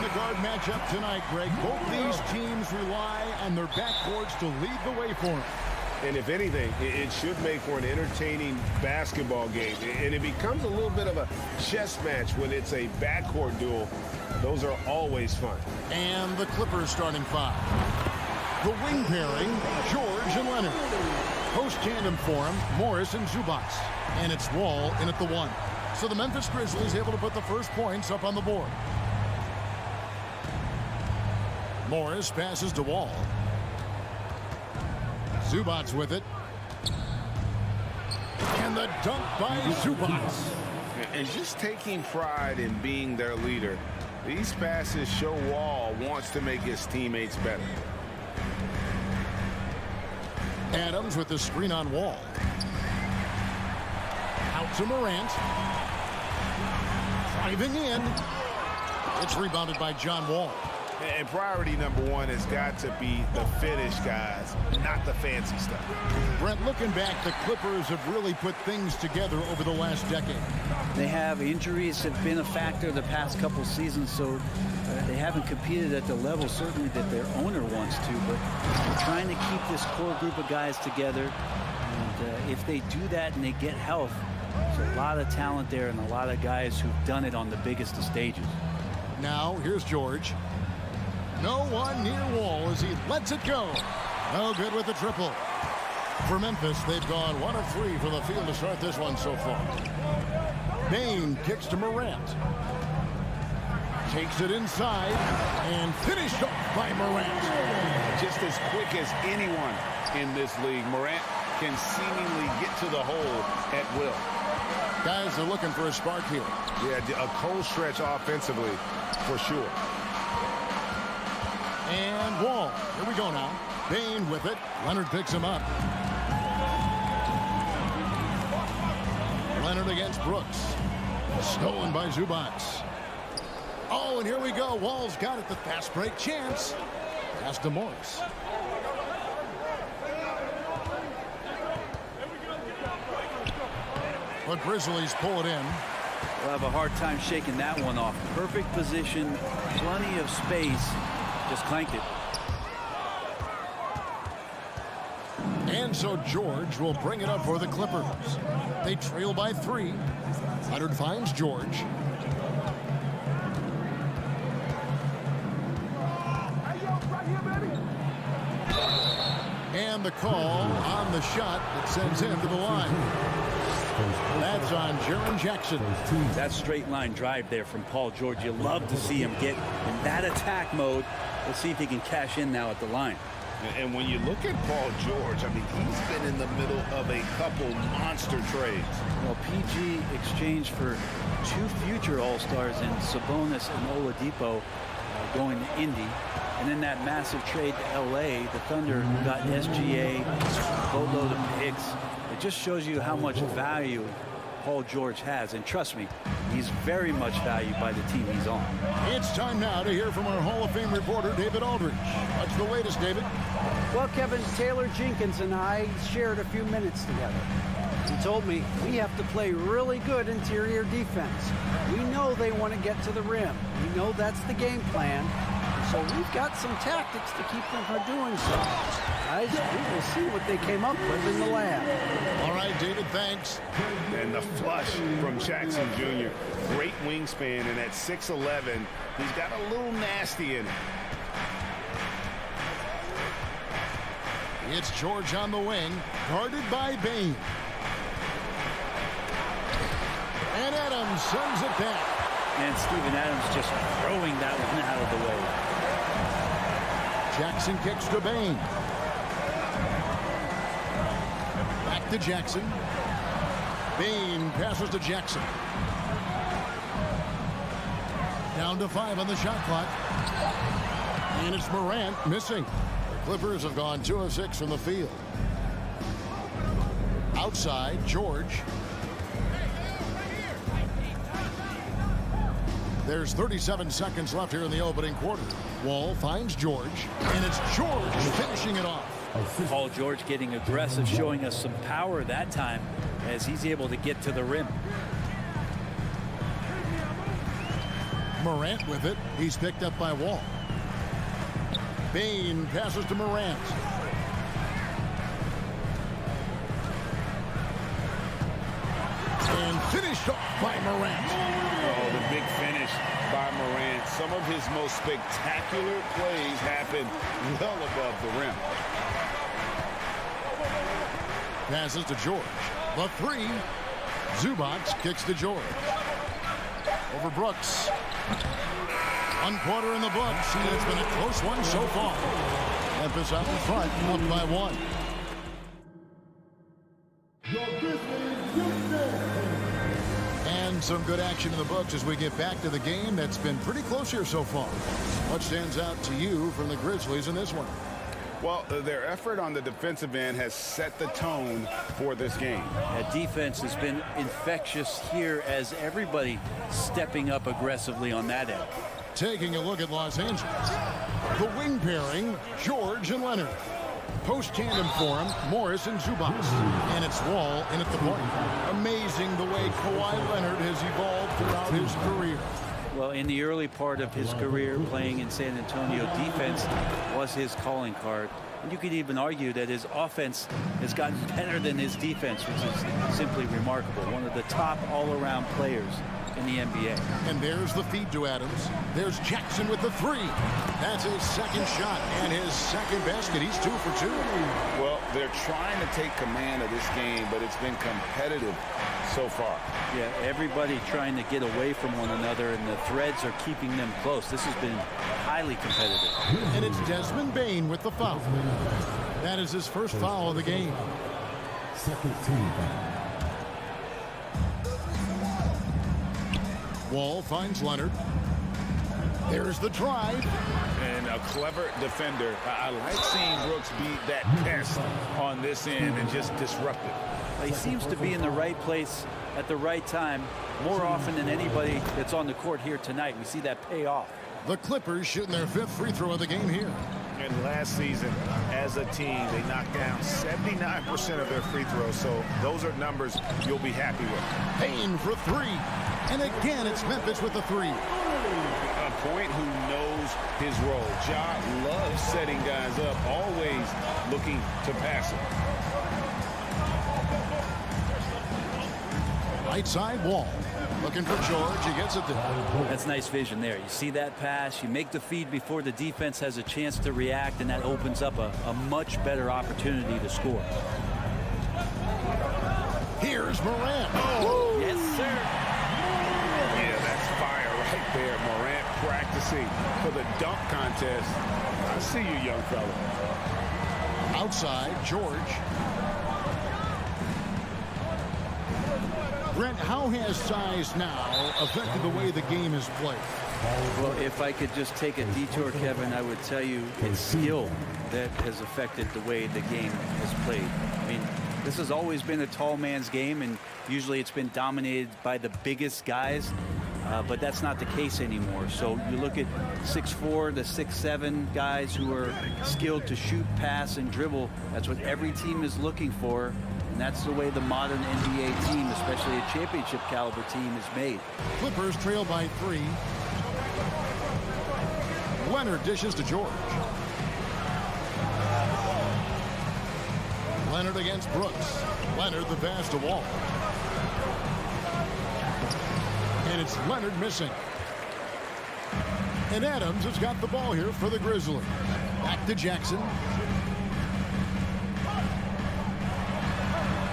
the guard matchup tonight, Greg. Both these teams rely on their backcourts to lead the way for them. And if anything, it should make for an entertaining basketball game. And it becomes a little bit of a chess match when it's a backcourt duel. Those are always fun. And the Clippers starting five. The wing pairing, George and Leonard. Post tandem for him, Morris and Zubac. And it's Wall in at the one. So the Memphis Grizzlies able to put the first points up on the board. Morris passes to Wall. Zubac with it. And the dunk by Zubac. And just taking pride in being their leader, these passes show Wall wants to make his teammates better. Adams with the screen on Wall. Out to Morant. Driving in. It's rebounded by John Wall. And priority number one has got to be the finish, guys, not the fancy stuff. Brent, looking back, the Clippers have really put things together over the last decade. They have injuries have been a factor the past couple seasons, so they haven't competed at the level certainly that their owner wants to, but they're trying to keep this core group of guys together. And if they do that and they get health, there's a lot of talent there and a lot of guys who've done it on the biggest of stages. Now, here's George. No one near Wall as he lets it go. No good with the triple. For Memphis, they've gone 1 of 3 from the field to start this one so far. Bain kicks to Morant. Takes it inside and finished off by Morant. Just as quick as anyone in this league, Morant can seemingly get to the hole at will. Guys are looking for a spark here. Yeah, a cold stretch offensively for sure. And Wall. Here we go now. Bain with it. Leonard picks him up. Leonard against Brooks. Stolen by Zubac. Oh, and here we go. Wall's got it. The fast break chance. Pass to Morris. The Grizzlies pull it in. We'll have a hard time shaking that one off. Perfect position, plenty of space. Just clanked it. And so George will bring it up for the Clippers. They trail by 3. Leonard finds George. And the call on the shot that sends him to the line. That's on Jaren Jackson. That straight line drive there from Paul George. You love to see him get in that attack mode. We'll see if he can cash in now at the line. And when you look at Paul George, I mean, he's been in the middle of a couple monster trades. Well, PG exchanged for 2 future All-Stars in Sabonis and Oladipo going to Indy. And then that massive trade to L.A., the Thunder got SGA, a boatload of picks. It just shows you how much value Paul George has. And trust me, he's very much valued by the team he's on. It's time now to hear from our Hall of Fame reporter, David Aldridge. What's the latest, David? Well, Kevin, Taylor Jenkins and I shared a few minutes together. He told me we have to play really good interior defense. We know they want to get to the rim. We know that's the game plan. So we've got some tactics to keep them from doing so. Guys, we will see what they came up with in the lab. All right, David, thanks. And the flush from Jackson Jr. Great wingspan, and at 6'11", he's got a little nasty in it. It's George on the wing, guarded by Bain. And Adams sends it back. And Steven Adams just throwing that one out of the way. Jackson kicks to Bain. Back to Jackson. Bain passes to Jackson. Down to 5 on the shot clock. And it's Morant missing. The Clippers have gone 2 of 6 from the field. Outside, George. There's 37 seconds left here in the opening quarter. Wall finds George, and it's George finishing it off. Paul George getting aggressive, showing us some power that time as he's able to get to the rim. Morant with it. He's picked up by Wall. Bain passes to Morant. And finished off by Morant. Oh, the big finish by Morant. Some of his most spectacular plays happen well above the rim. Passes to George. The three. Zubac kicks to George. Over Brooks. 1 quarter in the books, and it's been a close one so far. Memphis out in front, up by 1. And some good action in the books as we get back to the game that's been pretty close here so far. What stands out to you from the Grizzlies in this one? Well, their effort on the defensive end has set the tone for this game. That defense has been infectious here as everybody stepping up aggressively on that end. Taking a look at Los Angeles. The wing pairing, George and Leonard. Post-tandem for him, Morris and Zubac. And it's Wall in at the point. Amazing the way Kawhi Leonard has evolved throughout his career. Well, in the early part of his career playing in San Antonio, defense was his calling card. And you could even argue that his offense has gotten better than his defense, which is simply remarkable. One of the top all-around players in the NBA. And there's the feed to Adams. There's Jackson with the three. That's his second shot and his second basket. He's 2 for 2. Well, they're trying to take command of this game, but it's been competitive so far. Yeah, everybody trying to get away from one another, and the threads are keeping them close. This has been highly competitive. And it's Desmond Bain with the foul. That is his first foul of the game. Second team. Wall finds Leonard. There's the drive. And a clever defender. I like seeing Brooks beat that pest on this end and just disrupt it. He seems to be in the right place at the right time more often than anybody that's on the court here tonight. We see that pay off. The Clippers shooting their 5th free throw of the game here. And last season, as a team, they knocked down 79% of their free throws. So those are numbers you'll be happy with. Payne for 3. And again, it's Memphis with the 3. A point who knows his role. Ja loves setting guys up, always looking to pass it. Right side, Wall. Looking for George. He gets it there. That's nice vision there. You see that pass, you make the feed before the defense has a chance to react, and that opens up a much better opportunity to score. Here's Morant. Oh, yes, sir. Yeah, that's fire right there. Morant practicing for the dunk contest. I see you, young fella. Outside, George. Brent, how has size now affected the way the game is played? Well, if I could just take a detour, Kevin, I would tell you it's skill that has affected the way the game has played. I mean, this has always been a tall man's game, and usually it's been dominated by the biggest guys, but that's not the case anymore. So you look at 6'4" to 6'7" guys who are skilled to shoot, pass, and dribble. That's what every team is looking for. And that's the way the modern NBA team, especially a championship caliber team, is made. Clippers trail by 3. Leonard dishes to George. Leonard against Brooks. Leonard the pass to Wall. And it's Leonard missing. And Adams has got the ball here for the Grizzlies. Back to Jackson.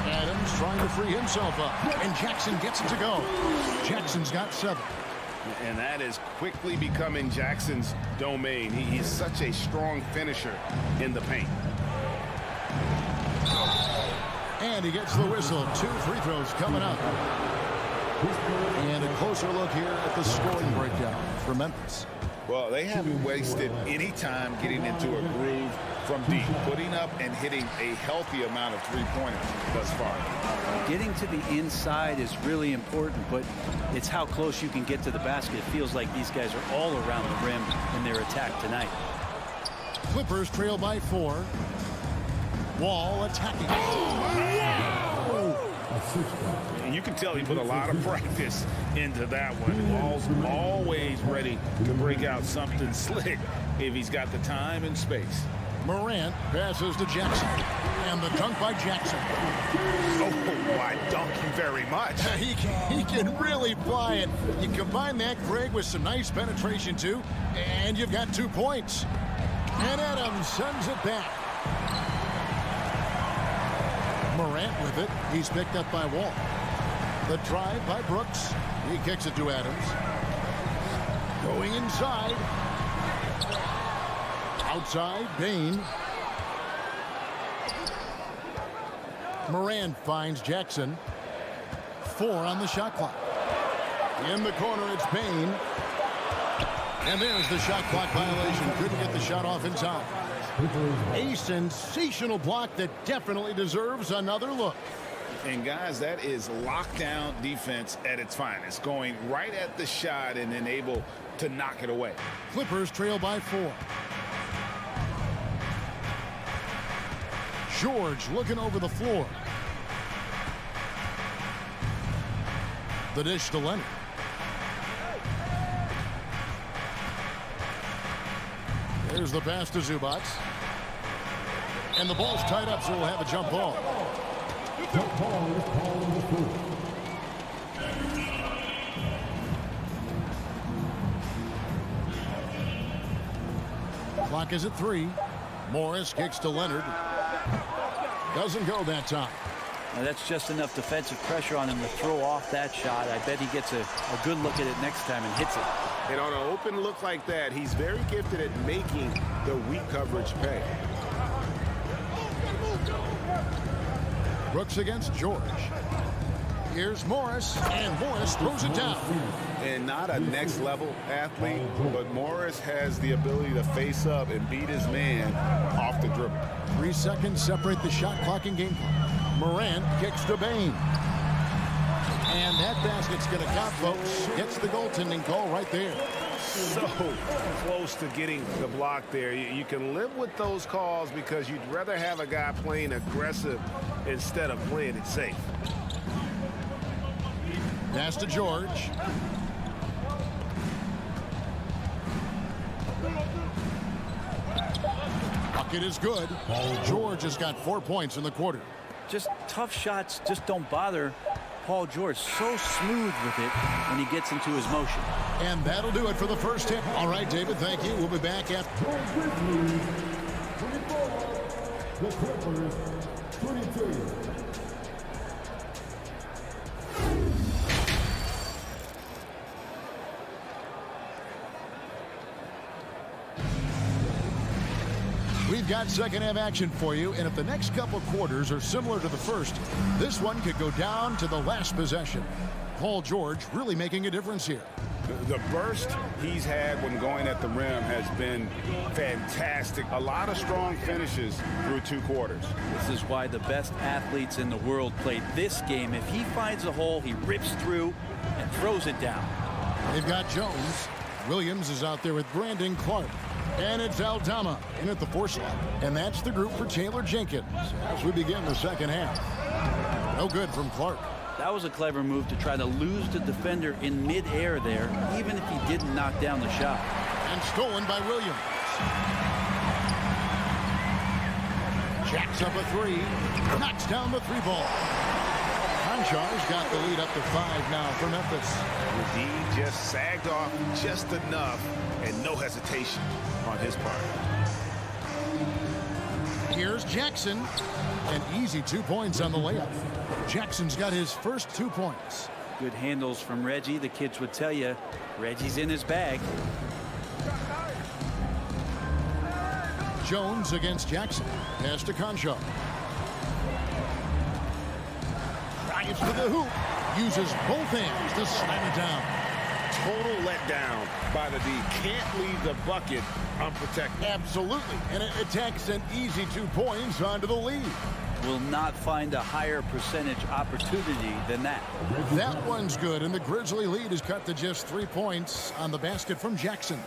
Adams trying to free himself up. And Jackson gets it to go. Jackson's got 7. And that is quickly becoming Jackson's domain. He's such a strong finisher in the paint. And he gets the whistle. 2 free throws coming up. And a closer look here at the scoring breakdown for Memphis. Well, they haven't wasted any time getting into a groove from deep, putting up and hitting a healthy amount of three-pointers thus far. Getting to the inside is really important, but it's how close you can get to the basket. It feels like these guys are all around the rim in their attack tonight. Clippers trail by 4. Wall attacking. Oh, And you can tell he put a lot of practice into that one. Ball's always ready to break out something slick if he's got the time and space. Morant passes to Jackson. And the dunk by Jackson. Oh, why, thank you very much. He can really fly it. You combine that, Greg, with some nice penetration, too, and you've got 2 points. And Adams sends it back. Morant with it. He's picked up by Wall. The drive by Brooks. He kicks it to Adams. Going inside. Outside, Bain. Moran finds Jackson. 4 on the shot clock. In the corner, it's Bain. And there's the shot clock violation. Couldn't get the shot off in time. A sensational block that definitely deserves another look. And guys, that is lockdown defense at its finest. Going right at the shot and then able to knock it away. Clippers trail by 4. George looking over the floor. The dish to Leonard. There's the pass to Zubac. And the ball's tied up, so we'll have a jump ball. Jump ball is called on the floor. Clock is at 3. Morris kicks to Leonard. Doesn't go that time. Now that's just enough defensive pressure on him to throw off that shot. I bet he gets a good look at it next time and hits it. And on an open look like that, he's very gifted at making the weak coverage pay. Brooks against George. Here's Morris, and Morris throws it down. And not a next-level athlete, but Morris has the ability to face up and beat his man off the dribble. 3 seconds separate the shot clock and game clock. Morant kicks to Bain. And that basket's going to count, folks. Gets the goaltending call right there. So close to getting the block there. You can live with those calls because you'd rather have a guy playing aggressive instead of playing it safe. Pass to George. Bucket is good. George has got 4 points in the quarter. Just tough shots just don't bother Paul George. So smooth with it when he gets into his motion. And that'll do it for the first hit. All right, David, thank you. We'll be back after. The Clippers, 22. We've got second half action for you, and if the next couple quarters are similar to the first, this one could go down to the last possession. Paul George really making a difference here. The burst he's had when going at the rim has been fantastic. A lot of strong finishes through 2 quarters. This is why the best athletes in the world play this game. If he finds a hole, he rips through and throws it down. They've got Jones. Williams is out there with Brandon Clark. And it's Aldama in at the 4 slot. And that's the group for Taylor Jenkins as we begin the second half. No good from Clark. That was a clever move to try to lose the defender in midair there, even if he didn't knock down the shot. And stolen by Williams. Jacks up a 3. Knocks down the 3-ball. Conchar's got the lead up to 5 now for Memphis. He just sagged off just enough and no hesitation on his part. Here's Jackson. An easy 2 points on the layup. Jackson's got his first 2 points. Good handles from Reggie. The kids would tell you Reggie's in his bag. Jones against Jackson. Pass to Conchar. Drives to the hoop. Uses both hands to slam it down. Total letdown by the D. Can't leave the bucket unprotected. Absolutely. And it attacks an easy 2 points onto the lead. will not find a higher percentage opportunity than that. That one's good, and the Grizzly lead is cut to just 3 points on the basket from Jackson.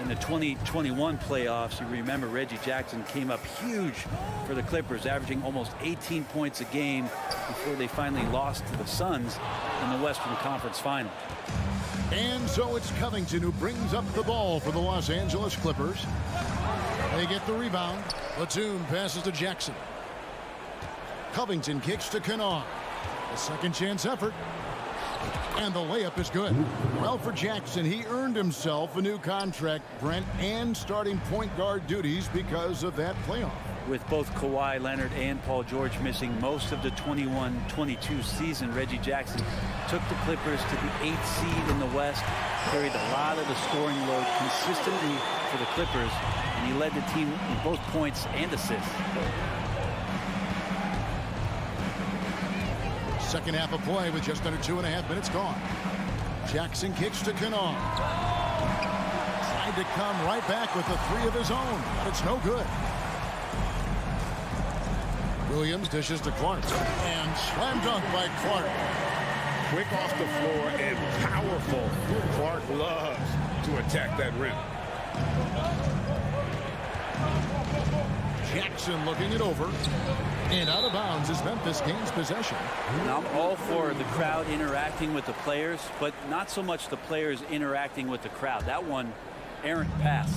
In the 2021 playoffs, you remember Reggie Jackson came up huge for the Clippers, averaging almost 18 points a game before they finally lost to the Suns in the Western Conference Final. And so it's Covington who brings up the ball for the Los Angeles Clippers. They get the rebound. Batum passes to Jackson. Covington kicks to Kennard. A second chance effort. And the layup is good. Well, for Jackson, he earned himself a new contract, Brent, and starting point guard duties because of that playoff. With both Kawhi Leonard and Paul George missing most of the 21-22 season, Reggie Jackson took the Clippers to the 8th seed in the West, carried a lot of the scoring load consistently for the Clippers, and he led the team in both points and assists. Second half of play with just under 2.5 minutes gone. Jackson kicks to Kennard. Tried to come right back with a three of his own, but it's no good. Williams dishes to Clark, and slam dunk by Clark. Quick off the floor and powerful. Clark loves to attack that rim. Jackson looking it over, and out of bounds as Memphis gains possession. Now, I'm all for the crowd interacting with the players, but not so much the players interacting with the crowd. That one, errant pass.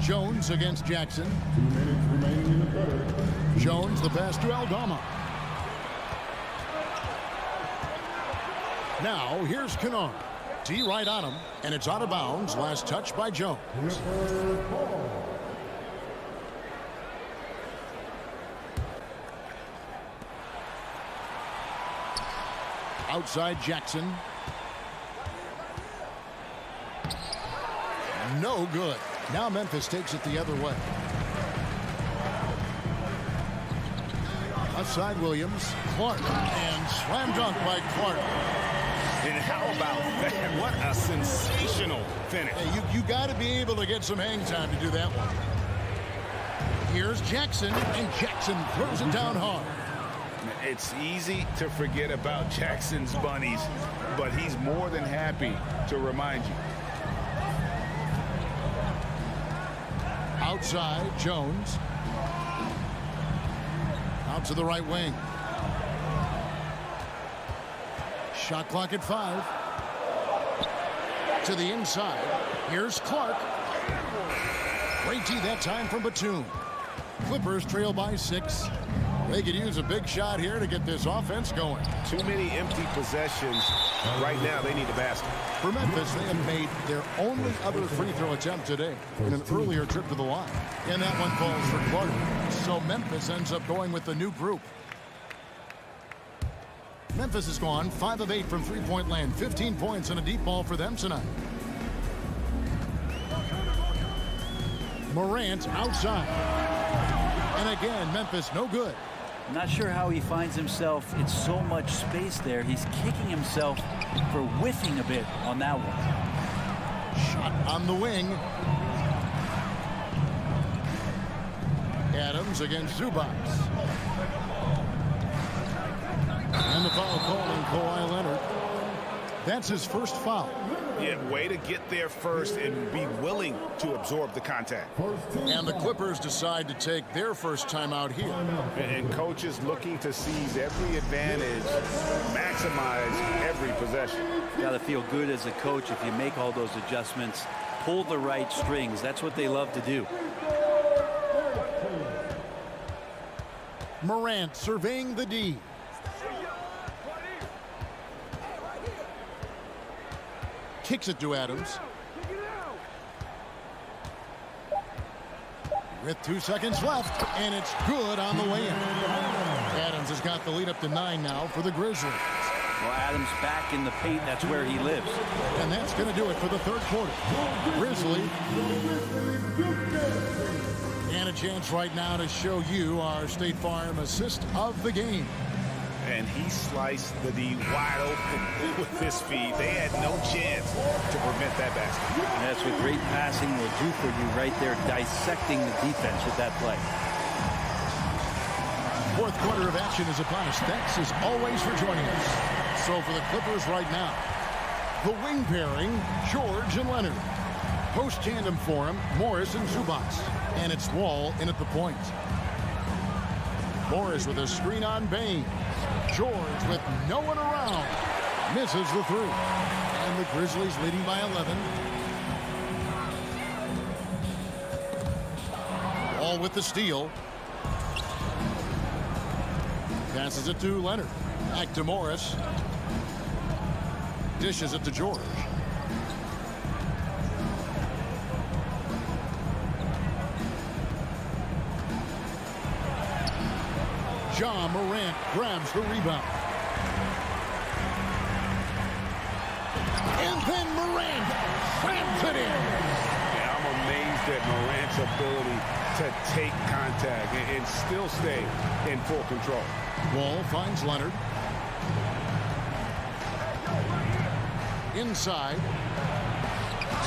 Jones against Jackson. 2 minutes remaining in the third. Jones, the pass to Aldama. Now, here's Kennard. D right on him, and it's out of bounds. Last touch by Jones. Outside Jackson. No good. Now Memphis takes it the other way. Outside Williams. Clark. And slam dunk by Clark. And how about that? What a sensational finish. Hey, you got to be able to get some hang time to do that one. Here's Jackson, and Jackson throws it down hard. It's easy to forget about Jackson's bunnies, but he's more than happy to remind you. Outside, Jones. Out to the right wing. Shot clock at 5. To the inside. Here's Clark. Great D that time from Batum. Clippers trail by 6. They could use a big shot here to get this offense going. Too many empty possessions. Right now, they need a basket. For Memphis, they have made their only other free throw attempt today in an earlier trip to the line. And that one falls for Clark. So Memphis ends up going with the new group. Memphis has gone 5 of 8 from three-point land. 15 points and a deep ball for them tonight. Morant outside. And again, Memphis no good. I'm not sure how he finds himself in so much space there. He's kicking himself for whiffing a bit on that one. Shot on the wing. Adams against Zubac. And the foul call on Kawhi Leonard. That's his first foul. Yeah, way to get there first and be willing to absorb the contact. And the Clippers decide to take their first time out here. And coaches looking to seize every advantage, maximize every possession. You got to feel good as a coach if you make all those adjustments. Pull the right strings. That's what they love to do. Morant surveying the D. Kicks it to Adams. With 2 seconds left, and it's good on the way in. Adams has got the lead up to 9 now for the Grizzlies. Well, Adams back in the paint. That's where he lives. And that's going to do it for the third quarter. Grizzly. And a chance right now to show you our State Farm assist of the game. And he sliced the D wide open with his feet. They had no chance to prevent that basket. And that's what great passing will do for you right there, dissecting the defense with that play. Fourth quarter of action is upon us. Thanks as always for joining us. So for the Clippers right now, the wing pairing, George and Leonard. Post tandem for him, Morris and Zubac. And it's Wall in at the point. Morris with a screen on Bain. George with no one around. Misses the three. And the Grizzlies leading by 11. Wall with the steal. Passes it to Leonard. Back to Morris. Dishes it to George. Ja Morant grabs the rebound. And then Morant slams it in. Yeah, I'm amazed at Morant's ability to take contact and still stay in full control. Wall finds Leonard. Inside.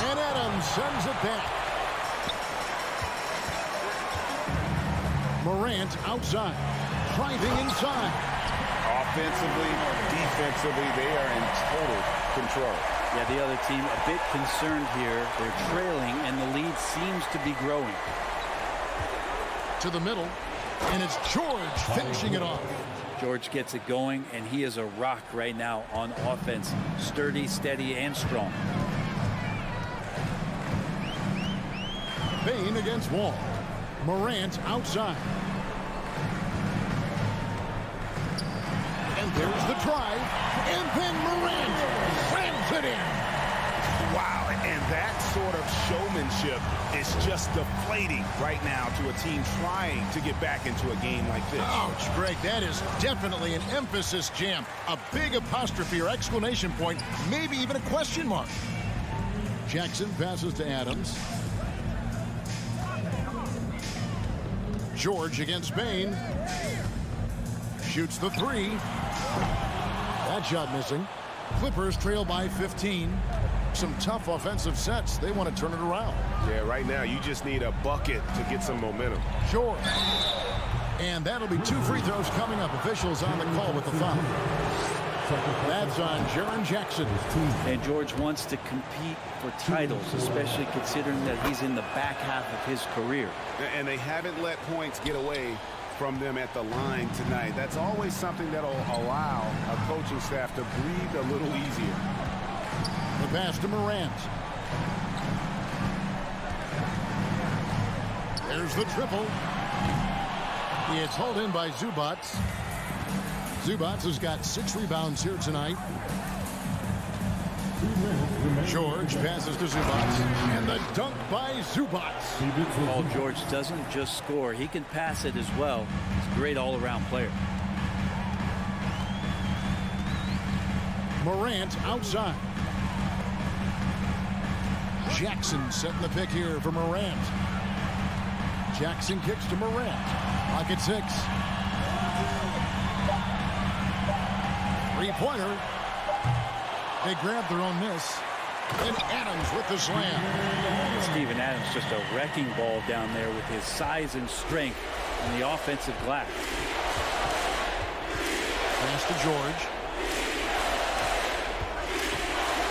And Adams sends it back. Morant outside. Driving inside. Offensively, defensively, they are in total control. Yeah, the other team a bit concerned here. They're trailing, and the lead seems to be growing. To the middle, and it's George finishing it off. George gets it going, and he is a rock right now on offense. Sturdy, steady, and strong. Bain against Wall. Morant outside. And there's the drive. And then Morant slams it in. Wow, and that sort of showmanship is just deflating right now to a team trying to get back into a game like this. Ouch, Greg, that is definitely an emphasis jam. A big apostrophe or exclamation point, maybe even a question mark. Jackson passes to Adams. George against Bain. Shoots the three. That shot missing. Clippers trail by 15. Some tough offensive sets. They want to turn it around. Yeah, right now you just need a bucket to get some momentum. George. And that'll be 2 free throws coming up. Officials on the call with the foul. That's on Jaren Jackson. And George wants to compete for titles, especially considering that he's in the back half of his career. And they haven't let points get away from them at the line tonight. That's always something that'll allow a coaching staff to breathe a little easier. The pass to Morant. There's the triple. It's hauled in by Zubac. Zubac has got 6 rebounds here tonight. George passes to Zubac. And the dunk by Zubac. Paul George doesn't just score. He can pass it as well. He's a great all-around player. Morant outside. Jackson setting the pick here for Morant. Jackson kicks to Morant. Pocket 6. Three-pointer. They grab their own miss. And Adams with the slam. Steven Adams just a wrecking ball down there with his size and strength on the offensive glass. Pass to George.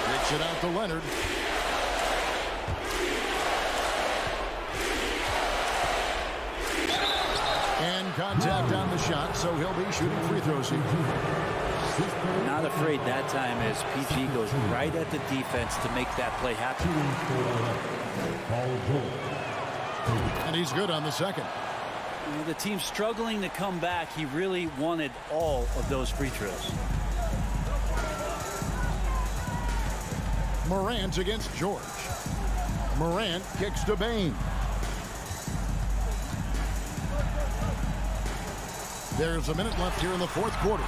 Kicks it out to Leonard. And contact on the shot, so he'll be shooting free throws here. Not afraid that time as PG goes right at the defense to make that play happen. And he's good on the second. You know, the team's struggling to come back. He really wanted all of those free throws. Morant against George. Morant kicks to Bain. There's a minute left here in the fourth quarter.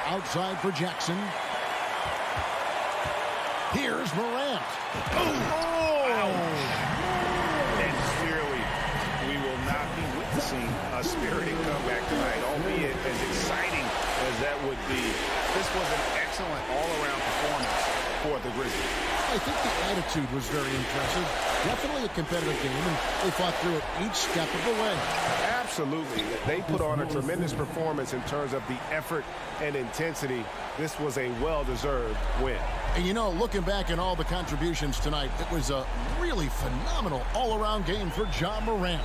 Outside for Jackson. Here's Morant. Oh! And clearly, we will not be witnessing seen a spirited comeback tonight, albeit as exciting as that would be. This was an excellent all-around performance for the Grizzlies. I think the attitude was very impressive. Definitely a competitive game, and they fought through it each step of the way. Absolutely. They put on a tremendous performance in terms of the effort and intensity. This was a well-deserved win. And, you know, looking back at all the contributions tonight, it was a really phenomenal all-around game for Ja Morant.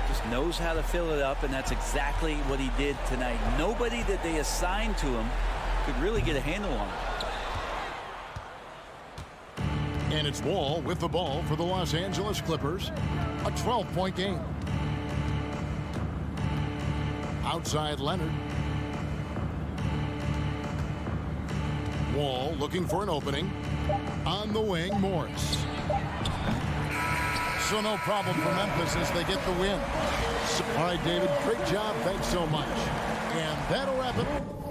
Just knows how to fill it up, and that's exactly what he did tonight. Nobody that they assigned to him could really get a handle on him. And it's Wall with the ball for the Los Angeles Clippers. A 12-point game. Outside Leonard. Wall looking for an opening. On the wing, Morris. So no problem for Memphis as they get the win. All right, David, great job. Thanks so much. And that'll wrap it up.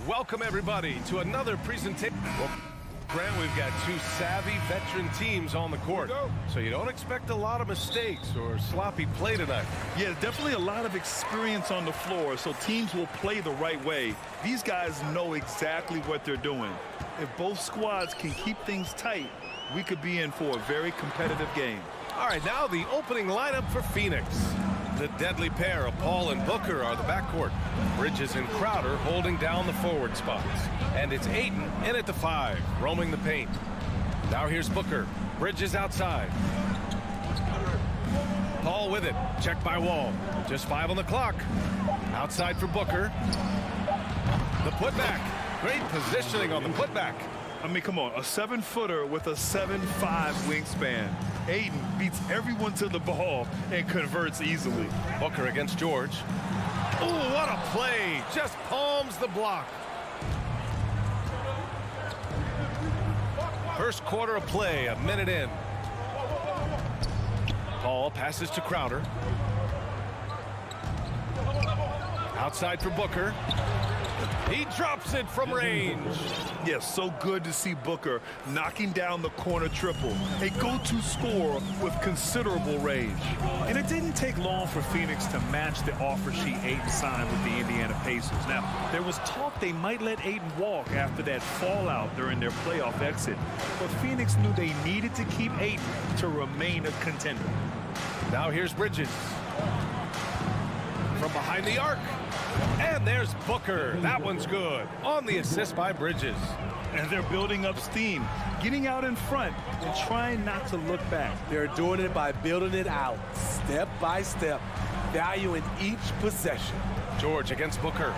welcome everybody to another presentation. Well, Grant, we've got two savvy veteran teams on the court, so you don't expect a lot of mistakes or sloppy play tonight. Yeah, definitely a lot of experience on the floor, so teams will play the right way. These guys know exactly what they're doing. If both squads can keep things tight, we could be in for a very competitive game. All right, now the opening lineup for Phoenix. The deadly pair of Paul and Booker are the backcourt. Bridges and Crowder holding down the forward spots. And it's Ayton in at the 5, roaming the paint. Now here's Booker. Bridges outside. Paul with it. Checked by Wall. Just 5 on the clock. Outside for Booker. The putback. Great positioning on the putback. I mean, come on, a 7-footer with a 7'5" wingspan. Ayton beats everyone to the ball and converts easily. Booker against George. Oh, what a play. Just palms the block. First quarter of play, a minute in. Paul passes to Crowder. Outside for Booker. He drops it from range. Yes, so good to see Booker knocking down the corner triple. A go-to scorer with considerable range. And it didn't take long for Phoenix to match the offer sheet Ayton signed with the Indiana Pacers. Now, there was talk they might let Ayton walk after that fallout during their playoff exit. But Phoenix knew they needed to keep Ayton to remain a contender. Now here's Bridges. From behind the arc. And there's Booker. That one's good. On the assist by Bridges. And they're building up steam, getting out in front and trying not to look back. They're doing it by building it out, step by step, valuing each possession. George against Booker.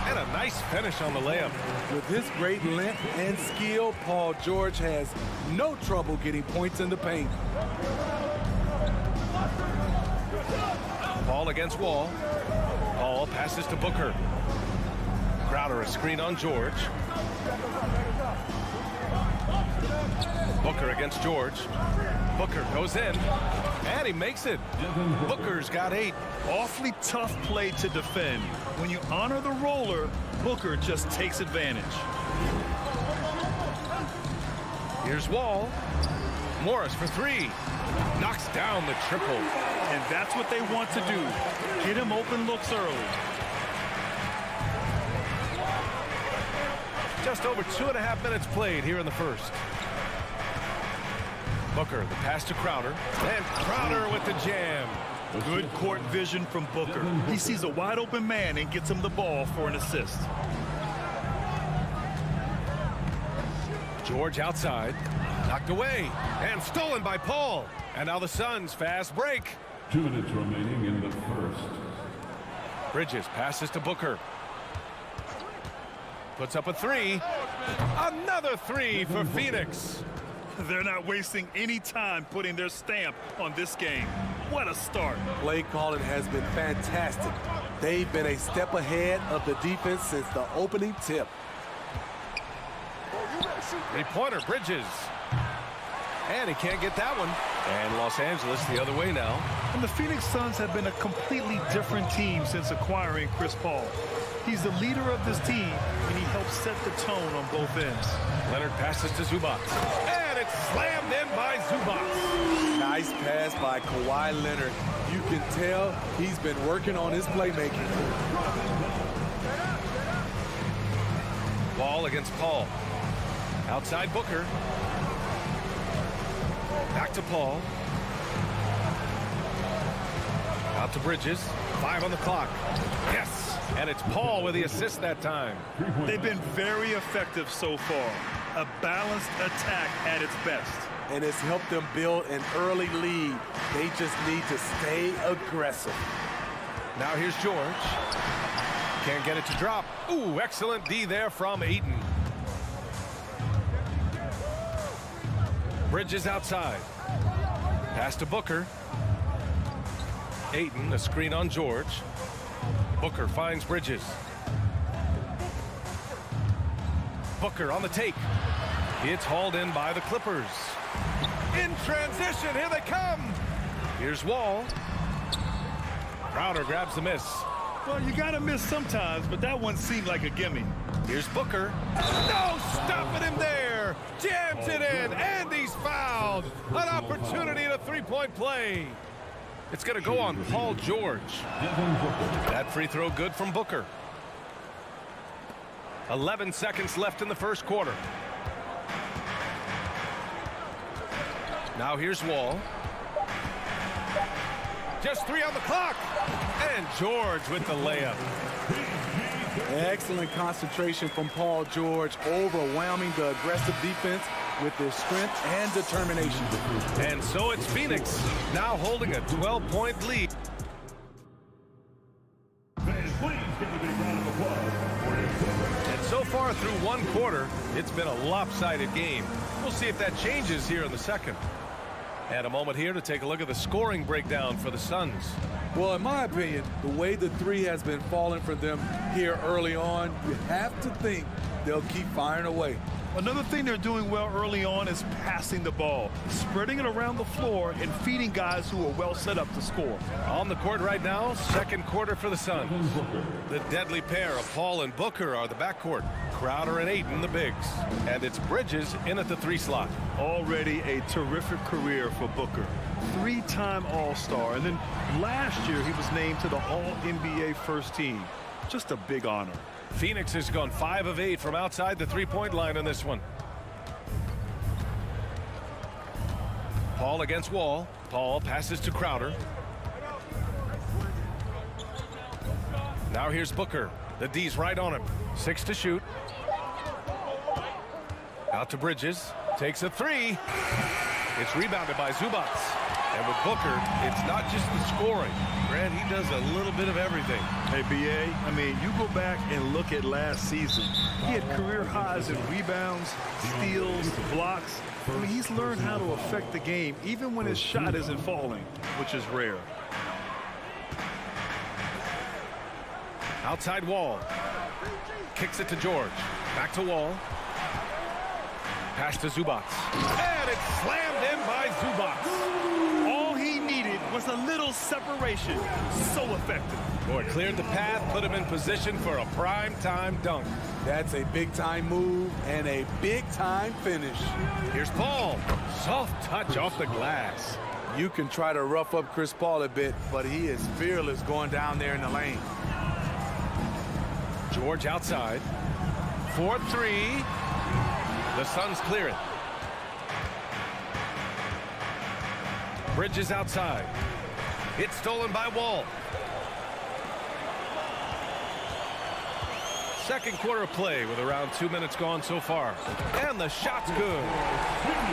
And a nice finish on the layup. With his great length and skill, Paul George has no trouble getting points in the paint. Paul against Wall. Paul passes to Booker. Crowder a screen on George. Booker against George. Booker goes in. And he makes it. Booker's got 8. Awfully tough play to defend. When you honor the roller, Booker just takes advantage. Here's Wall. Morris for 3. Knocks down the triple. And that's what they want to do. Get him open looks early. Just over 2.5 minutes played here in the first. Booker, the pass to Crowder. And Crowder with the jam. Good court vision from Booker. He sees a wide open man and gets him the ball for an assist. George outside. Knocked away. And stolen by Paul. And now the Suns fast break. 2 minutes remaining in the first. Bridges passes to Booker. Puts up a 3. Another 3 for Phoenix. They're not wasting any time putting their stamp on this game. What a start. Play calling has been fantastic. They've been a step ahead of the defense since the opening tip. 3-pointer, Bridges. And he can't get that one. And Los Angeles the other way now. And the Phoenix Suns have been a completely different team since acquiring Chris Paul. He's the leader of this team, and he helps set the tone on both ends. Leonard passes to Zubac. And it's slammed in by Zubac. Nice pass by Kawhi Leonard. You can tell he's been working on his playmaking. Wall against Paul. Outside Booker. Back to Paul. Out to Bridges. 5 on the clock. Yes! And it's Paul with the assist that time. They've been very effective so far. A balanced attack at its best. And it's helped them build an early lead. They just need to stay aggressive. Now here's George. Can't get it to drop. Ooh, excellent D there from Ayton. Bridges outside. Pass to Booker. Ayton, a screen on George. Booker finds Bridges. Booker on the take. It's hauled in by the Clippers. In transition, here they come. Here's Wall. Crowder grabs the miss. Well, you got to miss sometimes, but that one seemed like a gimme. Here's Booker. No, stopping him there. Jams it in, and he's fouled. An opportunity in a three-point play. It's going to go on Paul George. That free throw good from Booker. 11 seconds left in the first quarter. Now here's Wall. Just 3 on the clock. And George with the layup. Excellent concentration from Paul George, overwhelming the aggressive defense with his strength and determination. And so it's Phoenix now holding a 12-point lead. And so far through one quarter, it's been a lopsided game. We'll see if that changes here in the second. And a moment here to take a look at the scoring breakdown for the Suns. Well, in my opinion, the way the three has been falling for them here early on, you have to think they'll keep firing away. Another thing they're doing well early on is passing the ball, spreading it around the floor and feeding guys who are well set up to score. On the court right now, second quarter for the Suns. The deadly pair of Paul and Booker are the backcourt. Crowder and Ayton the bigs. And it's Bridges in at the 3 slot. Already a terrific career for Booker. 3-time All-Star, and then last year he was named to the All-NBA first team. Just a big honor. Phoenix has gone 5 of 8 from outside the three-point line in this one. Paul against Wall. Paul passes to Crowder. Now here's Booker. The D's right on him. 6 to shoot. Out to Bridges. Takes a 3. It's rebounded by Zubac. And with Booker, it's not just the scoring. Grant, he does a little bit of everything. Hey, B.A., I mean, you go back and look at last season. He had career highs in rebounds, steals, blocks. I mean, he's learned how to affect the game, even when his shot isn't falling, which is rare. Outside Wall. Kicks it to George. Back to Wall. Pass to Zubac. And it's slammed in by Zubac. All he needed was a little separation. So effective. Boy, cleared the path, put him in position for a prime-time dunk. That's a big-time move and a big-time finish. Here's Paul. Soft touch off the glass. You can try to rough up Chris Paul a bit, but he is fearless going down there in the lane. George outside. 4-3. The Suns clear it. Bridges outside. It's stolen by Wall. Second quarter of play with around 2 minutes gone so far. And the shot's good.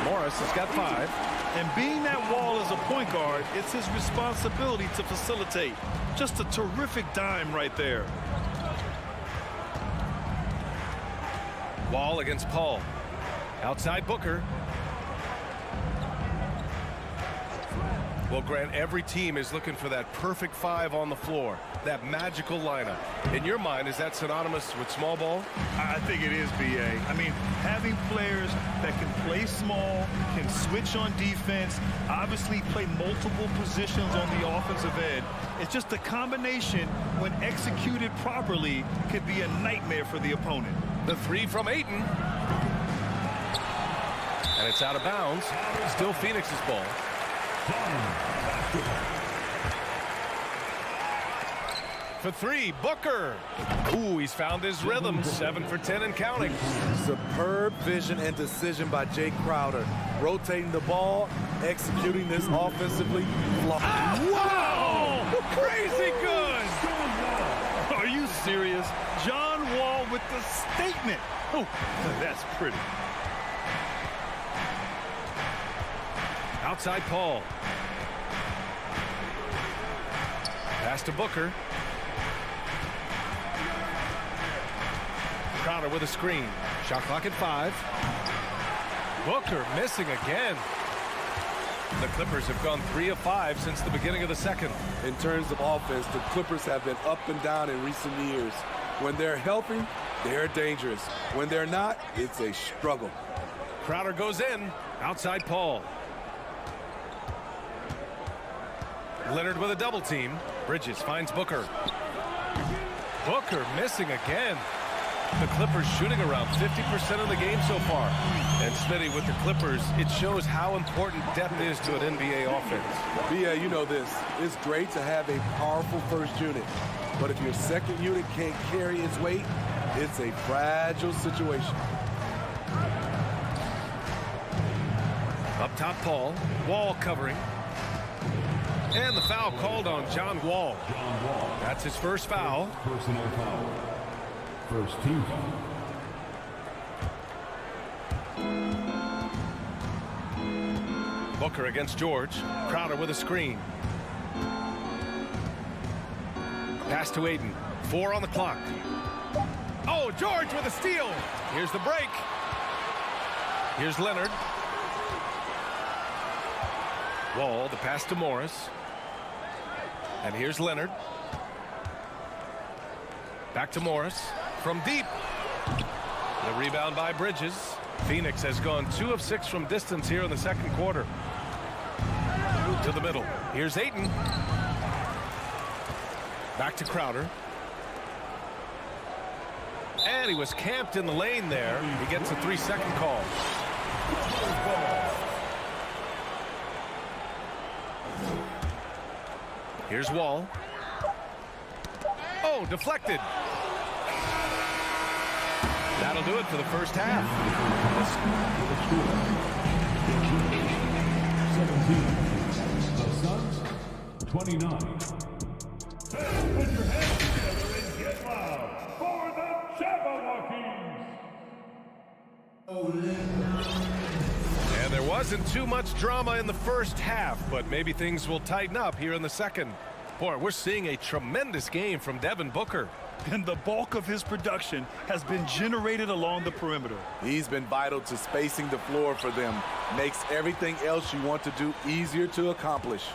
Morris has got 5. And being that Wall is a point guard, it's his responsibility to facilitate. Just a terrific dime right there. Wall against Paul. Outside Booker. Well, Grant, every team is looking for that perfect 5 on the floor, that magical lineup. In your mind, is that synonymous with small ball? I think it is, B.A. I mean, having players that can play small, can switch on defense, obviously play multiple positions on the offensive end. It's just a combination, when executed properly, could be a nightmare for the opponent. The 3 from Ayton. And it's out of bounds. Still Phoenix's ball. For 3, Booker. Ooh, he's found his rhythm. 7 for 10 and counting. Superb vision and decision by Jay Crowder. Rotating the ball, executing this offensively. Wow! Crazy good! Are you serious? John Wall with the statement. Oh, that's pretty. Outside Paul. Pass to Booker. Crowder with a screen. Shot clock at 5. Booker missing again. The Clippers have gone 3 of 5 since the beginning of the second. In terms of offense, the Clippers have been up and down in recent years. When they're healthy, they're dangerous. When they're not, it's a struggle. Crowder goes in. Outside Paul. Leonard with a double team. Bridges finds Booker. Booker missing again. The Clippers shooting around 50% of the game so far. And Smitty, with the Clippers, it shows how important depth is to an NBA offense. Yeah, you know this. It's great to have a powerful first unit. But if your second unit can't carry its weight, it's a fragile situation. Up top, Paul. Wall covering. And the foul called on John Wall. That's his first foul. Personal foul. First team foul. Booker against George. Crowder with a screen. Pass to Aiden. 4 on the clock. Oh, George with a steal. Here's the break. Here's Leonard. Wall, the pass to Morris. And here's Leonard. Back to Morris. From deep. The rebound by Bridges. Phoenix has gone 2 of 6 from distance here in the second quarter. To the middle. Here's Ayton. Back to Crowder. And he was camped in the lane there. He gets a 3-second call. Here's Wall. Oh, deflected. That'll do it for the first half. 17. The Suns, 29. Put your hands together and get loud for the Jabberwockies. And there wasn't too much drama in the first half, but maybe things will tighten up here in the second. Boy, we're seeing a tremendous game from Devin Booker. And the bulk of his production has been generated along the perimeter. He's been vital to spacing the floor for them. Makes everything else you want to do easier to accomplish.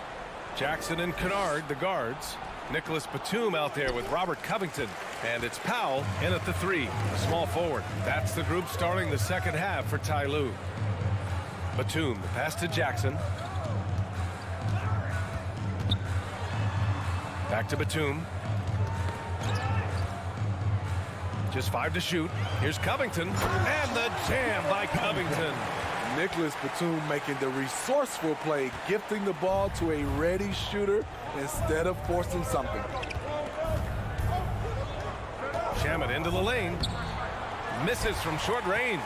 Jackson and Kennard, the guards. Nicholas Batum out there with Robert Covington. And it's Powell in at the 3, a small forward. That's the group starting the second half for Ty Lue. Batum, the pass to Jackson. Back to Batum. Just 5 to shoot. Here's Covington. And the jam by Covington. Nicholas Batum making the resourceful play, gifting the ball to a ready shooter instead of forcing something. Shamet into the lane. Misses from short range.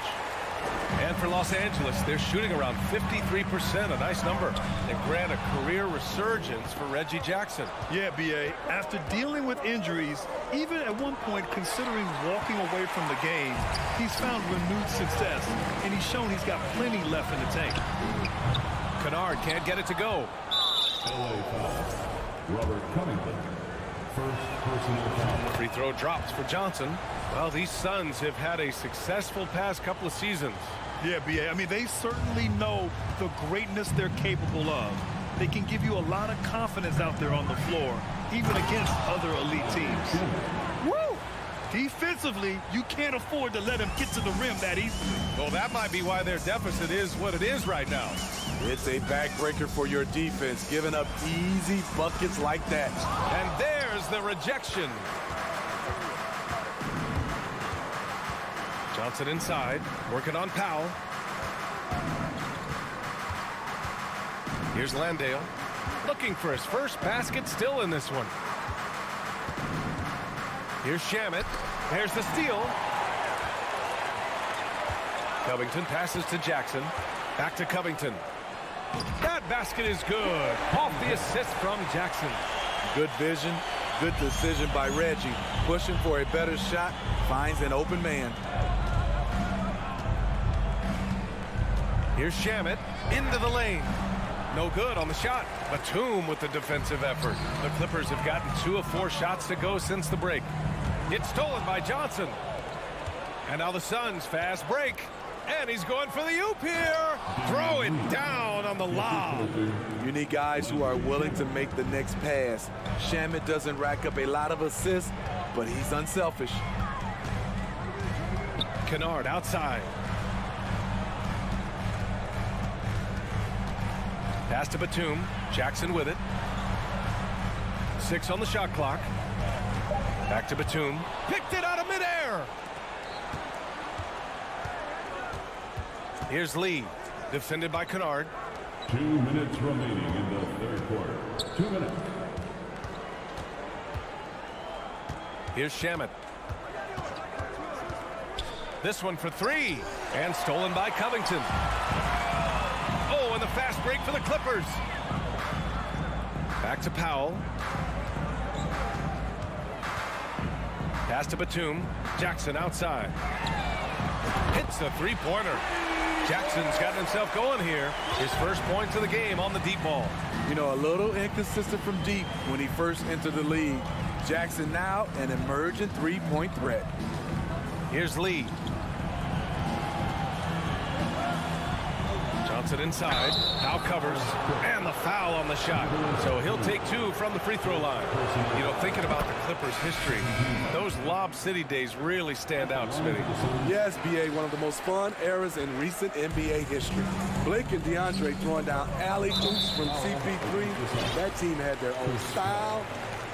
And for Los Angeles, they're shooting around 53%, a nice number. And grant a career resurgence for Reggie Jackson. Yeah, B.A., after dealing with injuries, even at one point considering walking away from the game, he's found renewed success, and he's shown he's got plenty left in the tank. Kennard can't get it to go. LA foul. Robert Covington. First personal foul. Free throw drops for Johnson. Well, these Suns have had a successful past couple of seasons. Yeah, B.A., I mean, they certainly know the greatness they're capable of. They can give you a lot of confidence out there on the floor, even against other elite teams. Woo! Defensively, you can't afford to let them get to the rim that easily. Well, that might be why their deficit is what it is right now. It's a backbreaker for your defense, giving up easy buckets like that. And there's the rejection. Johnson inside, working on Powell. Here's Landale, looking for his first basket, still in this one. Here's Shamet. There's the steal. Covington passes to Jackson. Back to Covington. That basket is good. Off the assist from Jackson. Good vision, good decision by Reggie. Pushing for a better shot, finds an open man. Here's Shamet into the lane. No good on the shot. Batum with the defensive effort. The Clippers have gotten 2 of 4 shots to go since the break. It's stolen by Johnson. And now the Suns fast break. And he's going for the oop here. Throw it down on the lob. You need guys who are willing to make the next pass. Shamet doesn't rack up a lot of assists, but he's unselfish. Kennard outside. Pass to Batum. Jackson with it. 6 on the shot clock. Back to Batum. Picked it out of midair. Here's Lee, defended by Kennard. 2 minutes remaining in the third quarter. 2 minutes. Here's Shamet. This one for three, and stolen by Covington. Oh, and the fast break for the Clippers. Back to Powell. Pass to Batum. Jackson outside. Hits the three-pointer. Jackson's gotten himself going here. His first points of the game on the deep ball. You know, a little inconsistent from deep when he first entered the league. Jackson now an emerging three-point threat. Here's Lee. Johnson inside. Now covers. And the foul on the shot. So he'll take two from the free throw line. You know, thinking about the Clippers' history, those Lob City days really stand out, Smitty. Yes, B.A., one of the most fun eras in recent NBA history. Blake and DeAndre throwing down alley-oops from CP3. That team had their own style,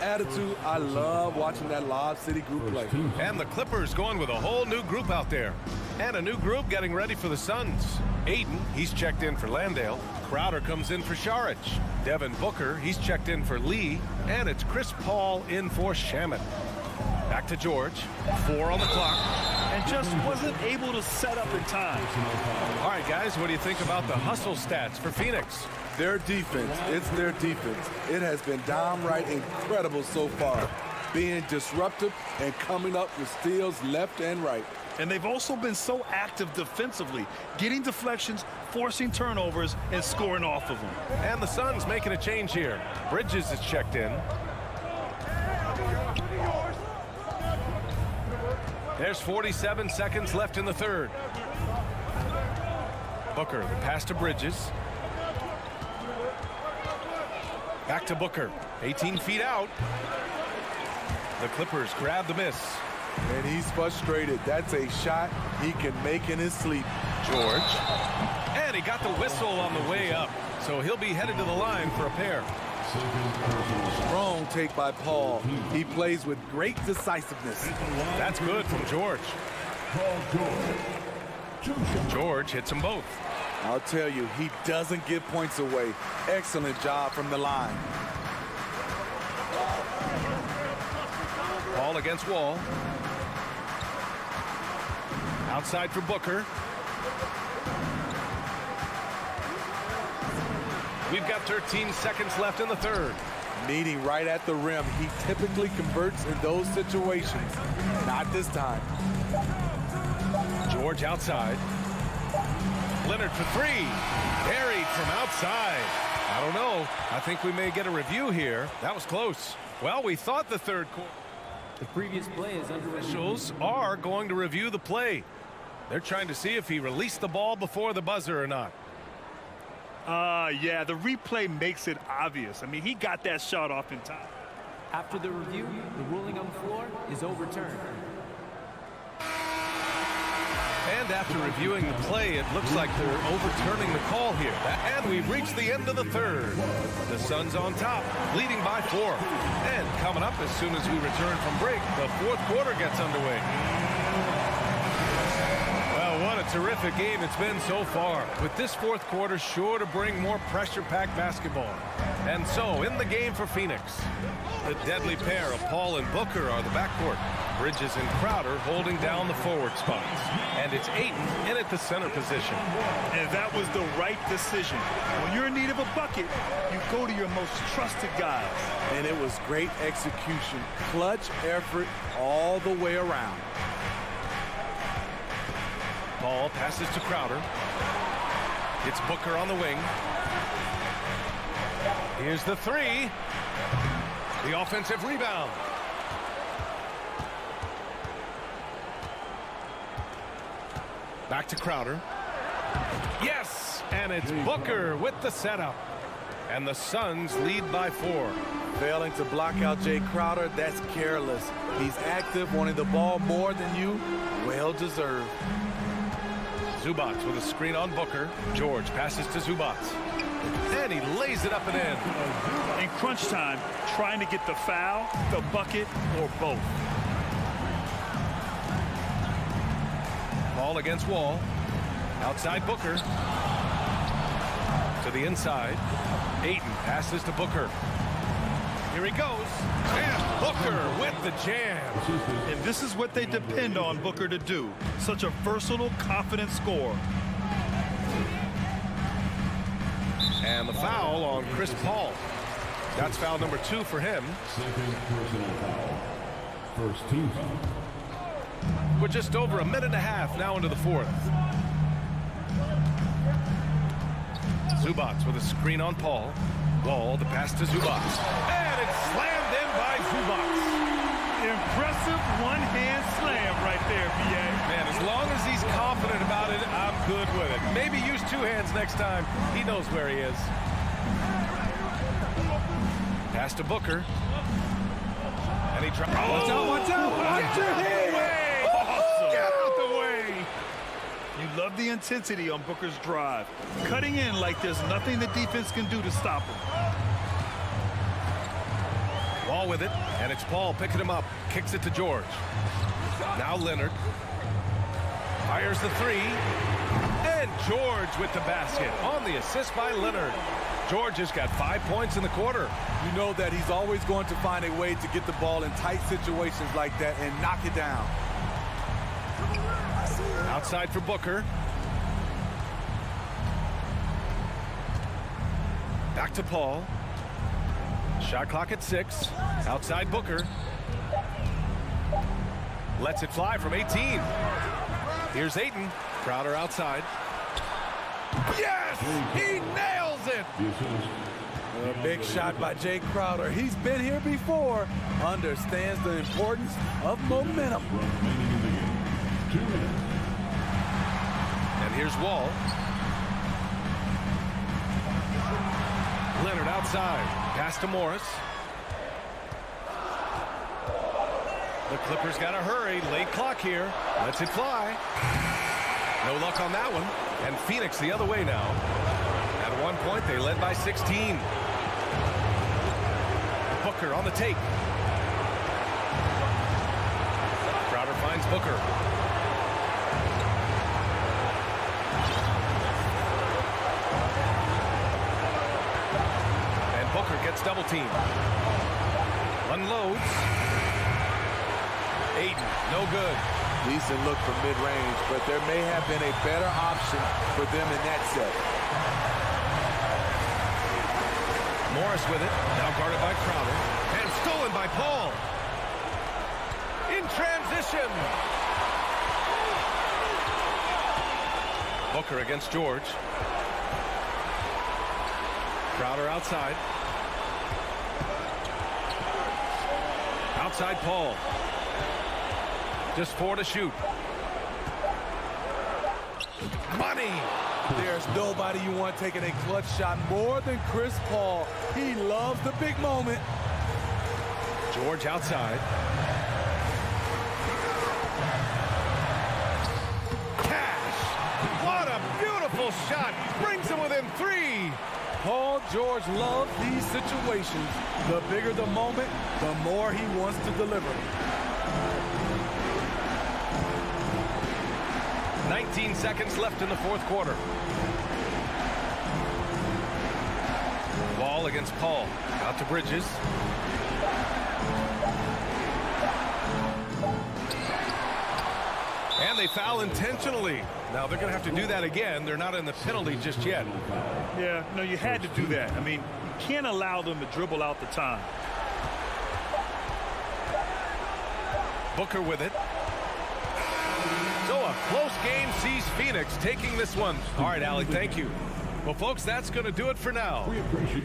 attitude. I love watching that Lob City group play. And the Clippers going with a whole new group out there. And a new group getting ready for the Suns. Aiden, he's checked in for Landale. Crowder comes in for Saric. Devin Booker, he's checked in for Lee. And it's Chris Paul in for Shamet. Back to George. 4 on the clock. And just wasn't able to set up in time. All right, guys, what do you think about the hustle stats for Phoenix? Their defense, it's their defense. It has been downright incredible so far. Being disruptive and coming up with steals left and right. And they've also been so active defensively, getting deflections, forcing turnovers, and scoring off of them. And the Suns making a change here. Bridges is checked in. There's 47 seconds left in the third. Booker, the pass to Bridges. Back to Booker, 18 feet out. The Clippers grab the miss. And he's frustrated. That's a shot he can make in his sleep. George. And he got the whistle on the way up. So he'll be headed to the line for a pair. Strong take by Paul. He plays with great decisiveness. That's good from George. George hits them both. I'll tell you, he doesn't give points away. Excellent job from the line. Paul against Wall. Outside for Booker. We've got 13 seconds left in the third. Meeting right at the rim. He typically converts in those situations. Not this time. George outside. Leonard for three. Buried from outside. I don't know. I think we may get a review here. That was close. Well, we thought the third quarter. The previous play is under review. Officials are going to review the play. They're trying to see if he released the ball before the buzzer or not. Yeah, the replay makes it obvious. I mean, he got that shot off in time. After the review, the ruling on the floor is overturned. And after reviewing the play, it looks like they're overturning the call here. And we've reached the end of the third. The Suns on top, leading by 4. And coming up as soon as we return from break, the fourth quarter gets underway. Well, what a terrific game it's been so far. With this fourth quarter sure to bring more pressure-packed basketball. And so, in the game for Phoenix, the deadly pair of Paul and Booker are the backcourt. Bridges and Crowder holding down the forward spots. And it's Ayton in at the center position. And that was the right decision. When you're in need of a bucket, you go to your most trusted guys. And it was great execution. Clutch effort all the way around. Ball passes to Crowder. It's Booker on the wing. Here's the three. The offensive rebound. Back to Crowder. Yes! And it's Booker with the setup. And the Suns lead by 4. Failing to block out Jay Crowder, that's careless. He's active, wanting the ball more than you. Well deserved. Zubac with a screen on Booker. George passes to Zubac. And he lays it up and in. In crunch time, trying to get the foul, the bucket, or both. Ball against Wall. Outside Booker. To the inside. Ayton passes to Booker. Here he goes. And Booker with the jam. And this is what they depend on Booker to do. Such a versatile, confident scorer. And the foul on Chris Paul. That's foul number 2 for him. Second personal foul. First team foul. We're just over a minute and a half now into the fourth. Zubac with a screen on Paul. Wall, the pass to Zubac. And it's slammed in by Zubac. Impressive one-hand slam right there, B.A. Man, as long as he's confident about it, I'm good with it. Maybe use 2 hands next time. He knows where he is. Pass to Booker. And he tries. Watch out, watch out! Watch your head! Get out the way! You love the intensity on Booker's drive. Cutting in like there's nothing the defense can do to stop him. Wall with it, and it's Paul picking him up. Kicks it to George. Now Leonard. Fires the 3. And George with the basket on the assist by Leonard. George has got 5 points in the quarter. You know that he's always going to find a way to get the ball in tight situations like that and knock it down. Outside for Booker. Back to Paul. Shot clock at 6. Outside Booker. Lets it fly from 18. Here's Ayton. Crowder outside. Yes! He nails it! A big shot by Jay Crowder. He's been here before. Understands the importance of momentum. And here's Wall. Leonard outside. Pass to Morris. The Clippers got to hurry. Late clock here. Lets it fly. No luck on that one. And Phoenix the other way now. At one point, they led by 16. Booker on the take. Crowder finds Booker. And Booker gets double teamed. Unloads. Ayton, no good. Decent look from mid-range, but there may have been a better option for them in that set. Morris with it, now guarded by Crowder, and stolen by Paul. In transition. Booker against George. Crowder outside. Outside Paul. Just 4 to shoot. Money. There's nobody you want taking a clutch shot more than Chris Paul. He loves the big moment. George outside. Cash. What a beautiful shot. Brings him within 3. Paul George loves these situations. The bigger the moment, the more he wants to deliver. 19 seconds left in the fourth quarter. Wall against Paul. Out to Bridges. And they foul intentionally. Now they're going to have to do that again. They're not in the penalty just yet. Yeah, no, you had to do that. I mean, you can't allow them to dribble out the time. Booker with it. So a close game sees Phoenix taking this one. All right, Alec, thank you. Well, folks, that's going to do it for now. We appreciate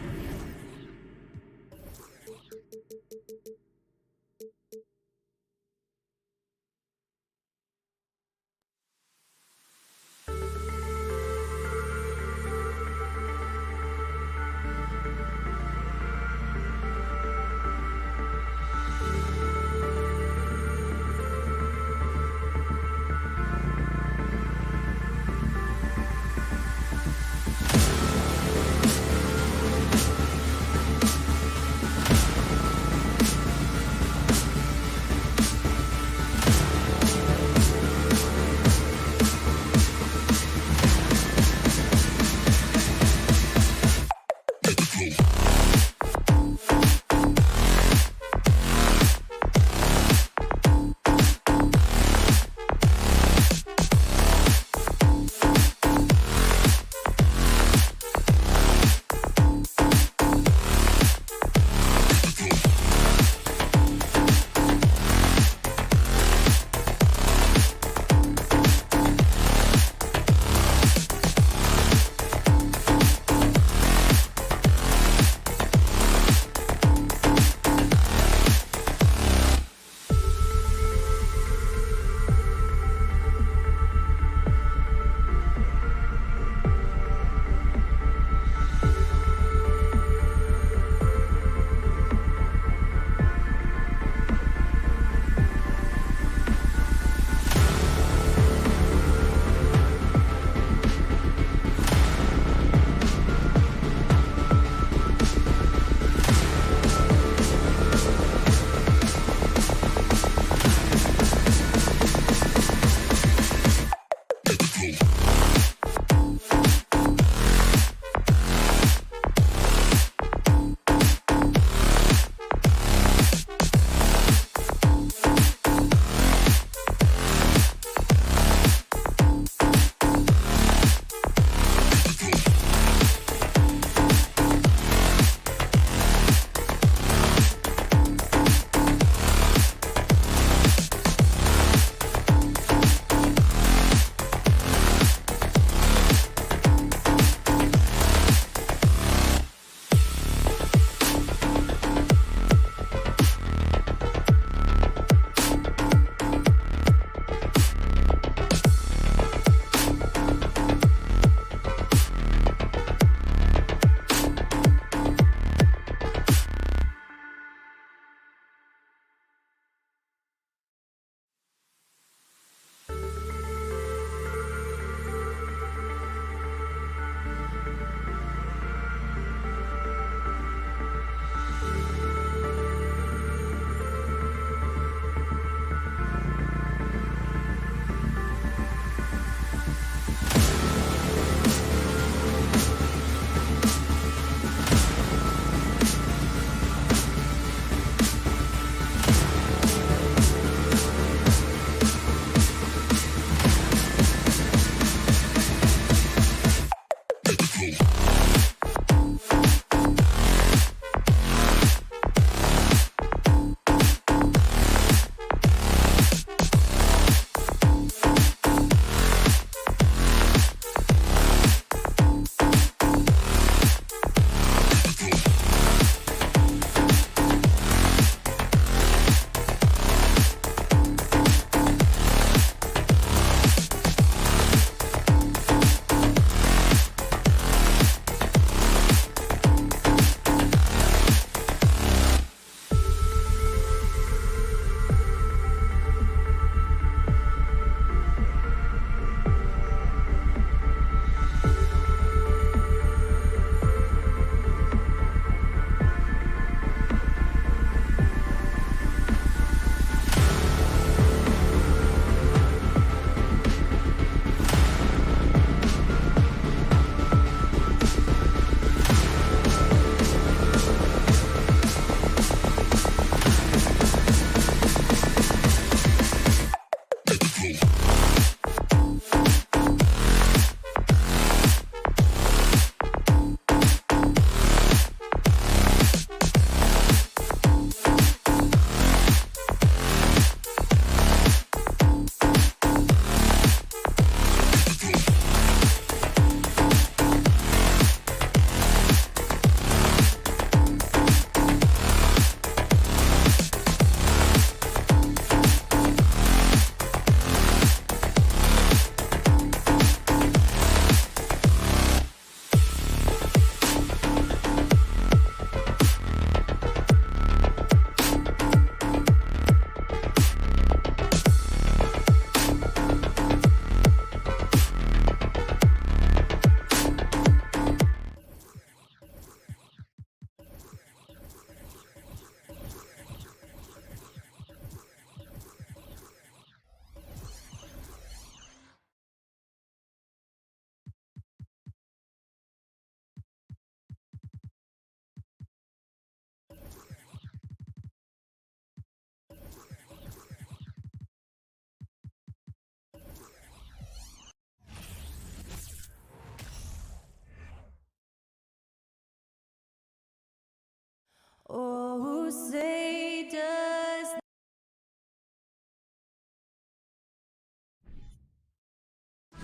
Oh, say does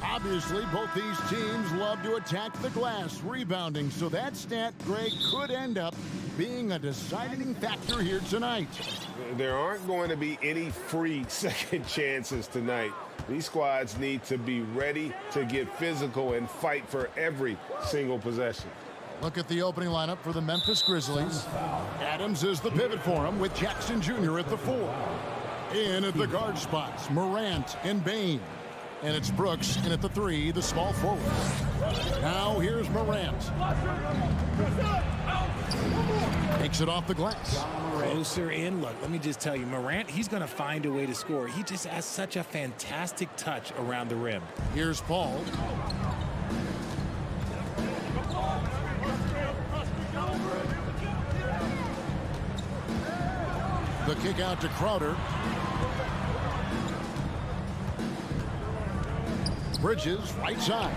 Obviously, both these teams love to attack the glass, rebounding, so that stat, Greg, could end up being a deciding factor here tonight. There aren't going to be any free second chances tonight. These squads need to be ready to get physical and fight for every single possession. Look at the opening lineup for the Memphis Grizzlies. Adams is the pivot for him with Jackson Jr. at the 4. In at the guard spots, Morant and Bain. And it's Brooks in at the 3, the small forward. Now here's Morant. Takes it off the glass. Closer in. Look, let me just tell you, Morant, he's going to find a way to score. He just has such a fantastic touch around the rim. Here's Paul. The kick out to Crowder. Bridges, right side.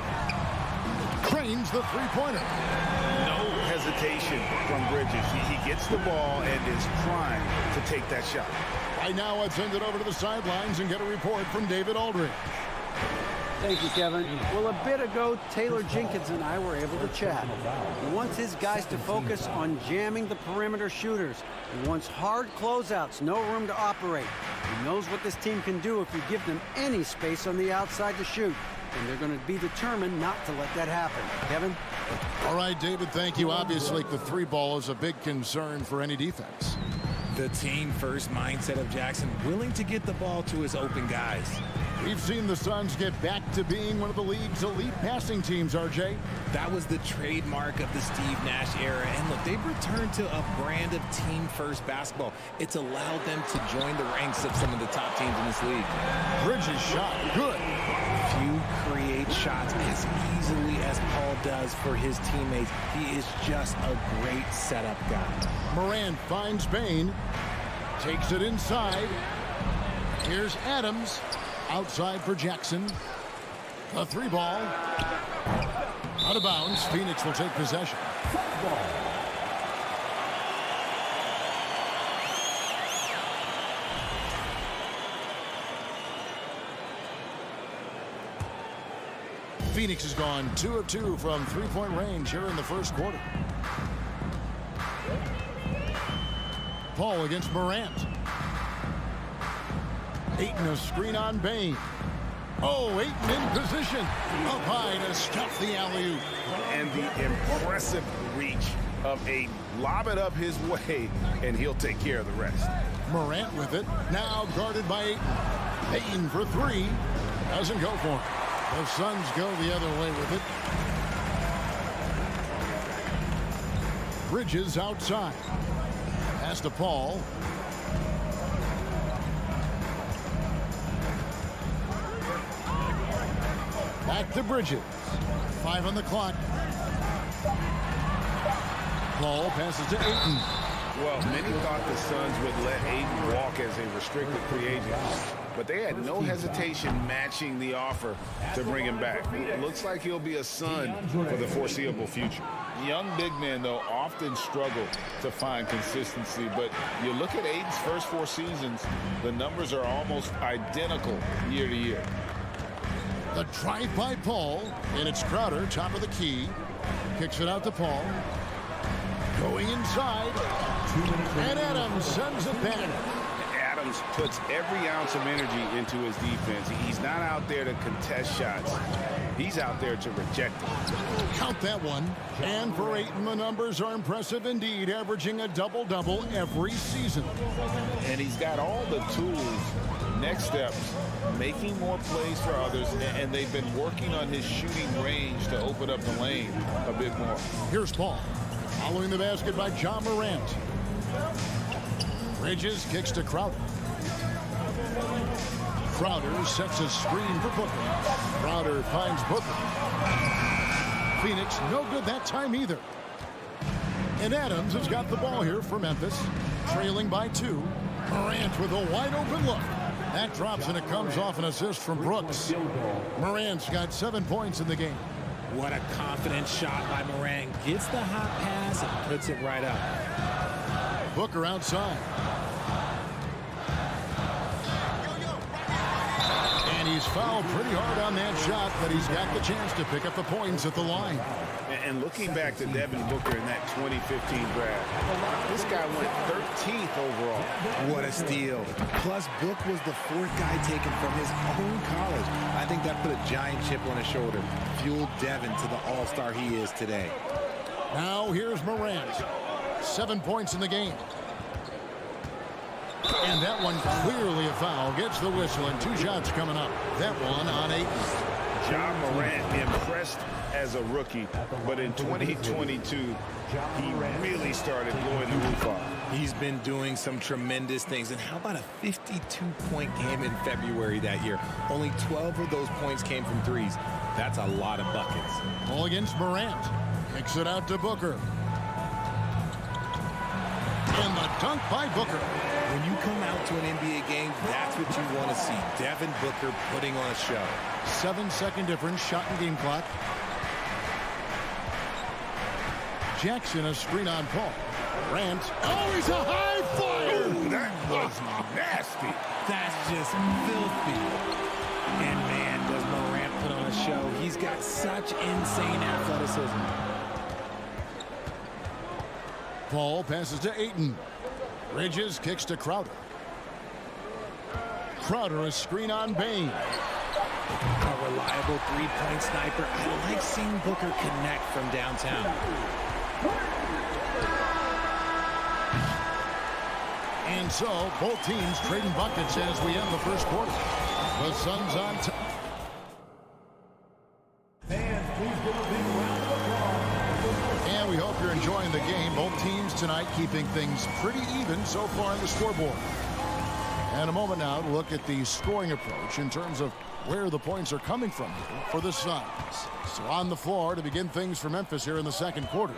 Trains the three-pointer. No hesitation from Bridges. He gets the ball and is trying to take that shot. Right now, let's send it over to the sidelines and get a report from David Aldridge. Thank you, Kevin. Well, a bit ago, Taylor Jenkins and I were able to chat. He wants his guys to focus on jamming the perimeter shooters. He wants hard closeouts, no room to operate. He knows what this team can do if you give them any space on the outside to shoot. And they're going to be determined not to let that happen. Kevin? All right, David, thank you. Obviously, the three ball is a big concern for any defense. The team-first mindset of Jackson, willing to get the ball to his open guys. We've seen the Suns get back to being one of the league's elite passing teams, RJ. That was the trademark of the Steve Nash era. And look, they've returned to a brand of team-first basketball. It's allowed them to join the ranks of some of the top teams in this league. Bridges shot, good. Few create shots as easily as Paul does for his teammates. He is just a great setup guy. Morant finds Bain, takes it inside. Here's Adams. Outside for Jackson. A three ball. Out of bounds. Phoenix will take possession. Phoenix has gone 2 of 2 from three-point range here in the first quarter. Paul against Morant. Ayton a screen on Bain. Oh, Ayton in position. Up high to stuff the alley-oop. And the impressive reach of Ayton. Lob it up his way, and he'll take care of the rest. Morant with it. Now guarded by Ayton. Ayton for 3. Doesn't go for it. The Suns go the other way with it. Bridges outside. Pass to Paul. Back to Bridges. 5 on the clock. Paul passes to Ayton. Well, many thought the Suns would let Ayton walk as a restricted free agent, but they had no hesitation matching the offer to bring him back. It looks like he'll be a Sun for the foreseeable future. Young big men, though, often struggle to find consistency, but you look at Ayton's first 4 seasons, the numbers are almost identical year to year. The drive by Paul, and it's Crowder, top of the key. Kicks it out to Paul. Going inside, and Adams sends it back. Adams puts every ounce of energy into his defense. He's not out there to contest shots. He's out there to reject them. Count that one. And for Ayton, the numbers are impressive indeed, averaging a double-double every season. And he's got all the tools. Next steps, making more plays for others, and they've been working on his shooting range to open up the lane a bit more. Here's Paul. Following the basket by John Morant. Bridges kicks to Crowder. Crowder sets a screen for Booker. Crowder finds Booker. Phoenix no good that time either. And Adams has got the ball here for Memphis. Trailing by 2. Morant with a wide open look. That drops and it comes off an assist from Brooks. Morant's got 7 points in the game. What a confident shot by Morant. Gets the hot pass and puts it right up. Booker outside. And he's fouled pretty hard on that shot, but he's got the chance to pick up the points at the line. And looking back to Devin Booker in that 2015 draft, this guy went 13th overall. What a steal. Plus, Book was the 4th guy taken from his own college. I think that put a giant chip on his shoulder, fueled Devin to the all-star he is today. Now here's Morant. 7 points in the game. And that one clearly a foul. Gets the whistle, and 2 shots coming up. That one on 8. Ja Morant impressed as a rookie, but in 2022, he really started blowing the roof off. He's been doing some tremendous things. And how about a 52-point game in February that year? Only 12 of those points came from threes. That's a lot of buckets. Ball against Morant. Kicks it out to Booker. And the dunk by Booker. When you come out to an NBA game, that's what you want to see. Devin Booker putting on a show. 7-second difference, shot and game clock. Jackson, a screen on Paul. Morant. Oh, he's a high flyer. Ooh, that was nasty. That's just filthy. And man, does Morant put on a show. He's got such insane athleticism. Paul passes to Ayton. Bridges kicks to Crowder. Crowder, a screen on Bain. A reliable three-point sniper. I like seeing Booker connect from downtown. And so, both teams trading buckets as we end the first quarter. The Suns on top. Fans, please give a big round of applause. And we hope you're enjoying the game. Both teams tonight keeping things pretty even so far on the scoreboard. And a moment now to look at the scoring approach in terms of where the points are coming from here for the Suns. So on the floor to begin things for Memphis here in the second quarter.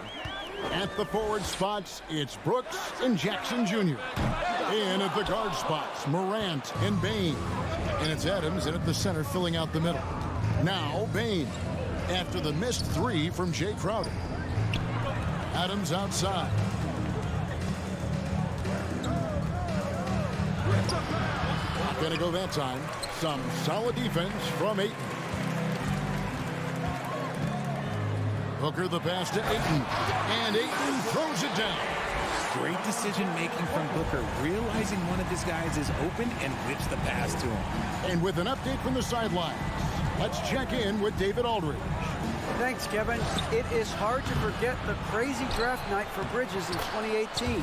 At the forward spots, it's Brooks and Jackson Jr. In at the guard spots, Morant and Bain. And it's Adams in at the center filling out the middle. Now Bain after the missed 3 from Jay Crowder. Adams outside. Not going to go that time. Some solid defense from Ayton. Booker the pass to Ayton. And Ayton throws it down. Great decision-making from Booker, realizing one of his guys is open and whips the pass to him. And with an update from the sidelines, let's check in with David Aldridge. Thanks, Kevin. It is hard to forget the crazy draft night for Bridges in 2018.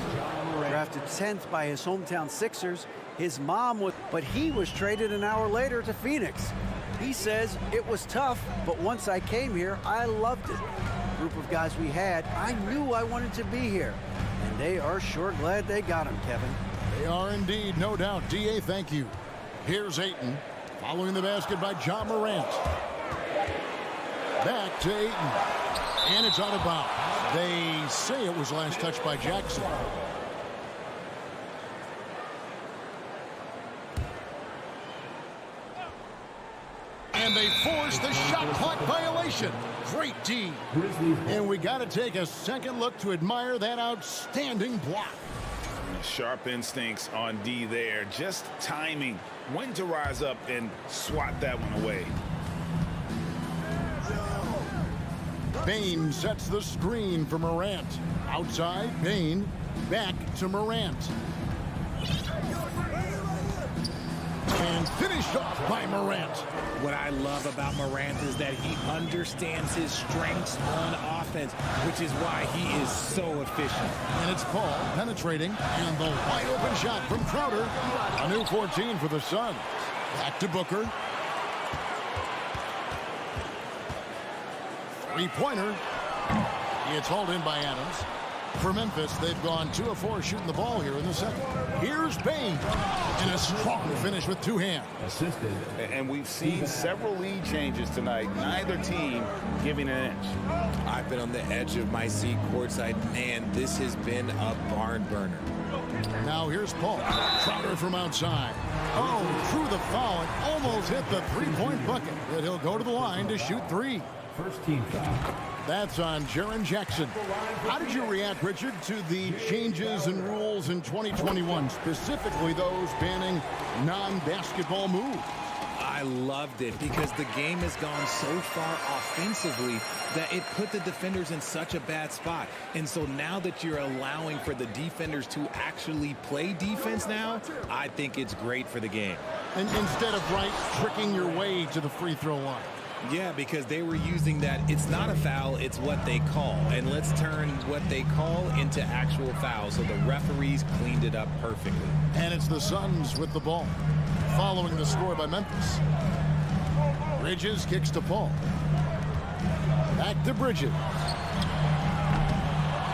Drafted 10th by his hometown Sixers. His mom was, but he was traded an hour later to Phoenix. He says, it was tough, but once I came here, I loved it. Group of guys we had, I knew I wanted to be here. And they are sure glad they got him, Kevin. They are indeed, no doubt. D.A., thank you. Here's Ayton, following the basket by Ja Morant. Back to Ayton. And it's out of bounds. They say it was last touched by Jackson. And they force the shot clock violation. Great D. And we got to take a second look to admire that outstanding block. Sharp instincts on D there. Just timing when to rise up and swat that one away. Bain sets the screen for Morant. Outside, Bain. Back to Morant. And finished off by Morant. What I love about Morant is that he understands his strengths on offense, which is why he is so efficient. And it's Paul penetrating, and the wide open shot from Crowder. A new 14 for the Suns. Back to Booker. Three-pointer. It's hauled in by Adams. For Memphis, they've gone 2 of 4 shooting the ball here in the second. Here's Bain. And a strong finish with 2 hands. Assisted. And we've seen several lead changes tonight. Neither team giving an inch. I've been on the edge of my seat courtside. Man, this has been a barn burner. Now here's Paul. Crowder from outside. Oh, through the foul and almost hit the 3-point bucket. But he'll go to the line to shoot 3. First team foul. That's on Jaren Jackson. How did you react, Richard, to the changes and rules in 2021, specifically those banning non-basketball moves? I loved it because the game has gone so far offensively that it put the defenders in such a bad spot. And so now that you're allowing for the defenders to actually play defense now, I think it's great for the game. And instead of, tricking your way to the free throw line. Yeah, because they were using that it's not a foul, it's what they call. And let's turn what they call into actual fouls. So the referees cleaned it up perfectly. And it's the Suns with the ball, following the score by Memphis. Bridges kicks to Paul. Back to Bridges.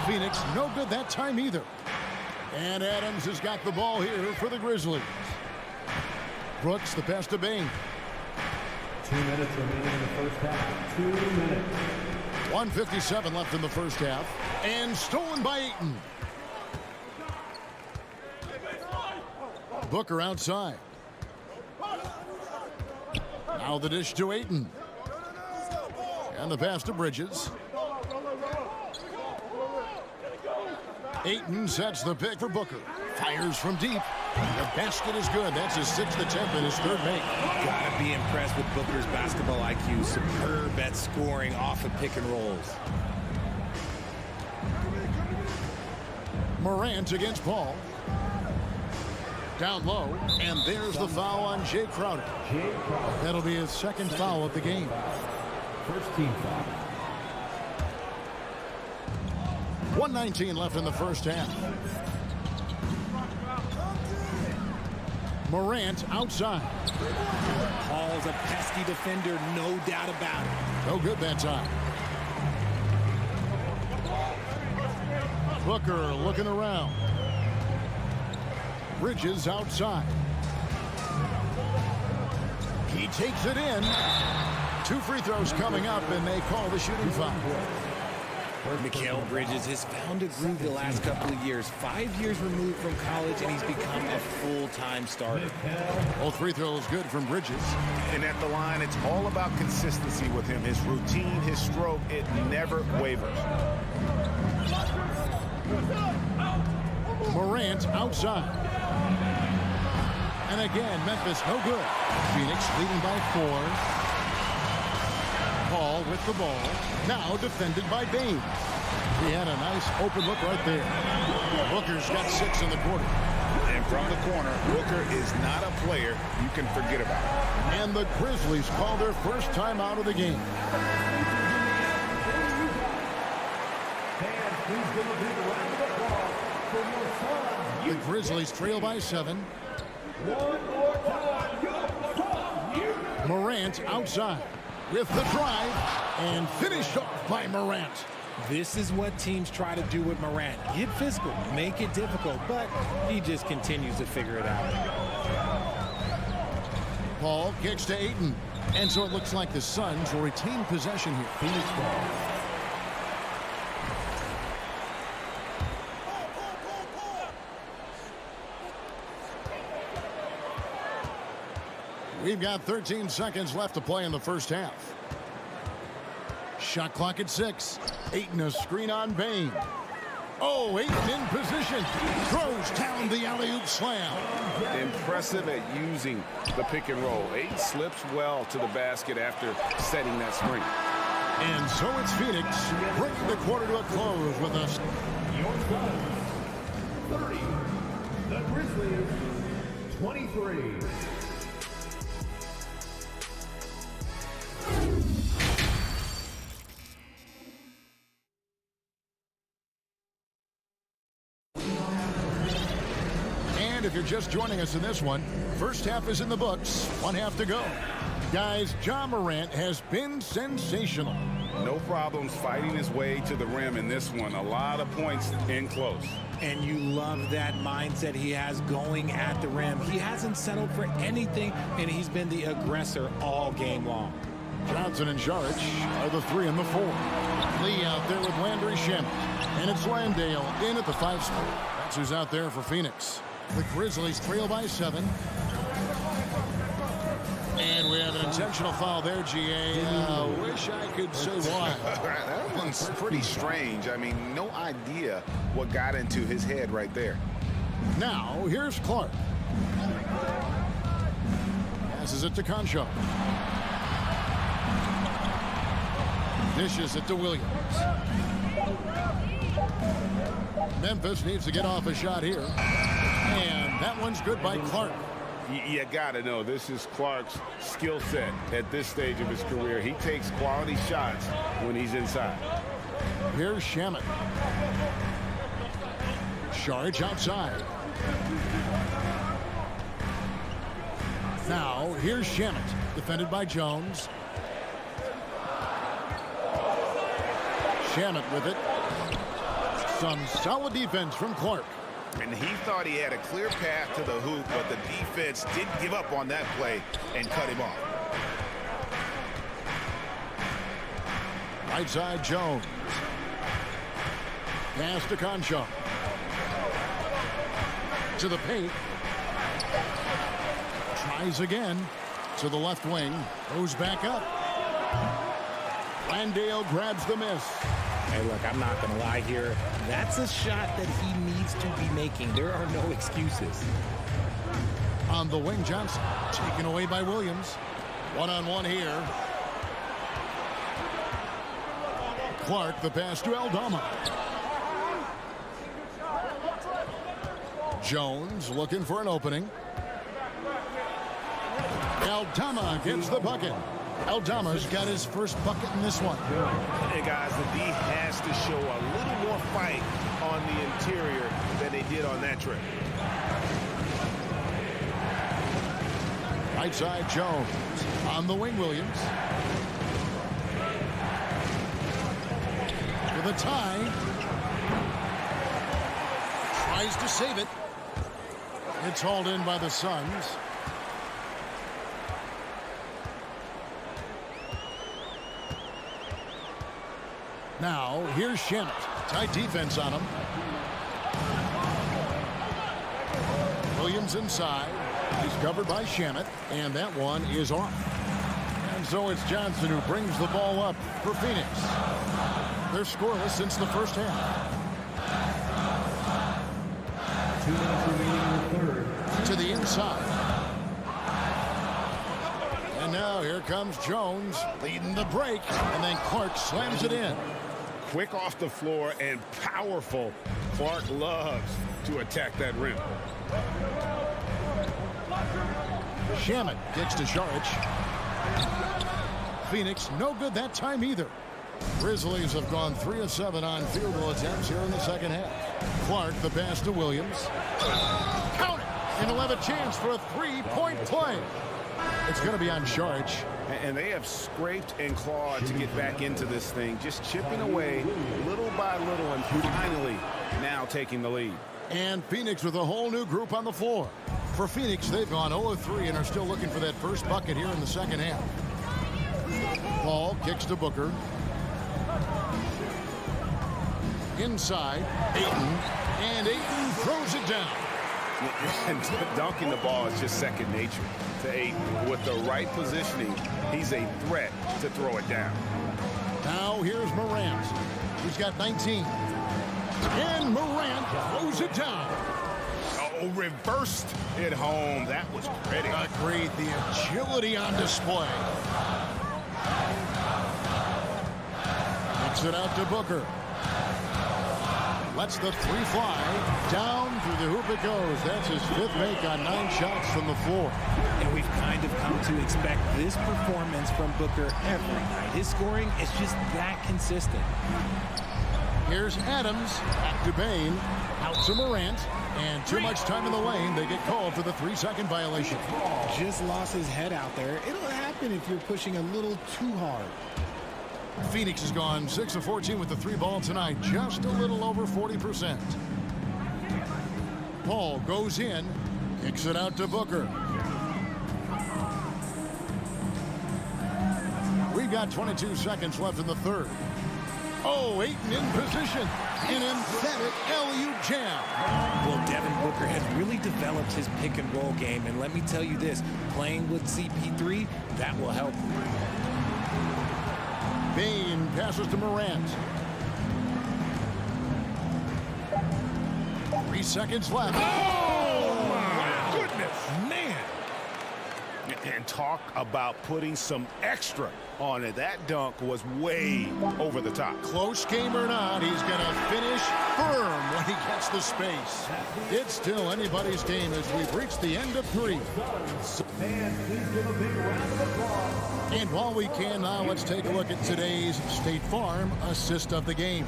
Phoenix, no good that time either. And Adams has got the ball here for the Grizzlies. Brooks, the pass to Bain. 2 minutes remaining in the first half. 2 minutes. 1:57 left in the first half. And stolen by Ayton. Booker outside. Now the dish to Ayton. And the pass to Bridges. Ayton sets the pick for Booker. Fires from deep. The basket is good. That's his 6th attempt and his 3rd make. Gotta be impressed with Booker's basketball IQ. Superb at scoring off of pick and rolls. Morant against Paul. Down low, and there's the foul on Jay Crowder. That'll be his 2nd foul of the game. First team foul. 1:19 left in the first half. Morant outside. Paul's a pesky defender, no doubt about it. No good that time. Booker looking around. Bridges outside. He takes it in. 2 free throws coming up, and they call the shooting foul. Mikal Bridges has found a groove the last couple of years. 5 years removed from college, and he's become a full-time starter. Both free throws good from Bridges. And at the line, it's all about consistency with him. His routine, his stroke, it never wavers. Morant outside. And again, Memphis no good. Phoenix leading by 4. Paul with the ball. Now defended by Bain. He had a nice open look right there. Booker's got 6 in the quarter. And from the corner, Booker is not a player you can forget about. And the Grizzlies call their first time out of the game. The Grizzlies trail by 7. Morant outside with the drive and finished off by Morant. This is what teams try to do with Morant. Get physical, make it difficult, but he just continues to figure it out. Paul kicks to Ayton. And so it looks like the Suns will retain possession here. Phoenix ball. We've got 13 seconds left to play in the first half. Shot clock at 6. Ayton a screen on Bain. Oh, Ayton in position. Throws down the alley-oop slam. Impressive at using the pick and roll. Ayton slips well to the basket after setting that screen. And so it's Phoenix bringing the quarter to a close with us. Your Suns, 30. The Grizzlies, 23. And if you're just joining us in this one, first half is in the books. 1 half to go. Guys, Ja Morant has been sensational. No problems fighting his way to the rim in this one. A lot of points in close. And you love that mindset he has going at the rim. He hasn't settled for anything, and he's been the aggressor all game long. Johnson and Jaric are the 3 and the 4. Lee out there with Landry Shamet. And it's Landale in at the 5 spot. That's who's out there for Phoenix. The Grizzlies trail by 7. And we have an intentional foul there, GA. Wish I could say why. That one's pretty strange. I mean, no idea what got into his head right there. Now, here's Clark. Passes it to Concho. Dishes it to Williams. Memphis needs to get off a shot here. And that one's good by Clark. You got to know, this is Clark's skill set at this stage of his career. He takes quality shots when he's inside. Here's Shamet. Sharge outside. Now, here's Shamet, defended by Jones. Shamet with it. Some solid defense from Clark. And he thought he had a clear path to the hoop, but the defense didn't give up on that play and cut him off. Right side, Jones. Pass to Concho. To the paint. Tries again. To the left wing. Goes back up. Landale grabs the miss. Hey, look, I'm not going to lie here. That's a shot that he needs to be making. There are no excuses. On the wing, Johnson. Taken away by Williams. One-on-one here. Clark, the pass to Aldama. Jones looking for an opening. Aldama gets the bucket. Aldama's got his first bucket in this one. And guys, the D has to show a little more fight on the interior than they did on that trip. Right side, Jones. On the wing, Williams. With a tie. Tries to save it. It's hauled in by the Suns. Now, here's Shamet. Tight defense on him. Williams inside. He's covered by Shamet, and that one is off. And so it's Johnson who brings the ball up for Phoenix. They're scoreless since the first half. 2 minutes remaining in the third. To the inside. And now here comes Jones leading the break, and then Clark slams it in. Quick off the floor and powerful. Clark loves to attack that rim. Shamet gets to Sharge. Phoenix no good that time either. Grizzlies have gone 3 of 7 on field goal attempts here in the second half. Clark, the pass to Williams. Count it! And he'll have a chance for a three-point play. It's going to be on Sharge. And they have scraped and clawed to get back into this thing, just chipping away little by little and finally now taking the lead. And Phoenix with a whole new group on the floor. For Phoenix, they've gone 0 of 3 and are still looking for that first bucket here in the second half. Ball kicks to Booker. Inside, Ayton. And Ayton throws it down. And dunking the ball is just second nature to Ayton. With the right positioning, he's a threat to throw it down. Now here's Morant. He's got 19. And Morant throws it down. Oh, reversed it home. That was pretty. Agreed. The agility on display. Kicks it out to Booker. Lets the three fly. Down through the hoop it goes. That's his 5th make on 9 shots from the floor. And we've kind of come to expect this performance from Booker every night. His scoring is just that consistent. Here's Adams. Back to Bain. Out to Morant. And too much time in the lane. They get called for the 3-second violation. Just lost his head out there. It'll happen if you're pushing a little too hard. Phoenix has gone 6 of 14 with the 3 ball tonight. Just a little over 40%. Paul goes in. Kicks it out to Booker. We've got 22 seconds left in the third. Oh, Ayton in position. An emphatic LU jam. Well, Devin Booker has really developed his pick and roll game. And let me tell you this, playing with CP3, that will help. Bane passes to Morant. 3 seconds left. Oh, my goodness. Man. And talk about putting some extra on it. That dunk was way over the top. Close game or not, he's going to finish firm when he gets the space. It's still anybody's game as we've reached the end of 3. And while we can now, let's take a look at today's State Farm assist of the game.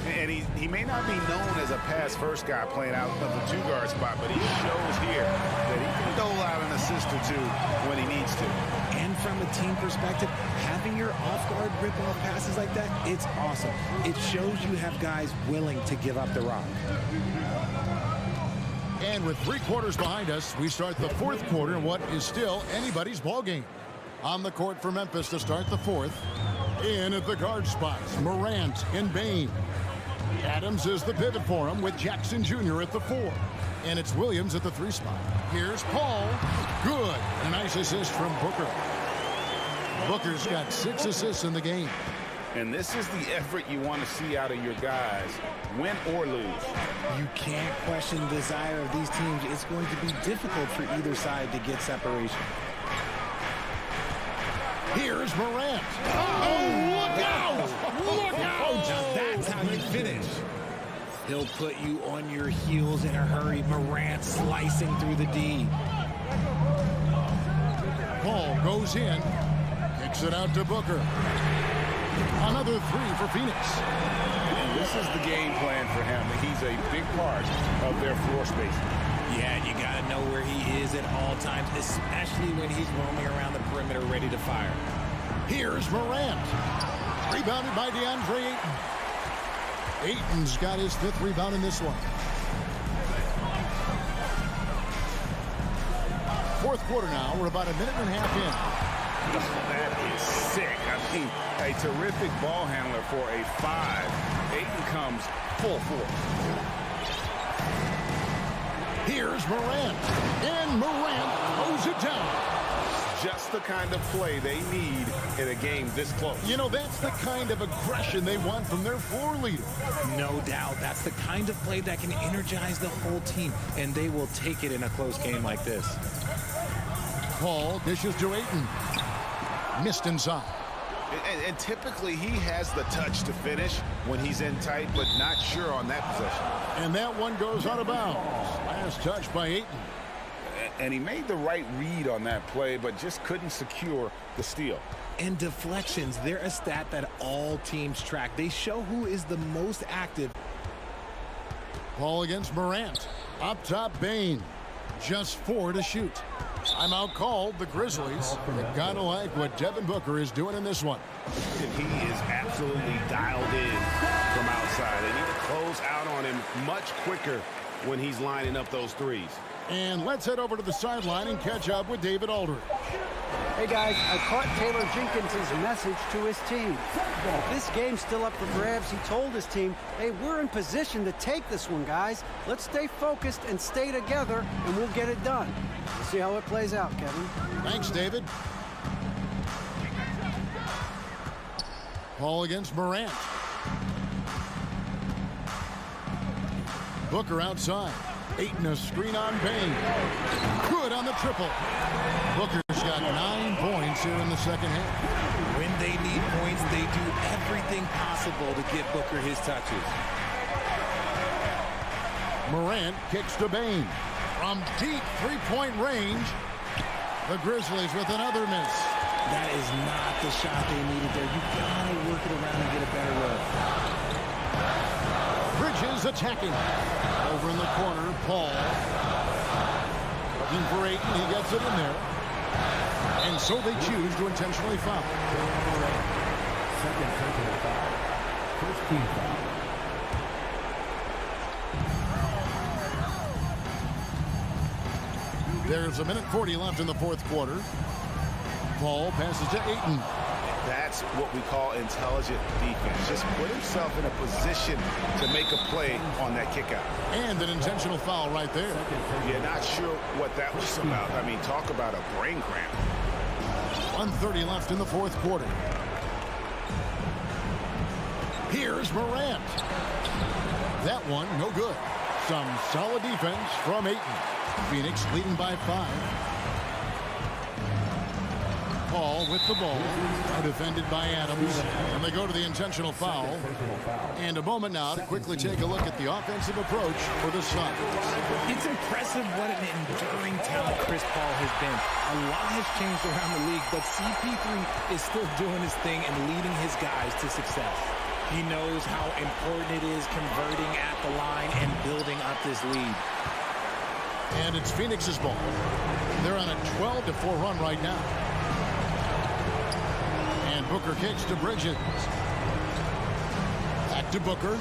And he may not be known as a pass-first guy playing out of the 2-guard spot, but he shows here that he can dole out an assist or 2 when he needs to. And from a team perspective, having your off-guard rip-off passes like that, it's awesome. It shows you have guys willing to give up the rock. And with 3 quarters behind us, we start the 4th quarter in what is still anybody's ball game. On the court for Memphis to start the 4th. In at the guard spots, Morant and Bane. Adams is the pivot for him with Jackson Jr. at the 4. And it's Williams at the 3 spot. Here's Paul. Good. A nice assist from Booker. Booker's got 6 assists in the game. And this is the effort you want to see out of your guys, win or lose. You can't question the desire of these teams. It's going to be difficult for either side to get separation. Here's Morant. Oh, look out! Look out! Now that's how you finish. He'll put you on your heels in a hurry. Morant slicing through the D. Paul goes in, kicks it out to Booker. Another 3 for Phoenix. And this is the game plan for him. He's a big part of their floor space. Yeah, you got to know where he is at all times, especially when he's roaming around the perimeter ready to fire. Here's Morant. Rebounded by DeAndre Ayton. Ayton's got his 5th rebound in this one. 4th quarter now. We're about a minute and a half in. That is sick. I mean, a terrific ball handler for a 5. Ayton comes full force. Here's Morant. And Morant throws it down. Just the kind of play they need in a game this close. You know, that's the kind of aggression they want from their floor leader. No doubt. That's the kind of play that can energize the whole team, and they will take it in a close game like this. Paul dishes to Ayton. Missed inside. And typically he has the touch to finish when he's in tight, but not sure on that possession. And that one goes out of bounds. Last touch by Ayton. And he made the right read on that play, but just couldn't secure the steal. And deflections, they're a stat that all teams track. They show who is the most active. Paul against Morant. Up top, Bane. Just 4 to shoot. Timeout called. The Grizzlies. They've got to like what Devin Booker is doing in this one. And he is absolutely dialed in from outside. They need to close out on him much quicker when he's lining up those threes. And let's head over to the sideline and catch up with David Aldridge. Hey guys, I caught Taylor Jenkins' message to his team. If this game's still up for grabs, he told his team, hey, we're in position to take this one, guys. Let's stay focused and stay together, and we'll get it done. We'll see how it plays out, Kevin. Thanks, David. Paul against Morant. Booker outside. Ayton a screen on Bane. Good on the triple. Booker's got 9 points here in the second half. When they need points, they do everything possible to get Booker his touches. Morant kicks to Bane. From deep 3-point range, the Grizzlies with another miss. That is not the shot they needed there. You gotta work it around and get a better look. Bridges attacking. Over in the corner, Paul. Looking for Ayton. He gets it in there. And so they choose to intentionally foul. Second personal foul. First team foul. There's a minute 40 left in the 4th quarter. Paul passes to Ayton. That's what we call intelligent defense. Just put himself in a position to make a play on that kick out. And an intentional foul right there. You're not sure what that was about. I mean, talk about a brain cramp. 1:30 left in the fourth quarter. Here's Morant. That one, no good. Some solid defense from Ayton. Phoenix leading by 5. Paul with the ball, defended by Adams, and they go to the intentional foul. And a moment now to quickly take a look at the offensive approach for the Suns. It's impressive what an enduring talent Chris Paul has been. A lot has changed around the league, but CP3 is still doing his thing and leading his guys to success. He knows how important it is converting at the line and building up this lead. And it's Phoenix's ball. They're on a 12-4 run right now. And Booker kicks to Bridges. Back to Booker.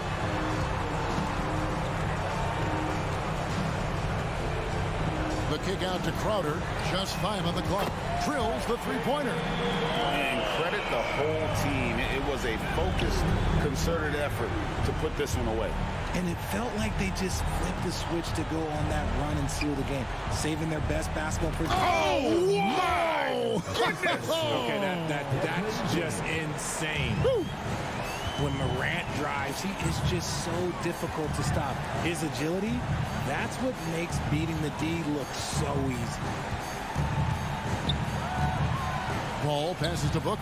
The kick out to Crowder. Just 5 on the clock. Drills the three-pointer. And credit the whole team. It was a focused, concerted effort to put this one away. And it felt like they just flipped the switch to go on that run and seal the game, saving their best basketball for... Oh, my goodness! Okay, that's just insane. Woo. When Morant drives, he is just so difficult to stop. His agility, that's what makes beating the D look so easy. Ball passes to Booker.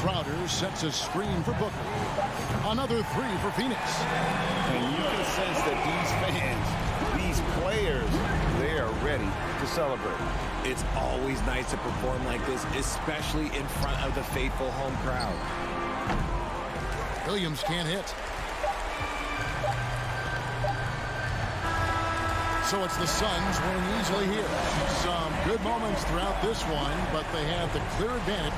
Crowder sets a screen for Booker. Another 3 for Phoenix. And you can sense that these fans, these players, they are ready to celebrate. It's always nice to perform like this, especially in front of the faithful home crowd. Williams can't hit. So it's the Suns winning easily here. Some good moments throughout this one, but they have the clear advantage.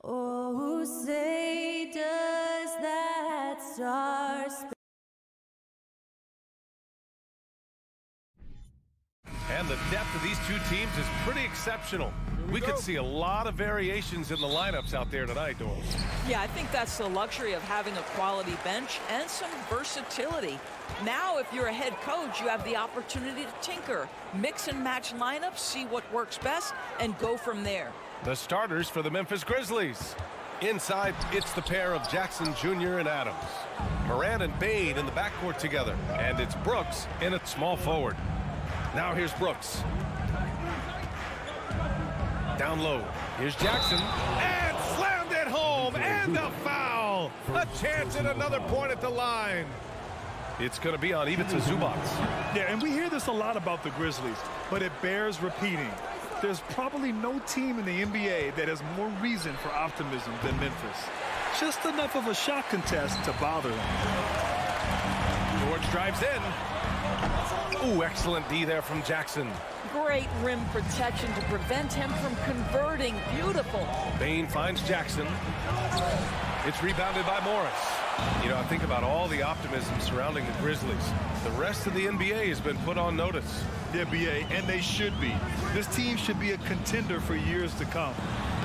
Oh, say does that star-spangled And the depth of these two teams is pretty exceptional. We could see a lot of variations in the lineups out there tonight, Doris. Yeah, I think that's the luxury of having a quality bench and some versatility. Now, if you're a head coach, you have the opportunity to tinker, mix and match lineups, see what works best, and go from there. The starters for the Memphis Grizzlies. Inside, it's the pair of Jackson Jr. and Adams. Moran and Bain in the backcourt together. And it's Brooks in at small forward. Now here's Brooks. Down low. Here's Jackson. And slammed it home. And a foul. A chance at another point at the line. It's going to be on Ivica Zubac. Yeah, and we hear this a lot about the Grizzlies, but it bears repeating. There's probably no team in the NBA that has more reason for optimism than Memphis. Just enough of a shot contest to bother them. George drives in. Ooh, excellent D there from Jackson. Great rim protection to prevent him from converting. Beautiful. Bain finds Jackson. It's rebounded by Morris. You know, I think about all the optimism surrounding the Grizzlies. The rest of the NBA has been put on notice. The NBA, and they should be. This team should be a contender for years to come.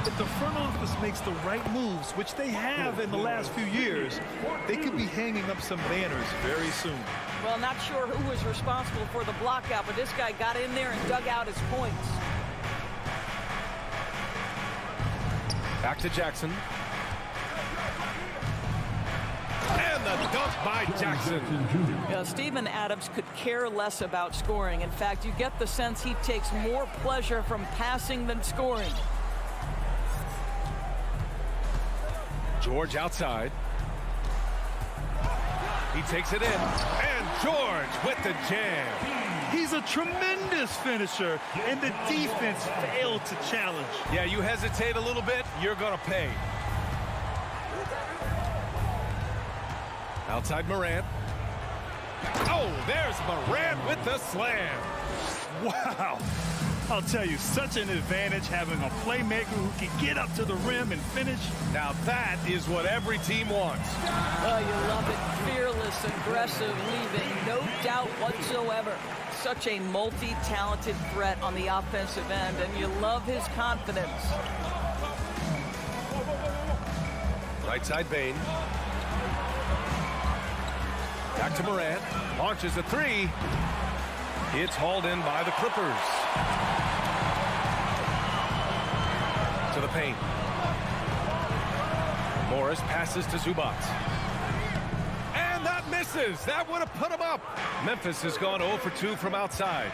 If the front office makes the right moves, which they have in the last few years, they could be hanging up some banners very soon. Well, not sure who was responsible for the blockout, but this guy got in there and dug out his points. Back to Jackson. And the dunk by Jackson. You know, Steven Adams could care less about scoring. In fact, you get the sense he takes more pleasure from passing than scoring. George outside. He takes it in. And George with the jam. He's a tremendous finisher, and the defense failed to challenge. Yeah, you hesitate a little bit, you're going to pay. Outside Moran. Oh, there's Moran with the slam. Wow. I'll tell you, such an advantage having a playmaker who can get up to the rim and finish. Now that is what every team wants. Oh, you love it. Fearless, aggressive, leaving no doubt whatsoever. Such a multi-talented threat on the offensive end, and you love his confidence. Right side Bain. Back to Moran. Launches a three. It's hauled in by the Clippers. To the paint. Morris passes to Zubac. And that misses. That would have put him up. Memphis has gone 0 for 2 from outside.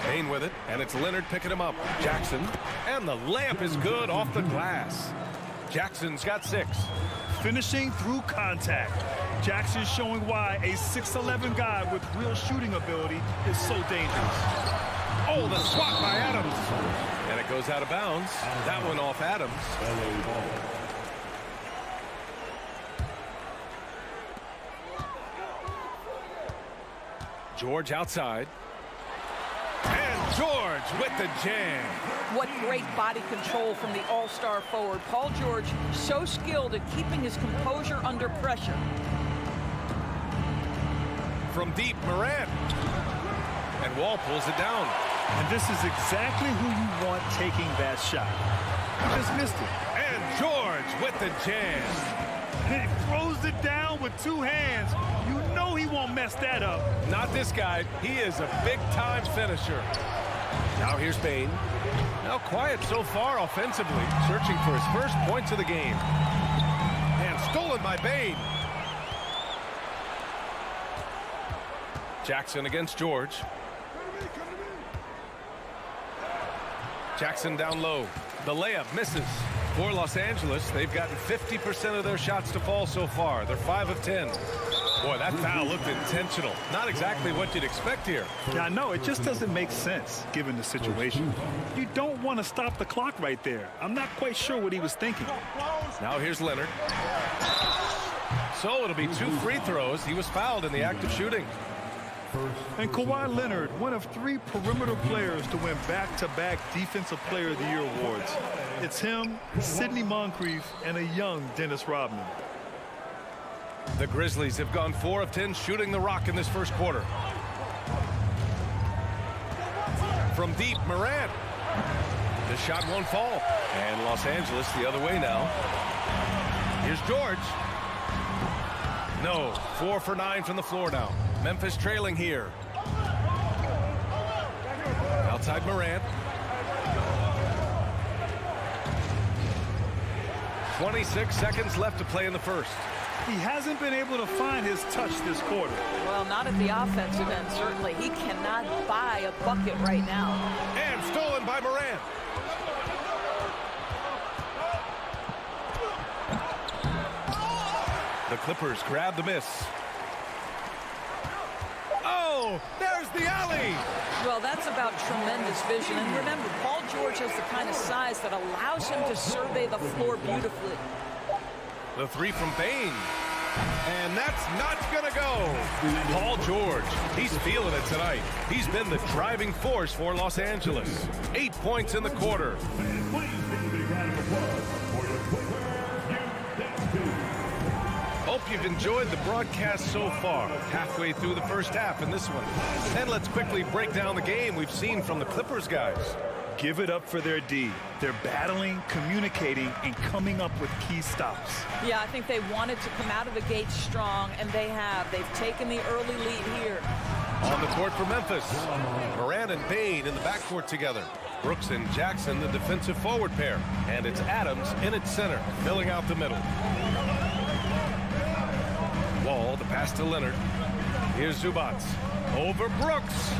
Bain with it, and it's Leonard picking him up. Jackson, and the layup is good off the glass. Jackson's got 6. Finishing through contact. Jackson showing why a 6'11" guy with real shooting ability is so dangerous. Oh, the swat by Adams. And it goes out of bounds. That one off Adams. George outside. And George with the jam. What great body control from the all-star forward. Paul George, so skilled at keeping his composure under pressure. From deep, Moran. And Wall pulls it down. And this is exactly who you want taking that shot. He just missed it. And George with the jam. He throws it down with 2 hands. You know he won't mess that up. Not this guy. He is a big-time finisher. Now here's Bain. Now quiet so far offensively. Searching for his first points of the game. And stolen by Bain. Jackson against George. Jackson down low. The layup misses. For Los Angeles, they've gotten 50% of their shots to fall so far. They're 5 of 10. Boy, that foul looked intentional. Not exactly what you'd expect here. Yeah, I know. It just doesn't make sense, given the situation. You don't want to stop the clock right there. I'm not quite sure what he was thinking. Now here's Leonard. So it'll be 2 free throws. He was fouled in the act of shooting. And Kawhi Leonard, one of 3 perimeter players to win back-to-back Defensive Player of the Year awards. It's him, Sidney Moncrief, and a young Dennis Rodman. The Grizzlies have gone 4 of 10 shooting the rock in this first quarter. From deep, Morant. The shot won't fall. And Los Angeles the other way now. Here's George. No, 4 for 9 from the floor now. Memphis trailing here. Outside Morant. 26 seconds left to play in the first. He hasn't been able to find his touch this quarter. Well, not at the offensive end, certainly. He cannot buy a bucket right now. And stolen by Morant. The Clippers grab the miss. Oh, there's the alley. Well, that's about tremendous vision. And remember, Paul George has the kind of size that allows him to survey the floor beautifully. The 3 from Bane. And that's not going to go. Paul George, he's feeling it tonight. He's been the driving force for Los Angeles. 8 points in the quarter. Hope you've enjoyed the broadcast so far. Halfway through the first half in this one. And let's quickly break down the game we've seen from the Clippers guys. Give it up for their D. They're battling, communicating, and coming up with key stops. Yeah, I think they wanted to come out of the gate strong, and they have. They've taken the early lead here. On the court for Memphis. Morant and Bane in the backcourt together. Brooks and Jackson, the defensive forward pair. And it's Adams in its center, filling out the middle. Wall, the pass to Leonard. Here's Zubats. Over Brooks.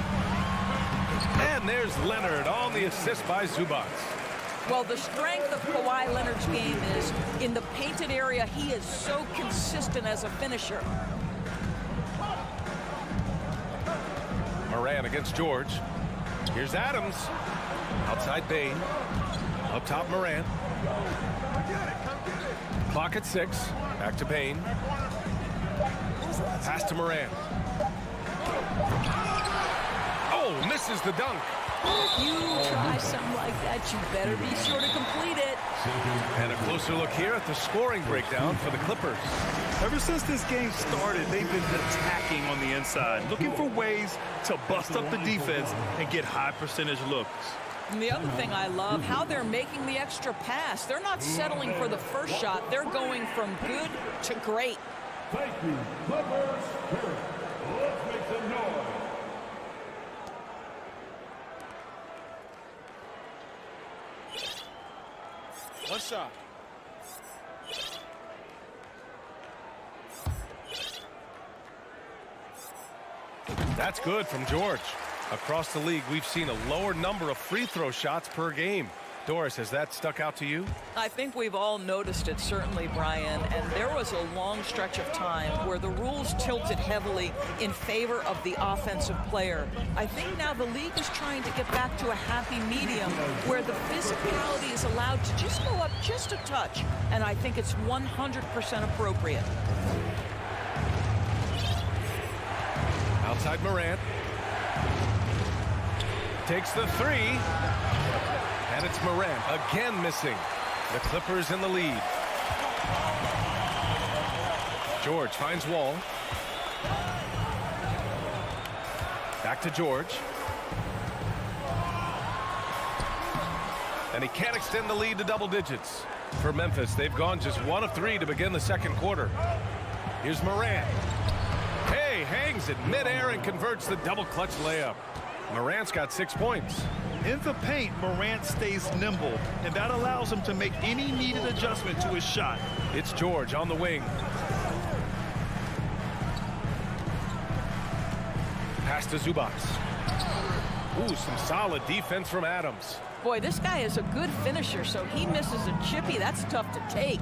And there's Leonard on the assist by Zubats. Well, the strength of Kawhi Leonard's game is in the painted area. He is so consistent as a finisher. Morant against George. Here's Adams. Outside Bane. Up top Morant. Clock at 6. Back to Bane. Pass to Morant. Oh, misses the dunk. If you try something like that, you better be sure to complete it. And a closer look here at the scoring breakdown for the Clippers. Ever since this game started, they've been attacking on the inside, looking for ways to bust up the defense and get high percentage looks. And the other thing I love, how they're making the extra pass. They're not settling for the first shot. They're going from good to great. Thank you, Clippers. Let's make some noise. One shot. That's good from George. Across the league, we've seen a lower number of free throw shots per game. Doris, has that stuck out to you? I think we've all noticed it, certainly, Brian. And there was a long stretch of time where the rules tilted heavily in favor of the offensive player. I think now the league is trying to get back to a happy medium where the physicality is allowed to just go up just a touch. And I think it's 100% appropriate. Outside Morant. Takes the 3. And it's Morant again missing. The Clippers in the lead. George finds Wall. Back to George. And he can't extend the lead to double digits. For Memphis, they've gone just 1 of 3 to begin the second quarter. Here's Morant. Hey, hangs it midair and converts the double clutch layup. Morant's got 6 points. In the paint, Morant stays nimble, and that allows him to make any needed adjustment to his shot. It's George on the wing. Pass to Zubats. Ooh, some solid defense from Adams. Boy, this guy is a good finisher, so he misses a chippy. That's tough to take.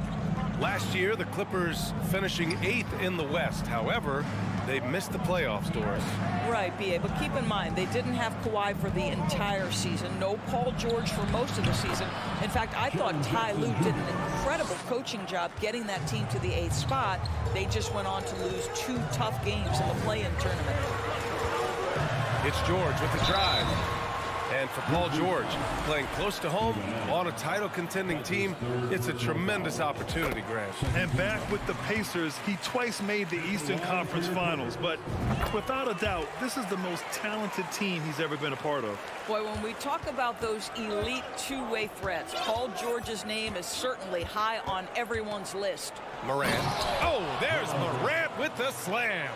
Last year, the Clippers finishing 8th in the West. However, they missed the playoffs, Doris. Right, B.A., but keep in mind, they didn't have Kawhi for the entire season. No Paul George for most of the season. In fact, I thought Ty Lue did an incredible coaching job getting that team to the 8th spot. They just went on to lose 2 tough games in the play-in tournament. It's George with the drive. And for Paul George, playing close to home on a title-contending team, it's a tremendous opportunity, Grant. And back with the Pacers, he twice made the Eastern Conference Finals. But without a doubt, this is the most talented team he's ever been a part of. Boy, when we talk about those elite two-way threats, Paul George's name is certainly high on everyone's list. Morant. Oh, there's Morant with the slam.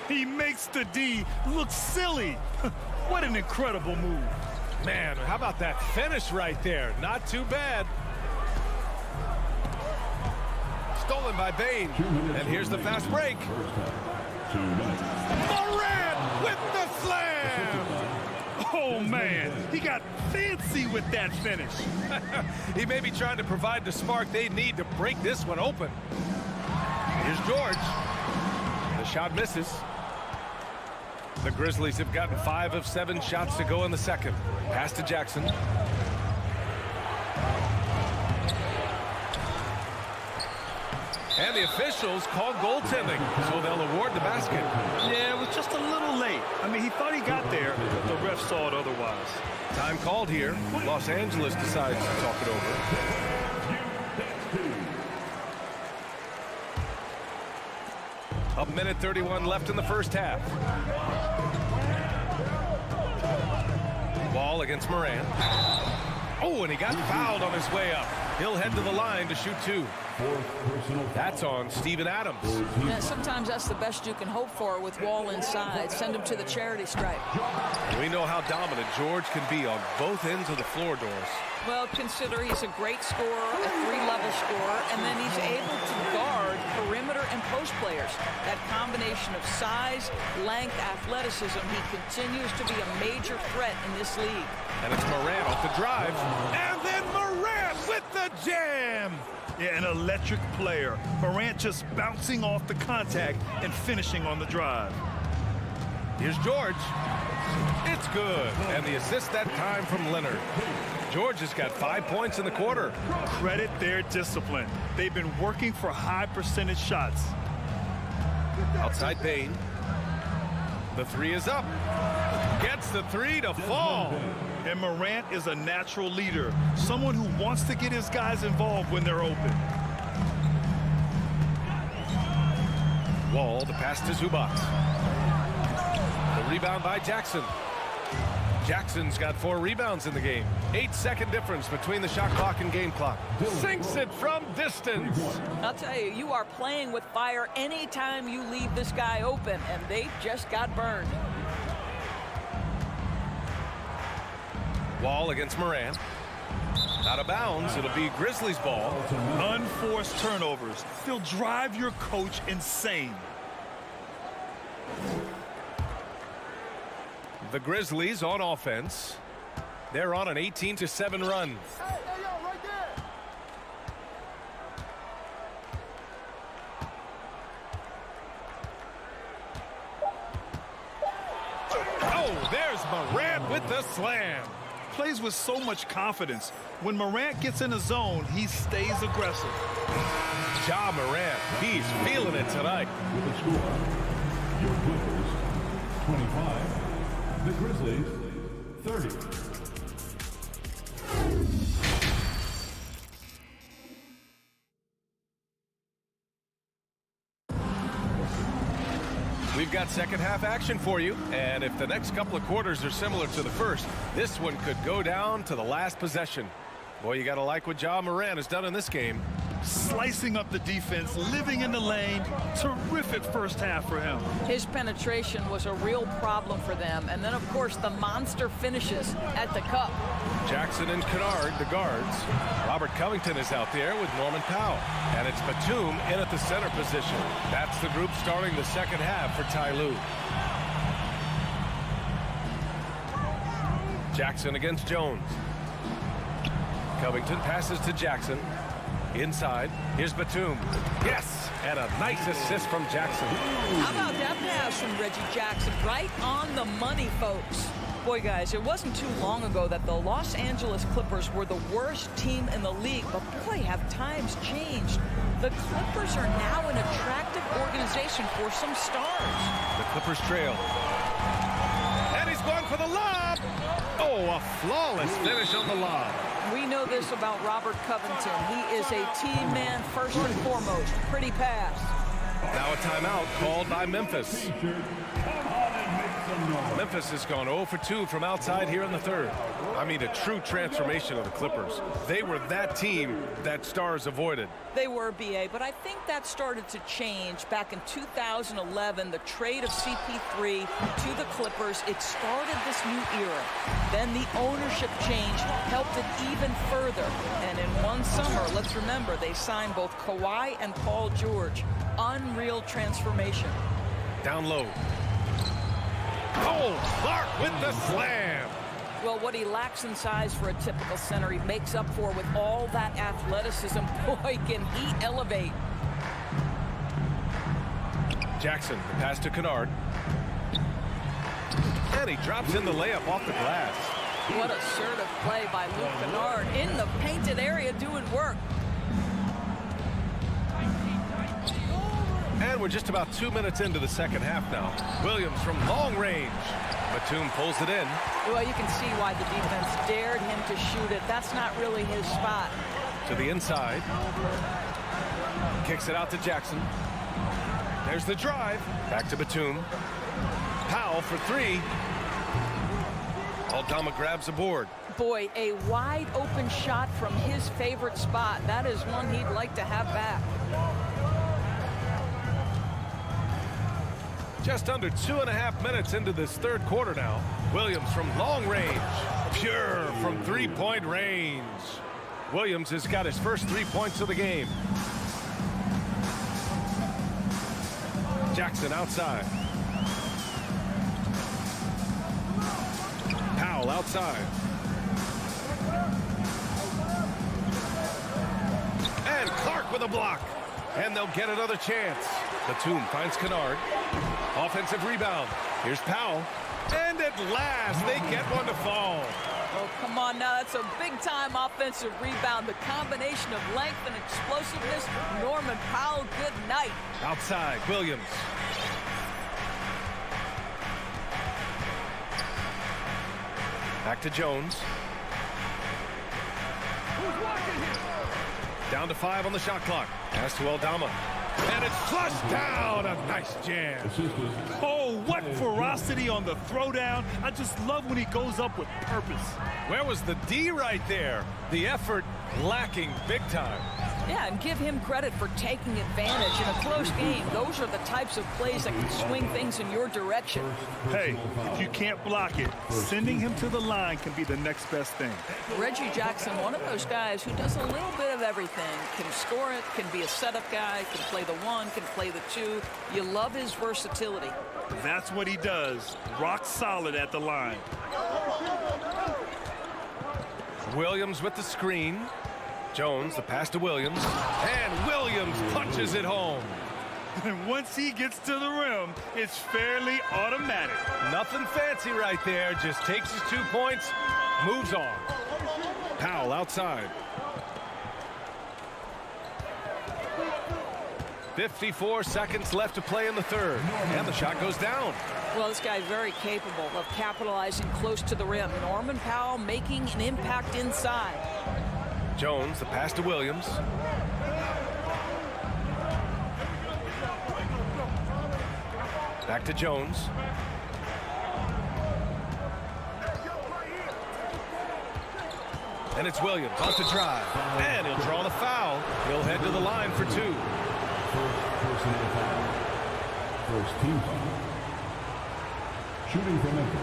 He makes the D look silly. What an incredible move. Man, how about that finish right there? Not too bad. Stolen by Bane. And here's the fast break. Morant with the slam. Oh, man. He got fancy with that finish. He may be trying to provide the spark they need to break this one open. Here's George. The shot misses. The Grizzlies have gotten 5 of 7 shots to go in the second. Pass to Jackson. And the officials call goaltending, so they'll award the basket. Yeah, it was just a little late. I mean, he thought he got there, but the ref saw it otherwise. Time called here. Los Angeles decides to talk it over. A minute 31 left in the first half. Ball against Morant. Oh, and he got fouled on his way up. He'll head to the line to shoot 2. That's on Steven Adams. Yeah, sometimes that's the best you can hope for with Wall inside. Send him to the charity stripe. We know how dominant George can be on both ends of the floor, Doris. Well, consider he's a great scorer, a 3-level scorer, and then he's able to guard perimeter and post players. That combination of size, length, athleticism, he continues to be a major threat in this league. And it's Morant off the drive. And then Morant with the jam. Yeah, an electric player. Morant just bouncing off the contact and finishing on the drive. Here's George. It's good. And the assist that time from Leonard. George has got 5 points in the quarter. Credit their discipline. They've been working for high percentage shots. Outside Bane. The 3 is up. Gets the 3 to fall. And Morant is a natural leader, someone who wants to get his guys involved when they're open. Wall, the pass to Zubac. The rebound by Jackson. Jackson's got 4 rebounds in the game. 8-second difference between the shot clock and game clock. Sinks it from distance. I'll tell you, you are playing with fire anytime you leave this guy open, and they just got burned. Wall against Morant. Out of bounds. It'll be Grizzlies ball. Unforced turnovers. They'll drive your coach insane. The Grizzlies on offense. They're on an 18-7 run. Hey, yo, right there. Oh, there's Morant with the slam. Plays with so much confidence. When Morant gets in a zone, he stays aggressive. Ja Morant, he's feeling it tonight. With the score, your Clippers 25, the Grizzlies 30. We've got second half action for you, and if the next couple of quarters are similar to the first, this one could go down to the last possession. Boy, you got to like what Ja Morant has done in this game. Slicing up the defense, living in the lane. Terrific first half for him. His penetration was a real problem for them. And then, of course, the monster finishes at the cup. Jackson and Kennard, the guards. Robert Covington is out there with Norman Powell. And it's Batum in at the center position. That's the group starting the second half for Ty Lue. Jackson against Jones. Covington passes to Jackson. Inside, here's Batum. Yes, and a nice assist from Jackson. How about that pass from Reggie Jackson? Right on the money, folks. Boy, guys, it wasn't too long ago that the Los Angeles Clippers were the worst team in the league, but boy, have times changed. The Clippers are now an attractive organization for some stars. The Clippers trail. And he's going for the lob. Oh, a flawless finish on the lob. We know this about Robert Covington. He is a team man first and foremost. Pretty pass. Now a timeout called by Memphis. Memphis has gone 0 for 2 from outside here in the third. I mean, a true transformation of the Clippers. They were that team that Stars avoided. They were, BA, but I think that started to change back in 2011, the trade of CP3 to the Clippers. It started this new era. Then the ownership change helped it even further. And in one summer, let's remember, they signed both Kawhi and Paul George. Unreal transformation. Down low. Oh, Clark with the slam. Well, what he lacks in size for a typical center, he makes up for with all that athleticism. Boy, can he elevate. Jackson, the pass to Kennard. And he drops in the layup off the glass. What assertive play by Luke Kennard in the painted area doing work. And we're just about 2 minutes into the second half now. Williams from long range. Batum pulls it in. Well, you can see why the defense dared him to shoot it. That's not really his spot. To the inside. Kicks it out to Jackson. There's the drive. Back to Batum. Powell for three. Aldama grabs the board. Boy, a wide open shot from his favorite spot. That is one he'd like to have back. Just under 2.5 minutes into this third quarter now. Williams from long range. Pure from three-point range. Williams has got his first 3 points of the game. Jackson outside. Powell outside. And Clark with a block. And they'll get another chance. Batum finds Kennard. Offensive rebound. Here's Powell. And at last, they get one to fall. Oh, come on now. That's a big-time offensive rebound. The combination of length and explosiveness. Norman Powell, good night. Outside, Williams. Back to Jones. Down to 5 on the shot clock. Pass to Aldama. And it's flushed down. A nice jam. Oh, what ferocity on the throwdown. I just love when he goes up with purpose. Where was the D right there? The effort lacking big time. Yeah, and give him credit for taking advantage in a close game. Those are the types of plays that can swing things in your direction. Hey, if you can't block it, sending him to the line can be the next best thing. Reggie Jackson, one of those guys who does a little bit of everything. Can score it, can be a setup guy, can play the one, can play the two. You love his versatility. That's what he does. Rock solid at the line. Williams with the screen. Jones, the pass to Williams. And Williams punches it home. And once he gets to the rim, it's fairly automatic. Nothing fancy right there. Just takes his 2 points, moves on. Powell outside. 54 seconds left to play in the third. And the shot goes down. Well, this guy's very capable of capitalizing close to the rim. Norman Powell making an impact inside. Jones, the pass to Williams. Back to Jones. And it's Williams off the drive. And he'll draw the foul. He'll head to the line for two. First team foul. Shooting from Memphis.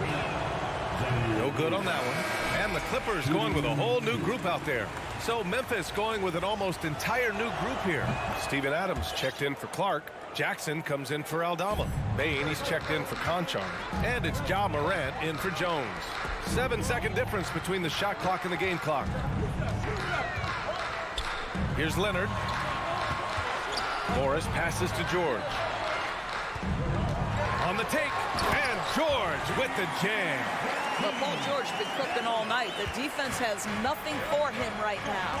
No good on that one. And the Clippers going with a whole new group out there. So Memphis going with an almost entire new group here. Steven Adams checked in for Clark. Jackson comes in for Aldama. Bain, he's checked in for Conchar. And it's Ja Morant in for Jones. 7-second difference between the shot clock and the game clock. Here's Leonard. Morris passes to George. On the take. And George with the jam. Well, Paul George has been cooking all night. The defense has nothing for him right now.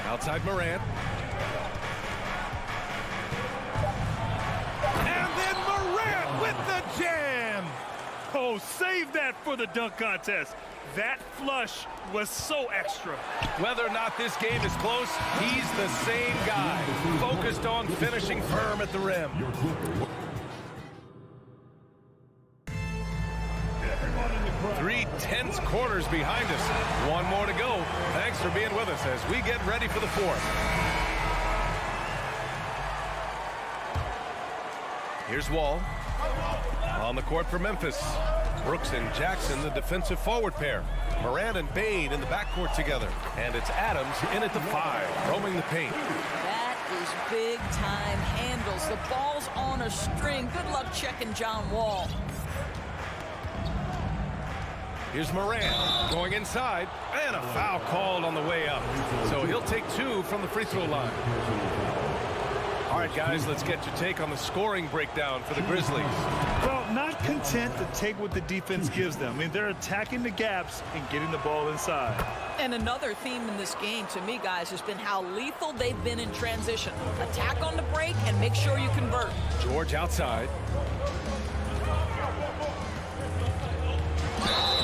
Outside Morant. And then Morant with with the jam. Oh, save that for the dunk contest. That flush was so extra. Whether or not this game is close, he's the same guy, focused on finishing firm at the rim. 3 tense quarters behind us. One more to go. Thanks for being with us as we get ready for the fourth. Here's Wall on the court for Memphis. Brooks and Jackson, the defensive forward pair. Morant and Bade in the backcourt together. And it's Adams in at the 5, roaming the paint. That is big-time handles. The ball's on a string. Good luck checking John Wall. Here's Morant going inside, and a foul called on the way up. So he'll take 2 from the free throw line. All right, guys, let's get your take on the scoring breakdown for the Grizzlies. Well, not content to take what the defense gives them. I mean, they're attacking the gaps and getting the ball inside. And another theme in this game, to me, guys, has been how lethal they've been in transition. Attack on the break and make sure you convert. George outside.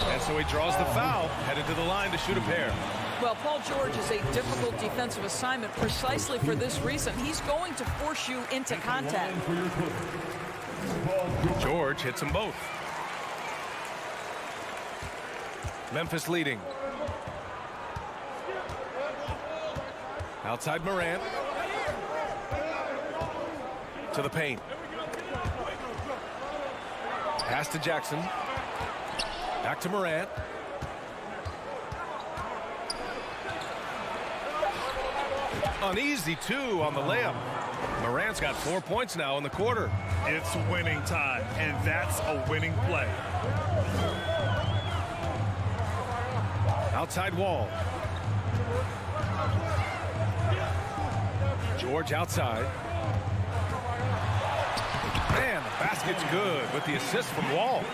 And so he draws the foul, headed to the line to shoot a pair. Well, Paul George is a difficult defensive assignment precisely for this reason. He's going to force you into contact. George hits them both. Memphis leading. Outside Morant. To the paint. Pass to Jackson. Back to Morant. Uneasy 2 on the layup. Morant's got 4 points now in the quarter. It's winning time, and that's a winning play. Outside Wall. George outside. Man, the basket's good with the assist from Wall.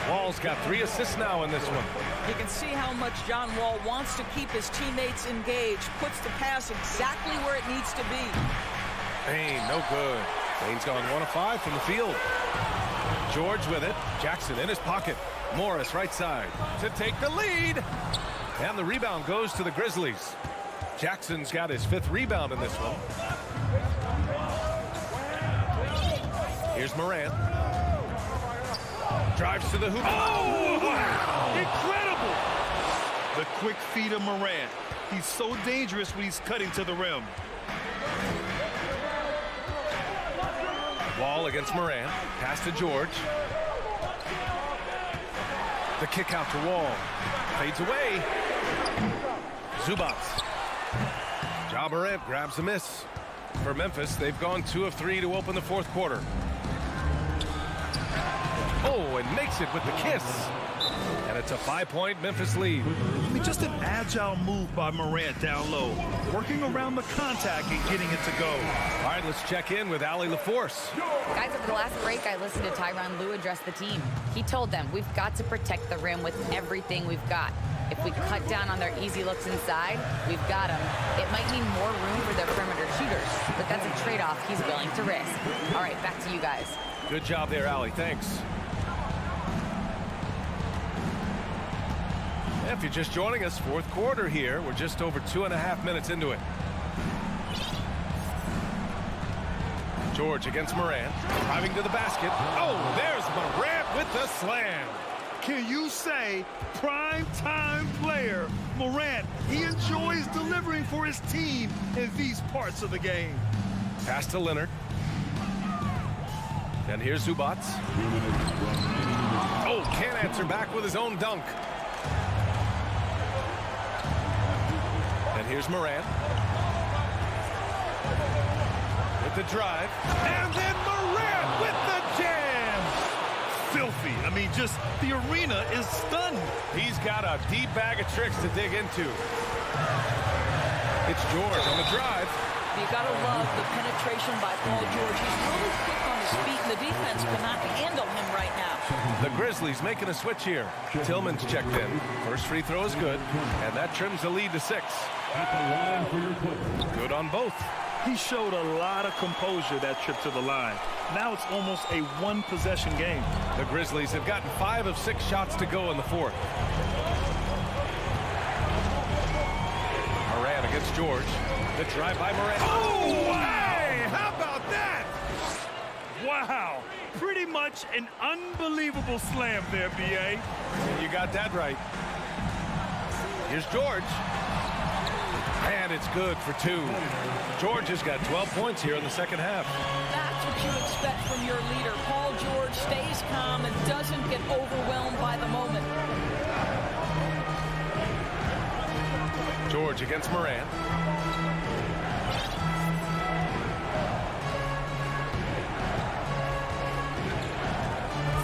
Wall's got 3 assists now in this one. You can see how much John Wall wants to keep his teammates engaged. Puts the pass exactly where it needs to be. Payne, no good. Payne's gone 1 of 5 from the field. George with it. Jackson in his pocket. Morris right side to take the lead. And the rebound goes to the Grizzlies. Jackson's got his 5th rebound in this one. Here's Morant. Drives to the hoop. Oh, wow. Incredible. The quick feed of Morant. He's so dangerous when he's cutting to the rim. Wall against Morant. Pass to George. The kick out to Wall. Fades away. Zubats. Ja Morant grabs the miss. For Memphis, they've gone 2 of 3 to open the 4th quarter. Oh, and makes it with the kiss. And it's a 5-point Memphis lead. I mean, just an agile move by Morant down low. Working around the contact and getting it to go. All right, let's check in with Allie LaForce. Guys, over the last break, I listened to Tyronn Lue address the team. He told them, we've got to protect the rim with everything we've got. If we cut down on their easy looks inside, we've got them. It might mean more room for their perimeter shooters, but that's a trade-off he's willing to risk. All right, back to you guys. Good job there, Allie. Thanks. If you're just joining us, 4th quarter here. We're just over 2.5 minutes into it. George against Morant, driving to the basket. Oh, there's Morant with the slam. Can you say prime-time player Morant? He enjoys delivering for his team in these parts of the game. Pass to Leonard. And here's Zubats. Oh, can't answer back with his own dunk. And here's Morant. With the drive. And then Morant with the jam. Filthy. I mean, just the arena is stunned. He's got a deep bag of tricks to dig into. It's George on the drive. You gotta love the penetration by Paul George. He's really quick on his feet, and the defense cannot handle him right now. The Grizzlies making a switch here. Tillman's checked in. First free throw is good, and that trims the lead to 6. Good on both. He showed a lot of composure that trip to the line. Now it's almost a one-possession game. The Grizzlies have gotten 5 of 6 shots to go in the fourth. Moran against George. The drive by Moran. Oh, hey, how about that? Wow, pretty much an unbelievable slam there, B.A. You got that right. Here's George. And it's good for 2. George has got 12 points here in the second half. That's what you expect from your leader. Paul George stays calm and doesn't get overwhelmed by the moment. George against Moran.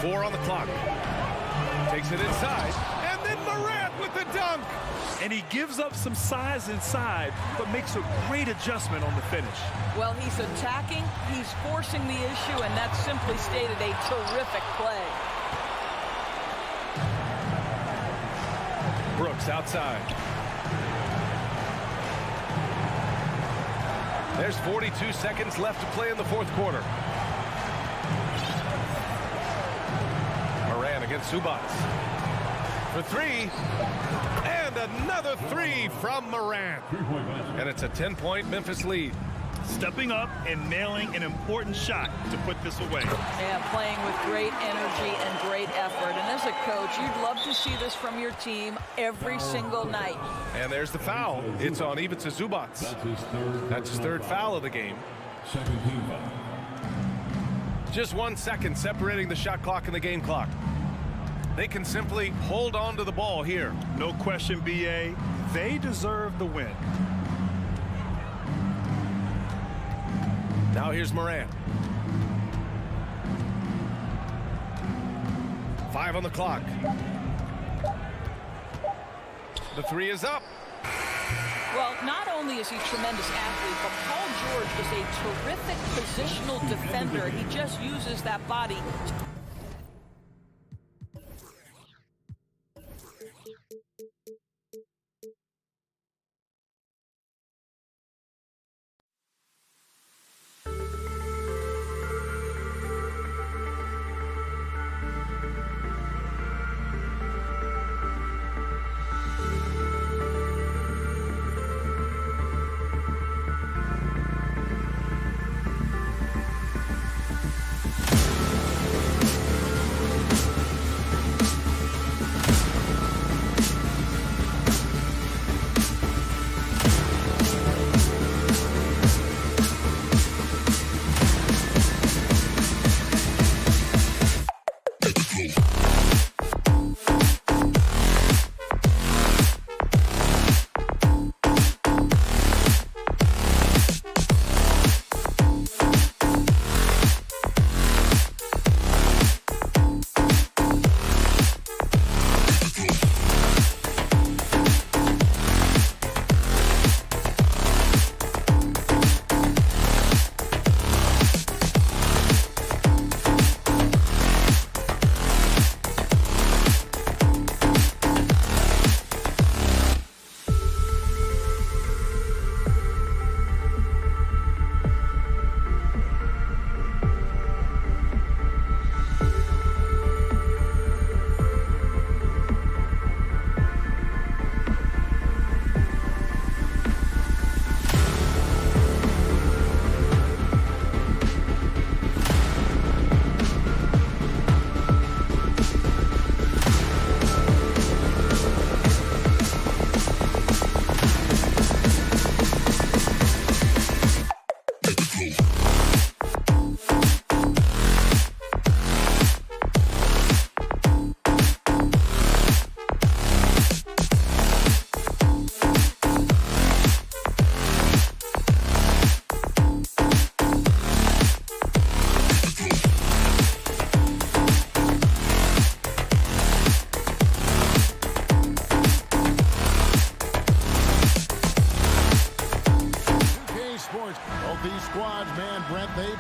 Four on the clock. Takes it inside. And then Moran with the dunk. And he gives up some size inside, but makes a great adjustment on the finish. Well, he's attacking, he's forcing the issue, and that's simply stated a terrific play. Brooks outside. There's 42 seconds left to play in the fourth quarter. Moran against Subats. For 3. And another 3 from Moran. And it's a 10-point Memphis lead. Stepping up and nailing an important shot to put this away. Yeah, playing with great energy and great effort. And as a coach, you'd love to see this from your team every single night. And there's the foul. It's on Ivica Subats. That's his third foul of the game. Just 1 second separating the shot clock and the game clock. They can simply hold on to the ball here. No question, B.A. They deserve the win. Now here's Moran. 5 on the clock. The 3 is up. Well, not only is he a tremendous athlete, but Paul George is a terrific positional defender. He just uses that body.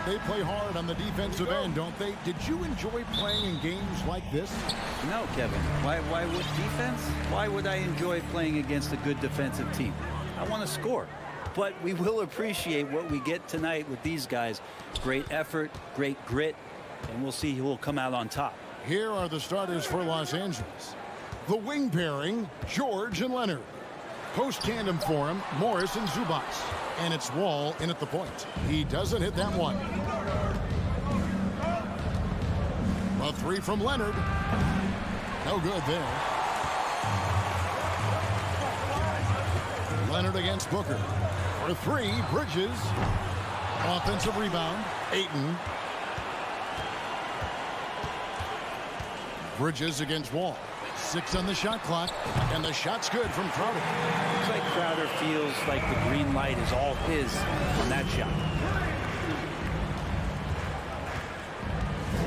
They play hard on the defensive end, don't they? Did you enjoy playing in games like this? No, Kevin. Why would defense? Why would I enjoy playing against a good defensive team? I want to score. but we will appreciate what we get tonight with these guys. Great effort, great grit, and we'll see who will come out on top. Here are the starters for Los Angeles. The wing pairing, George and Leonard. Post tandem for him, Morris and Zubac. And it's Wall in at the point. He doesn't hit that one. A three from Leonard. No good there. Leonard against Booker. For three, Bridges. Offensive rebound, Ayton. Bridges against Wall. 6 on the shot clock, and the shot's good from Crowder. Looks like Crowder feels like the green light is all his on that shot.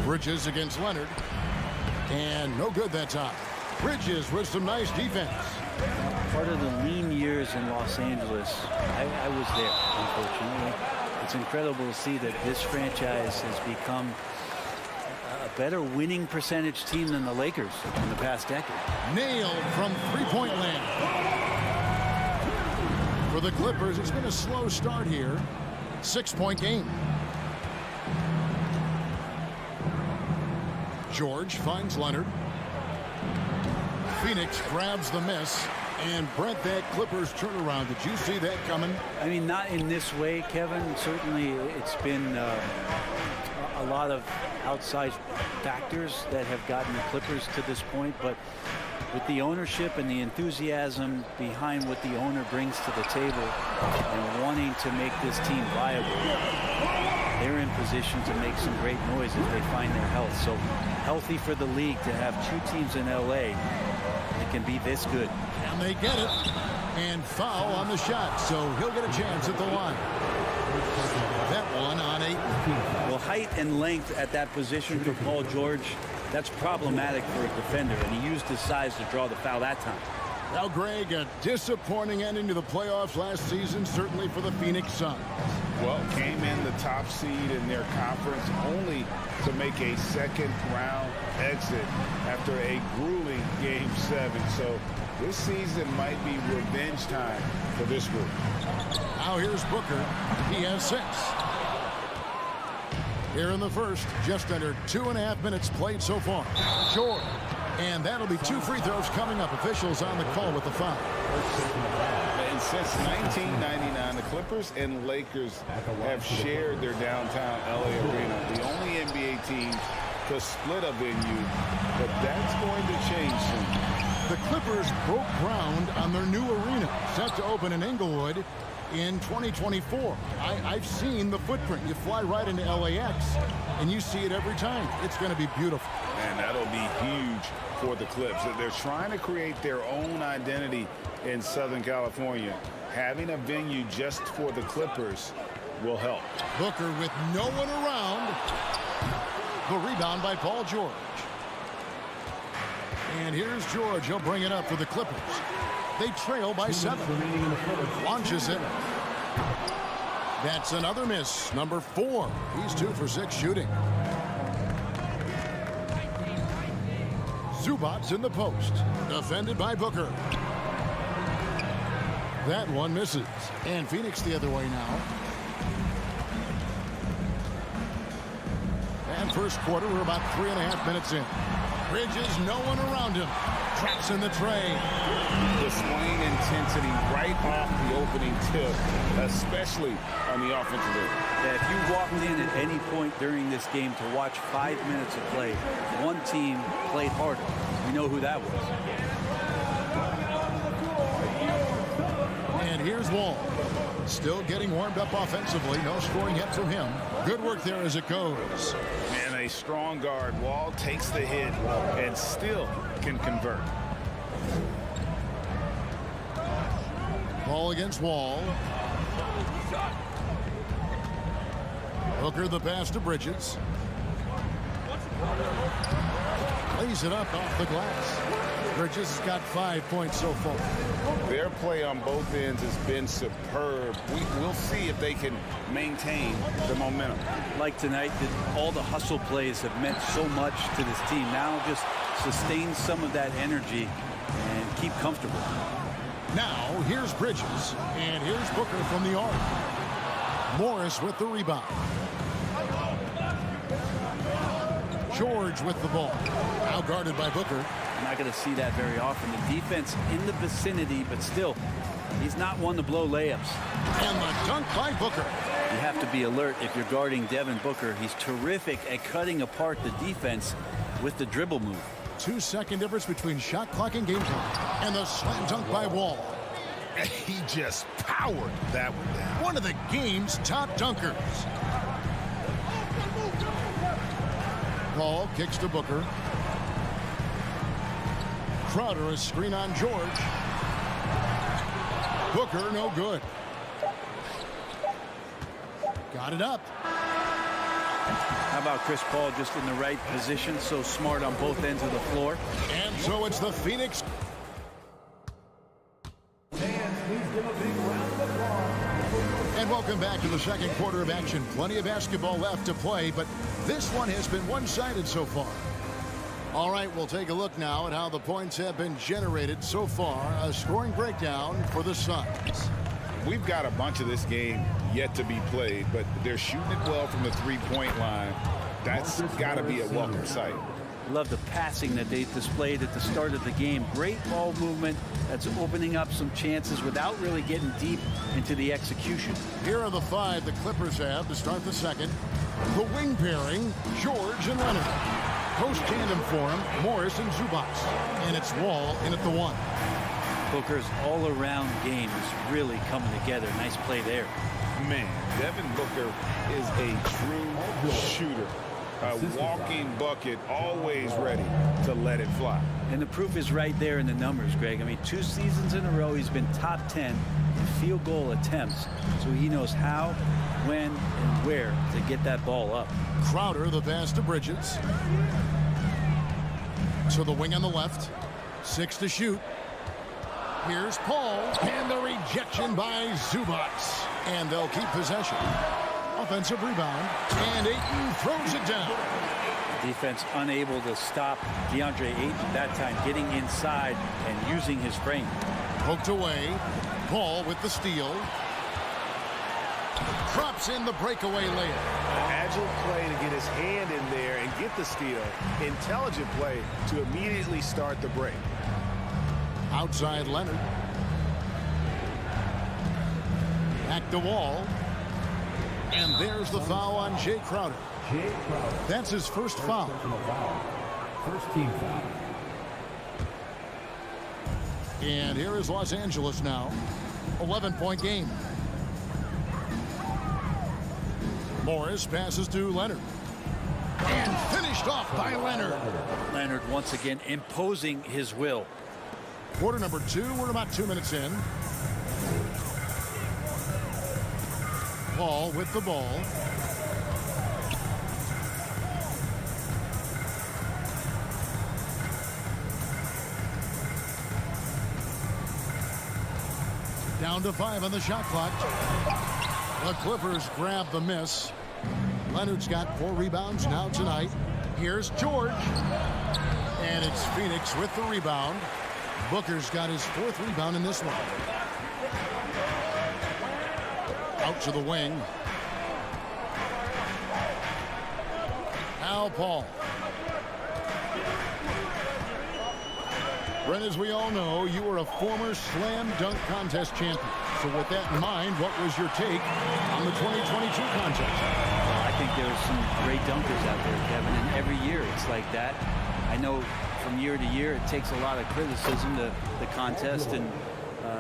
Bridges against Leonard, and no good that time. Bridges with some nice defense. Part of the lean years in Los Angeles, I was there, unfortunately. It's incredible to see that this franchise has become a better winning percentage team than the Lakers in the past decade. Nailed from three-point land. For the Clippers, it's been a slow start here. 6-point game. George finds Leonard. Phoenix grabs the miss. And Brent, that Clippers turnaround, did you see that coming? I mean, not in this way, Kevin. Certainly it's been a lot of outside factors that have gotten the Clippers to this point, but with the ownership and the enthusiasm behind what the owner brings to the table and wanting to make this team viable, they're in position to make some great noise if they find their health. So healthy for the league to have two teams in LA that can be this good. And they get it. And foul on the shot, so he'll get a chance at the line. That one on 8. Well, height and length at that position for Paul George, that's problematic for a defender, and he used his size to draw the foul that time. Now, Greg, a disappointing ending to the playoffs last season, certainly for the Phoenix Suns. Well, came in the top seed in their conference only to make a second-round exit after a grueling Game 7. So this season might be revenge time for this group. Now here's Booker. He has 6. Here in the first, just under 2.5 minutes played so far. George. And that'll be 2 free throws coming up. Officials on the call with the foul. And since 1999, the Clippers and Lakers have shared their downtown LA arena. The only NBA team to split a venue, but that's going to change soon. The Clippers broke ground on their new arena, set to open in Inglewood in 2024. I've seen the footprint. You fly right into LAX, and you see it every time. It's going to be beautiful. And that'll be huge for the Clips. They're trying to create their own identity in Southern California. Having a venue just for the Clippers will help. Booker with no one around. The rebound by Paul George. And here's George. He'll bring it up for the Clippers. They trail by 7. Launches it. That's another miss. Number 4. He's 2 for 6 shooting. Zubac's in the post. Defended by Booker. That one misses. And Phoenix the other way now. And first quarter, we're about 3.5 minutes in. Bridges, no one around him. Traps in the tray. Displaying intensity right off the opening tip, especially on the offensive end. Yeah, if you walked in at any point during this game to watch 5 minutes of play, one team played harder. We know who that was. And here's Wall. Still getting warmed up offensively. No scoring yet from him. Good work there as it goes. And a strong guard. Wall takes the hit and still can convert. Ball against Wall. Booker the pass to Bridges. Lays it up off the glass. Bridges has got 5 points so far. Their play on both ends has been superb. We'll see if they can maintain the momentum. Like tonight, all the hustle plays have meant so much to this team. Now just sustain some of that energy and keep comfortable. Now, here's Bridges, and here's Booker from the arc. Morris with the rebound. George with the ball. Now guarded by Booker. I'm not going to see that very often. The defense in the vicinity, but still, he's not one to blow layups. And the dunk by Booker. You have to be alert if you're guarding Devin Booker. He's terrific at cutting apart the defense with the dribble move. 2-second difference between shot clock and game time. And the slam dunk by Wall. He just powered that one down. One of the game's top dunkers. Paul kicks to Booker. Crowder, a screen on George. Booker, no good. Got it up. How about Chris Paul just in the right position, so smart on both ends of the floor. And so it's the Phoenix. And welcome back to the second quarter of action. Plenty of basketball left to play, but this one has been one-sided so far. All right, we'll take a look now at how the points have been generated so far. A scoring breakdown for the Suns. We've got a bunch of this game yet to be played, but they're shooting it well from the three-point line. That's got to be a welcome sight. Love the passing that they displayed at the start of the game. Great ball movement that's opening up some chances without really getting deep into the execution. Here are the five the Clippers have to start the second. The wing pairing, George and Leonard. Post tandem for him, Morris and Zubac. And it's Wall in at the one. Booker's all-around game is really coming together. Nice play there. Man, Devin Booker is a true shooter. A walking bucket, always ready to let it fly. And the proof is right there in the numbers, Greg. I mean, 2 seasons in a row, he's been top 10 in field goal attempts. So he knows how, when, and where to get that ball up. Crowder, the pass to Bridges. To the wing on the left. 6 to shoot. Here's Paul, and the rejection by Zubac. And they'll keep possession. Offensive rebound, and Ayton throws it down. Defense unable to stop DeAndre Ayton that time, getting inside and using his frame. Poked away. Paul with the steal. Drops in the breakaway layup. Agile play to get his hand in there and get the steal. Intelligent play to immediately start the break. Outside Leonard. Back to Wall. And there's the foul on Jay Crowder. That's his first foul. First team foul. And here is Los Angeles now. 11-point game. Morris passes to Leonard. And finished off by Leonard. Leonard once again imposing his will. Quarter number 2. We're about 2 minutes in. Paul with the ball. Down to 5 on the shot clock. The Clippers grab the miss. Leonard's got 4 rebounds now tonight. Here's George. And it's Phoenix with the rebound. Booker's got his 4th rebound in this one. Out to the wing. Now Paul. Brent, as we all know, you were a former slam dunk contest champion. So with that in mind, what was your take on the 2022 contest? Well, I think there's some great dunkers out there, Kevin, and every year it's like that. I know from year to year it takes a lot of criticism, the contest, and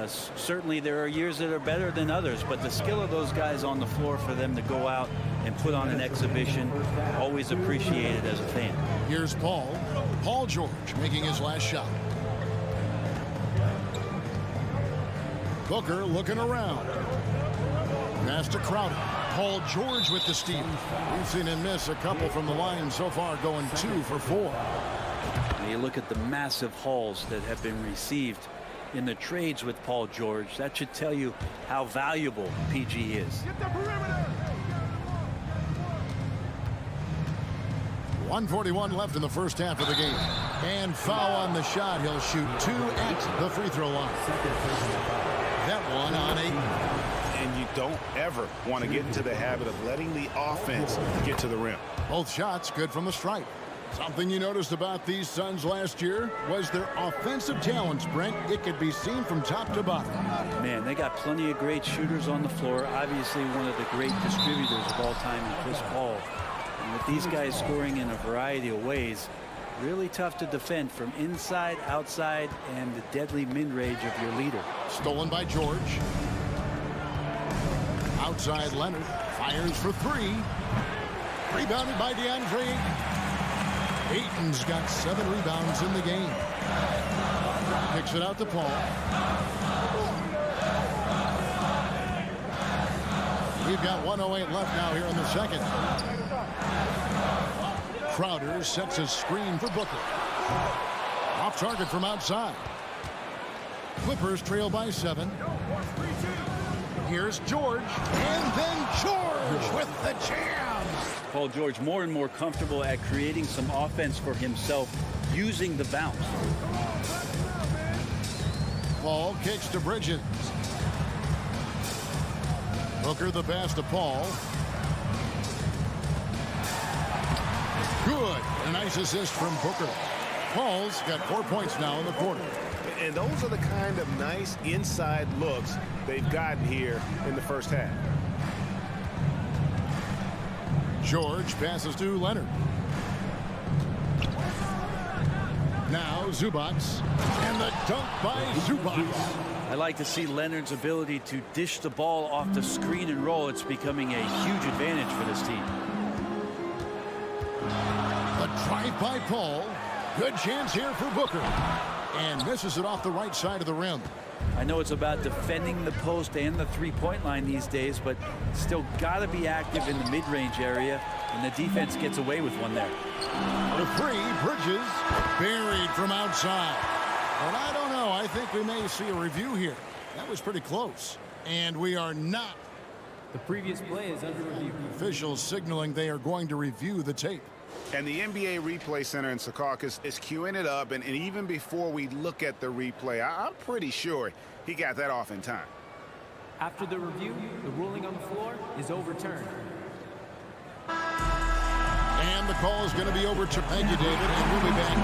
certainly there are years that are better than others, but the skill of those guys on the floor for them to go out and put on an exhibition, always appreciated as a fan. Here's Paul George making his last shot. Booker looking around. Pass to Crowder. Paul George with the steal. We've seen him miss a couple from the line so far, going 2 for 4. Now you look at the massive hauls that have been received in the trades with Paul George. That should tell you how valuable PG is. Get the perimeter. 1:41 left in the first half of the game. And foul on the shot. He'll shoot 2 at the free throw line. That one on 8. And you don't ever want to get into the habit of letting the offense get to the rim. Both shots good from the stripe. Something you noticed about these Suns last year was their offensive talents, Brent. It could be seen from top to bottom. Man, they got plenty of great shooters on the floor. Obviously, one of the great distributors of all time in Chris Paul. And with these guys scoring in a variety of ways, really tough to defend from inside, outside, and the deadly mid-range of your leader. Stolen by George. Outside Leonard. Fires for 3. Rebounded by DeAndre. Ayton's got 7 rebounds in the game. Kicks it out to Paul. We've got 1:08 left now here in the second. Crowder sets a screen for Booker. Off target from outside. Clippers trail by 7. Here's George. And then George with the jam. Paul George more and more comfortable at creating some offense for himself using the bounce. Paul kicks to Bridges. Booker the pass to Paul. Good. A nice assist from Booker. Paul's got 4 points now in the quarter. And those are the kind of nice inside looks they've gotten here in the first half. George passes to Leonard. Now Zubac. And the dunk by Zubac. I like to see Leonard's ability to dish the ball off the screen and roll. It's becoming a huge advantage for this team. The drive by Paul. Good chance here for Booker. And misses it off the right side of the rim. I know it's about defending the post and the three-point line these days, but still got to be active in the mid-range area, and the defense gets away with one there. The 3, Bridges, buried from outside. But I don't know. I think we may see a review here. That was pretty close. And we are not. The previous play is under review. Officials signaling they are going to review the tape. And the NBA Replay Center in Secaucus is queuing it up. And even before we look at the replay, I'm pretty sure he got that off in time. After the review, the ruling on the floor is overturned. And the call is going to be overturned. Thank you, David. And we'll be back.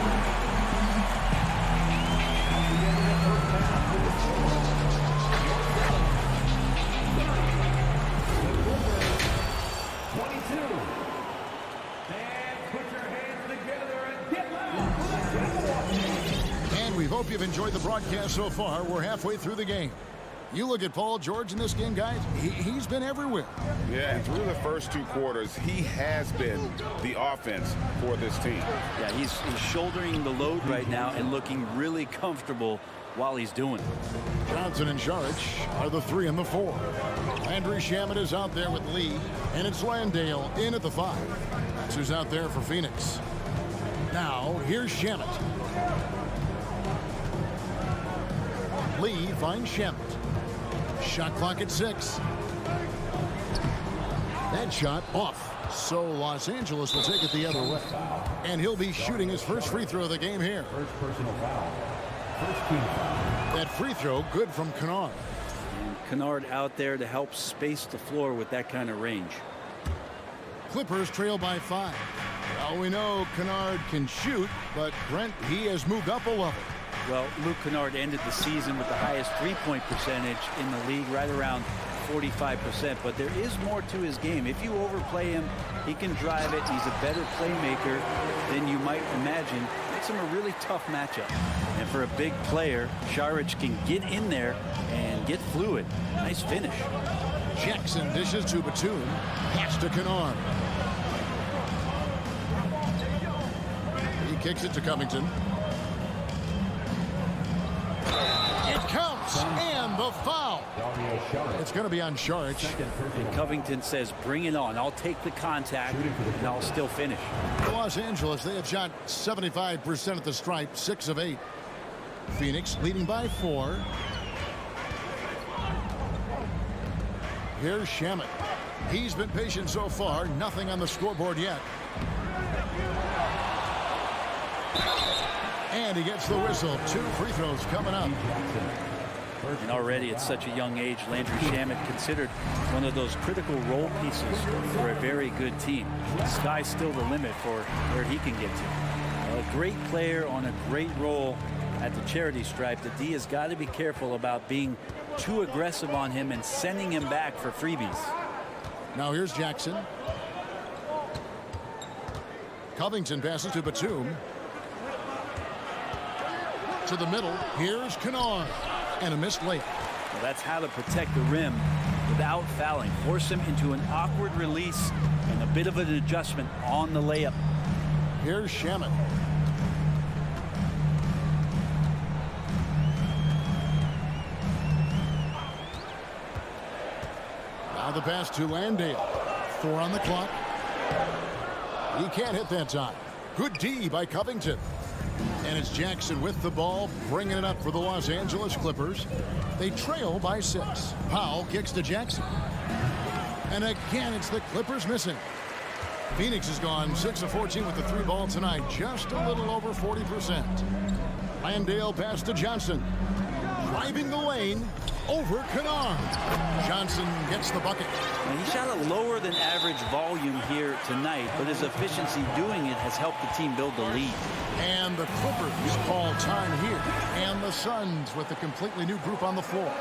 We hope you've enjoyed the broadcast so far. We're halfway through the game. You look at Paul George in this game, guys. He's been everywhere. Yeah, and through the first 2 quarters, he has been the offense for this team. Yeah, he's shouldering the load right now and looking really comfortable while he's doing it. Johnson and Saric are the 3 and the 4. Landry Shamet is out there with Lee, and it's Landale in at the 5. That's who's out there for Phoenix. Now, here's Shamet. Lee finds Shamet. Shot clock at 6. That shot off. So Los Angeles will take it the other way. And he'll be shooting his first free throw of the game here. First personal foul. First team foul. That free throw good from Kennard. And Kennard out there to help space the floor with that kind of range. Clippers trail by 5. Well, we know Kennard can shoot, but Brent, he has moved up a level. Well, Luke Kennard ended the season with the highest three-point percentage in the league, right around 45%. But there is more to his game. If you overplay him, he can drive it. He's a better playmaker than you might imagine. Makes him a really tough matchup. And for a big player, Saric can get in there and get fluid. Nice finish. Jackson dishes to Batum. Pass to Kennard. He kicks it to Covington. It counts, and the foul. It's going to be on Saric. And Covington says, bring it on. I'll take the contact, and I'll still finish. Los Angeles, they have shot 75% at the stripe, 6 of 8. Phoenix leading by 4. Here's Shamet. He's been patient so far. Nothing on the scoreboard yet. And he gets the whistle. 2 free throws coming up. And already at such a young age, Landry Shamet considered one of those critical role pieces for a very good team. The sky's still the limit for where he can get to. A great player on a great role at the charity stripe. The D has got to be careful about being too aggressive on him and sending him back for freebies. Now here's Jackson. Covington passes to Batum. To the middle. Here's Kennard. And a missed layup. Well, that's how to protect the rim without fouling. Force him into an awkward release and a bit of an adjustment on the layup. Here's Shamet. Now the pass to Landale. 4 on the clock. He can't hit that time. Good D by Covington. And it's Jackson with the ball, bringing it up for the Los Angeles Clippers. They trail by 6. Powell kicks to Jackson. And again, it's the Clippers missing. Phoenix has gone 6 of 14 with the 3 ball tonight, just a little over 40%. Landale pass to Johnson. Driving the lane over Kennard. Johnson gets the bucket. And he shot a lower than average volume here tonight, but his efficiency doing it has helped the team build the lead. And the Clippers call time here. And the Suns with a completely new group on the floor.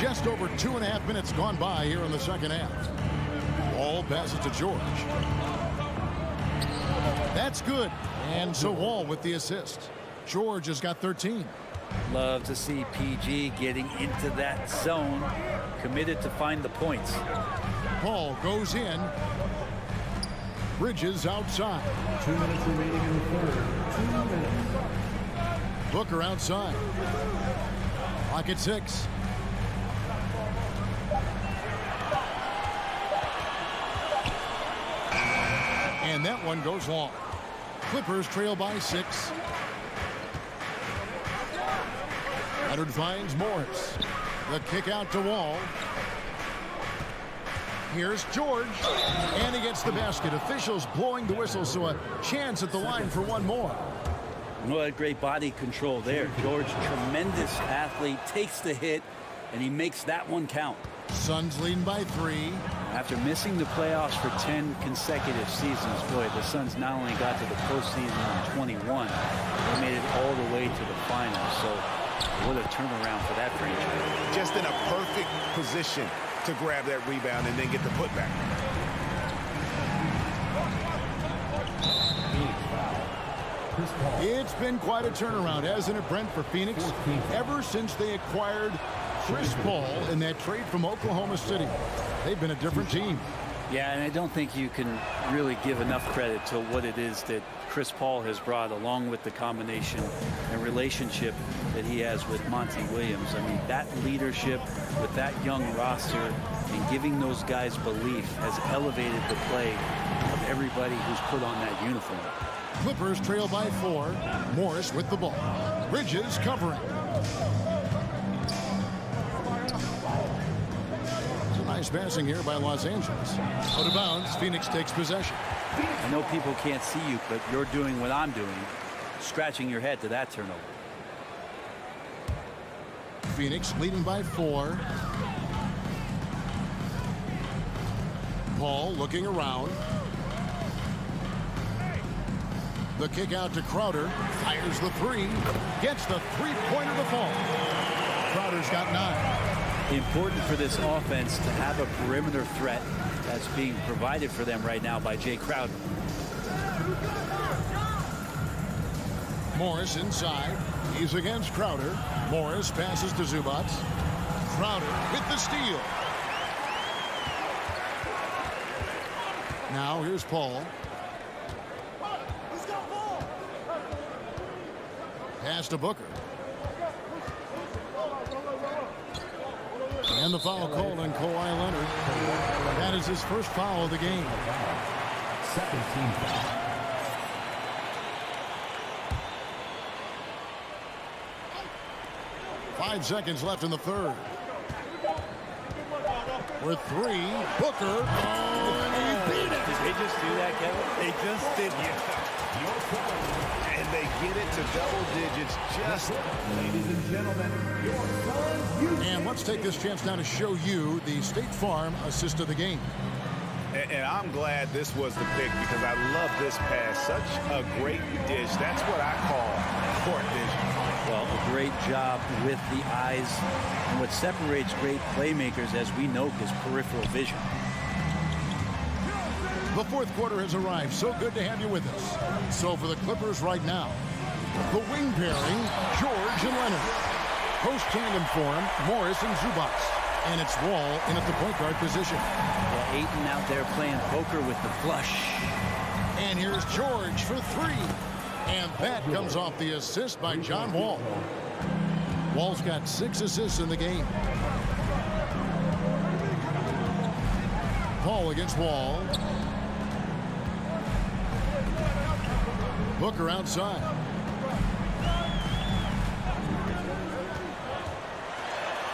Just over 2.5 minutes gone by here in the second half. Wall passes to George. That's good. And so Wall with the assist. George has got 13. Love to see PG getting into that zone, committed to find the points. Ball goes in. Bridges outside. 2 minutes remaining in the third. 2 minutes. Booker outside. Clock at 6. And that one goes long. Clippers trail by 6. Leonard finds Morris. The kick out to Wall. Here's George. And he gets the basket. Officials blowing the whistle, so a chance at the line for one more. What great body control there. George, tremendous athlete, takes the hit, and he makes that one count. Suns leading by 3. After missing the playoffs for 10 consecutive seasons, boy, the Suns not only got to the postseason in 21, they made it all the way to the finals. So what a turnaround for that franchise. Just in a perfect position to grab that rebound and then get the putback. It's been quite a turnaround, hasn't it, Brent, for Phoenix? Ever since they acquired Chris Paul in that trade from Oklahoma City, they've been a different team. Yeah, and I don't think you can really give enough credit to what it is that Chris Paul has brought, along with the combination and relationship that he has with Monty Williams. I mean, that leadership with that young roster and giving those guys belief has elevated the play of everybody who's put on that uniform. Clippers trail by 4. Morris with the ball. Bridges covering. Nice passing here by Los Angeles. Out of bounds, Phoenix takes possession. I know people can't see you, but you're doing what I'm doing, scratching your head to that turnover. Phoenix leading by 4. Paul looking around. The kick out to Crowder. Fires the 3. Gets the 3-pointer to fall. Crowder's got 9. Important for this offense to have a perimeter threat that's being provided for them right now by Jay Crowder. Morris inside. He's against Crowder. Morris passes to Zubac. Crowder with the steal. Now here's Paul. Pass to Booker. And the foul called on Kawhi Leonard. That is his first foul of the game. Second team foul. Five seconds left in the third. With 3, Booker. beat it. Did they just do that, Kevin? They just did. And they get it to double digits just. Ladies and gentlemen, your Suns. And let's take this chance now to show you the State Farm assist of the game. And I'm glad this was the pick because I love this pass. Such a great dish. That's what I call court vision. Well, a great job with the eyes. And what separates great playmakers, as we know, is peripheral vision. The fourth quarter has arrived. So good to have you with us. So for the Clippers right now, the wing pairing, George and Leonard. Post tandem form, Morris and Zubac. And it's Wall in at the point guard position. Well, Ayton out there playing poker with the flush. And here's George for three. And that comes off the assist by John Wall. Wall's got 6 assists in the game. Paul against Wall. Booker outside.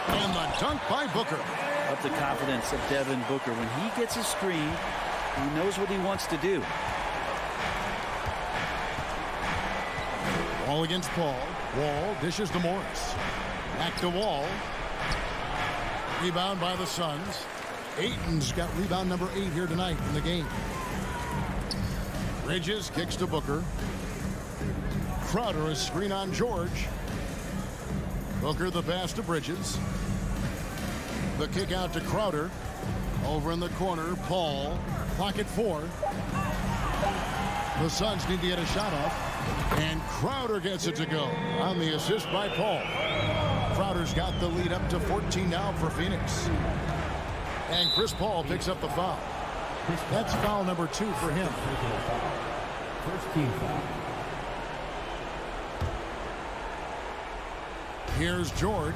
And the dunk by Booker. Up the confidence of Devin Booker. When he gets a screen, he knows what he wants to do. Wall against Paul. Wall dishes to Morris. Back to Wall. Rebound by the Suns. Ayton's got rebound number 8 here tonight in the game. Bridges kicks to Booker. Crowder a screen on George. Booker the pass to Bridges. The kick out to Crowder. Over in the corner, Paul. Clock at 4. The Suns need to get a shot off. And Crowder gets it to go on the assist by Paul. Crowder's got the lead up to 14 now for Phoenix. And Chris Paul picks up the foul. That's foul number 2 for him. First team foul. Here's George.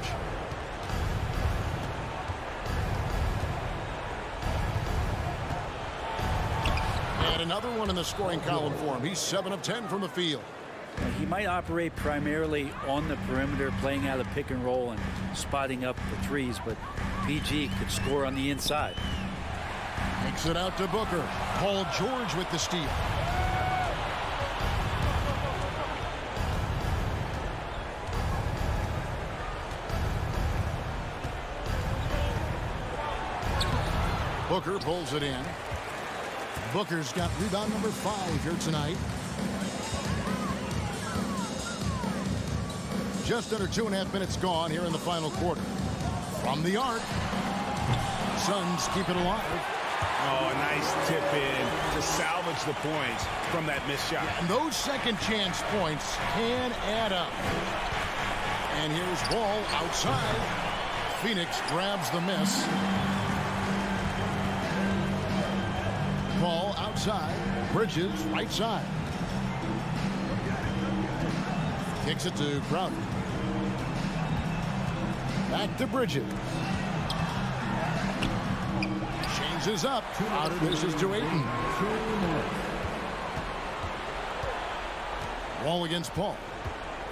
And another one in the scoring column for him. He's 7 of 10 from the field. He might operate primarily on the perimeter, playing out of pick and roll and spotting up the threes, but PG could score on the inside. Takes it out to Booker. Paul George with the steal. Booker pulls it in. Booker's got rebound number 5 here tonight. Just under 2.5 minutes gone here in the final quarter. From the arc. Suns keep it alive. Oh, a nice tip in to salvage the points from that missed shot. And those second chance points can add up. And here's Wall outside. Phoenix grabs the miss. Ball outside. Bridges right side. Kicks it to Crowder. Back to Bridges. Changes up. Crowder dishes to Ayton. Wall against Paul.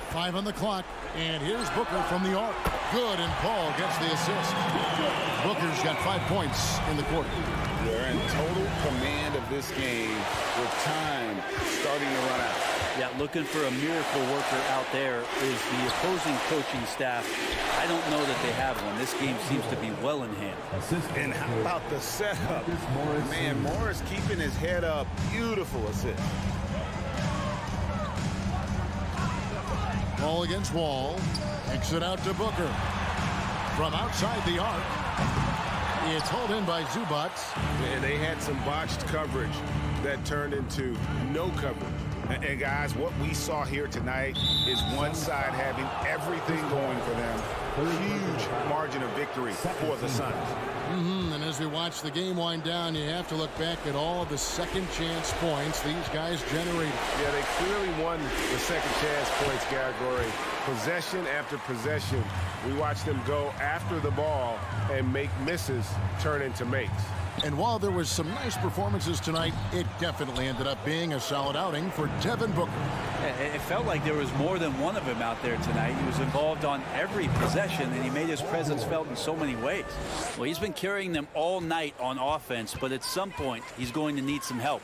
5 on the clock. And here's Booker from the arc. Good, and Paul gets the assist. Booker's got 5 points in the quarter. They're in total command of this game with time starting to run out. Yeah, looking for a miracle worker out there is the opposing coaching staff. I don't know that they have one. This game seems to be well in hand. And how about the setup? Man, Morris keeping his head up. Beautiful assist. Ball against Wall. Kicks it out to Booker. From outside the arc. It's hauled in by Zubac. And they had some botched coverage that turned into no coverage. And guys, what we saw here tonight is one side having everything going for them. Huge margin of victory for the Suns. And as we watch the game wind down, you have to look back at all the second chance points these guys generated. Yeah, they clearly won the second chance points category. Possession after possession. We watched them go after the ball and make misses turn into makes. And while there was some nice performances tonight, it definitely ended up being a solid outing for Devin Booker. It felt like there was more than one of him out there tonight. He was involved on every possession, and he made his presence felt in so many ways. Well, he's been carrying them all night on offense, but at some point, he's going to need some help.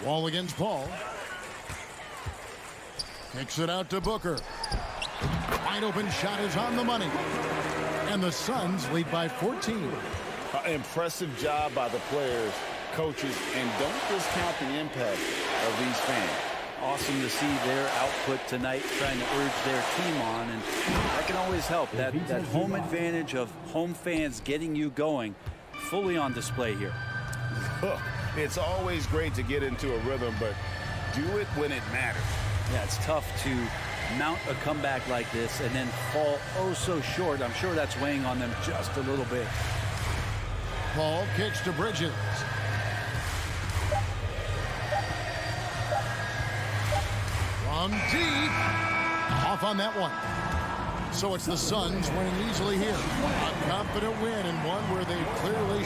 Wall against Paul. Kicks it out to Booker. Wide open shot is on the money. And the Suns lead by 14. Impressive job by the players, coaches, and don't discount the impact of these fans. Awesome to see their output tonight, trying to urge their team on, and that can always help. That home advantage of home fans getting you going, fully on display here. It's always great to get into a rhythm, but do it when it matters. Yeah, it's tough to mount a comeback like this and then fall oh so short. I'm sure that's weighing on them just a little bit. Paul kicks to Bridges. From deep. Off on that one. So it's the Suns winning easily here. A confident win and one where they clearly...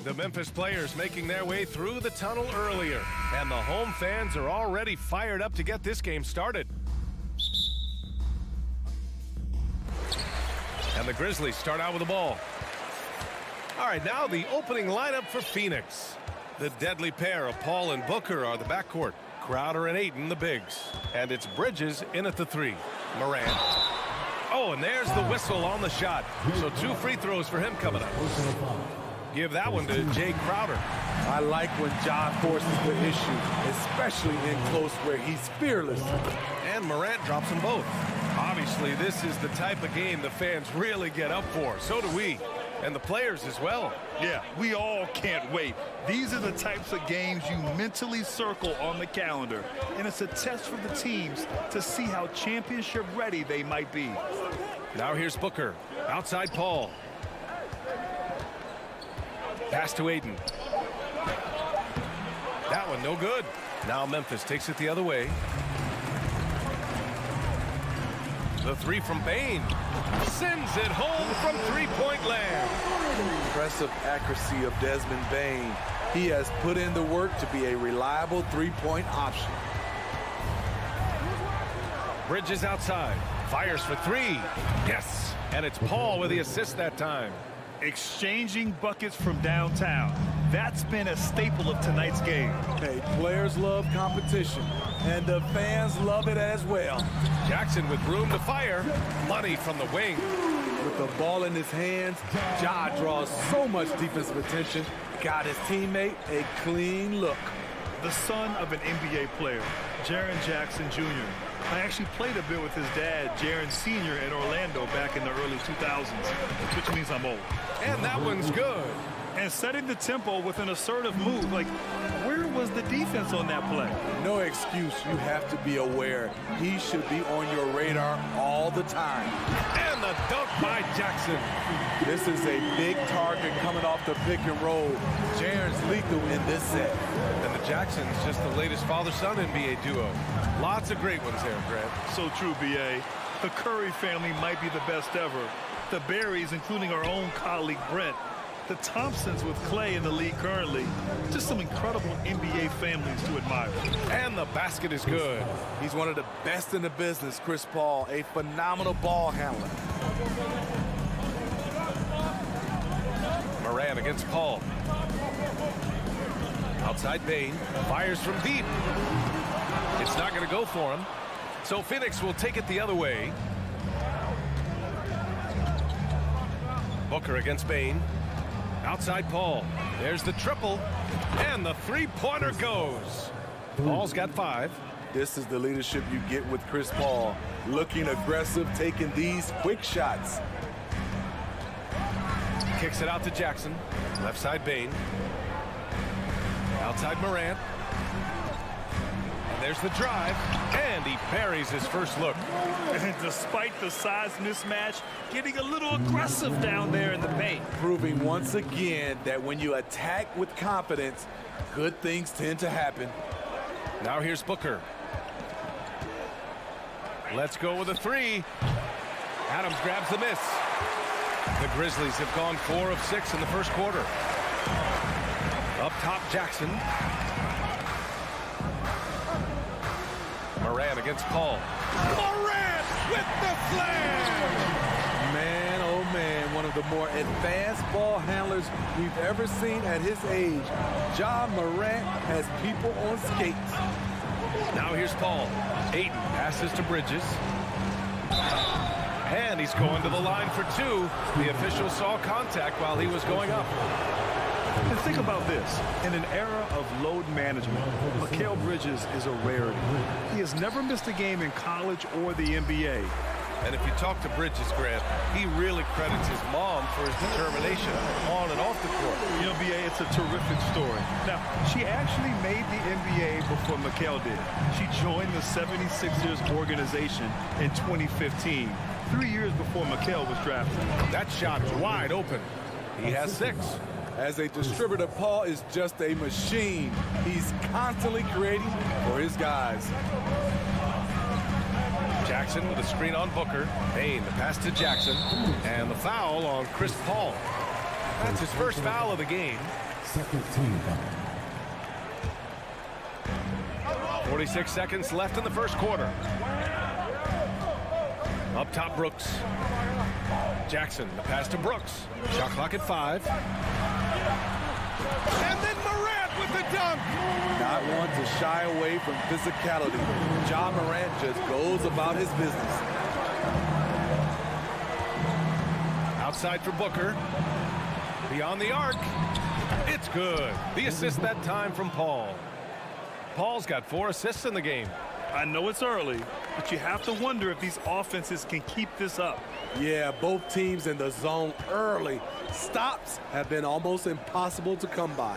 The Memphis players making their way through the tunnel earlier, and the home fans are already fired up to get this game started. And the Grizzlies start out with the ball. All right, now the opening lineup for Phoenix. The deadly pair of Paul and Booker are the backcourt. Crowder and Ayton, the bigs. And it's Bridges in at the 3. Morant. Oh, and there's the whistle on the shot. So 2 free throws for him coming up. Give that one to Jay Crowder. I like when Ja forces the issue, especially in close where he's fearless. And Morant drops them both. Obviously, this is the type of game the fans really get up for. So do we. And the players as well. Yeah, we all can't wait. These are the types of games you mentally circle on the calendar. And it's a test for the teams to see how championship ready they might be. Now here's Booker. Outside Paul. Pass to Ayton. That one no good. Now Memphis takes it the other way. The 3 from Bane. Sends it home from three-point land. Impressive accuracy of Desmond Bane. He has put in the work to be a reliable three-point option. Bridges outside. Fires for 3. Yes. And it's Paul with the assist that time. Exchanging buckets from downtown. That's been a staple of tonight's game. Hey, players love competition, and the fans love it as well. Jackson with room to fire. Money from the wing. With the ball in his hands, Ja draws so much defensive attention. Got his teammate a clean look. The son of an NBA player, Jaren Jackson Jr. I actually played a bit with his dad, Jaren Sr. in Orlando back in the early 2000s, which means I'm old. And that one's good. And setting the tempo with an assertive move. Like, where was the defense on that play? No excuse. You have to be aware. He should be on your radar all the time. And the dunk by Jackson. This is a big target coming off the pick and roll. Jaren's lethal in this set. And the Jacksons just the latest father-son NBA duo. Lots of great ones there, Grant. So true, B.A. The Curry family might be the best ever. The Berries, including our own colleague Brent. The Thompsons with Clay in the league currently. Just some incredible NBA families to admire. And the basket is good. He's one of the best in the business, Chris Paul, a phenomenal ball handler. Morant against Paul. Outside Bane. Fires from deep. It's not going to go for him. So Phoenix will take it the other way. Booker against Bane. Outside Paul. There's the triple. And the three-pointer goes. Paul's got 5. This is the leadership you get with Chris Paul. Looking aggressive, taking these quick shots. Kicks it out to Jackson. Left side Bane. Outside Morant. And there's the drive. And he buries his first look. And despite the size mismatch, getting a little aggressive down there in the paint. Proving once again that when you attack with confidence, good things tend to happen. Now here's Booker. Let's go with a 3. Adams grabs the miss. The Grizzlies have gone 4 of 6 in the first quarter. Up top, Jackson. Morant against Paul. Morant with the flair! Man, oh man, one of the more advanced ball handlers we've ever seen at his age. Ja Morant has people on skates. Now here's Paul. Ayton passes to Bridges. And he's going to the line for 2. The official saw contact while he was going up. And think about this. In an era of load management, Mikal Bridges is a rarity. He has never missed a game in college or the NBA. And if you talk to Bridges, Grant, he really credits his mom for his determination on and off the court. You know, B.A., it's a terrific story. Now, she actually made the NBA before Mikal did. She joined the 76ers organization in 2015, 3 years before Mikal was drafted. That shot is wide open. He has 6. As a distributor, Paul is just a machine. He's constantly creating for his guys. Jackson with a screen on Booker. Bane, the pass to Jackson. And the foul on Chris Paul. That's his first foul of the game. Second team foul. 46 seconds left in the first quarter. Up top, Brooks. Jackson, the pass to Brooks. Shot clock at 5. And then Morant with the dunk. Not one to shy away from physicality. Ja Morant just goes about his business. Outside for Booker. Beyond the arc. It's good. The assist that time from Paul. Paul's got 4 assists in the game. I know it's early, but you have to wonder if these offenses can keep this up. Yeah, both teams in the zone early. Stops have been almost impossible to come by.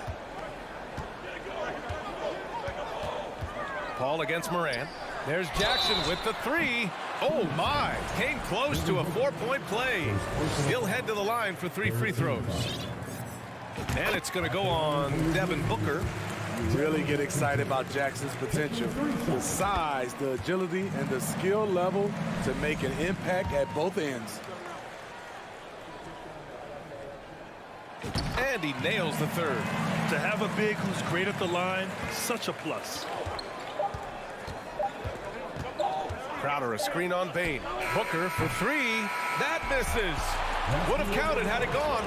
Paul against Morant. There's Jackson with the 3. Oh my, came close to a 4-point play. He'll head to the line for 3 free throws. And it's going to go on Devin Booker. You really get excited about Jackson's potential. The size, the agility, and the skill level to make an impact at both ends. And he nails the 3rd. To have a big who's great at the line, such a plus. Crowder, a screen on Bain. Booker for 3. That misses. Would have counted had it gone.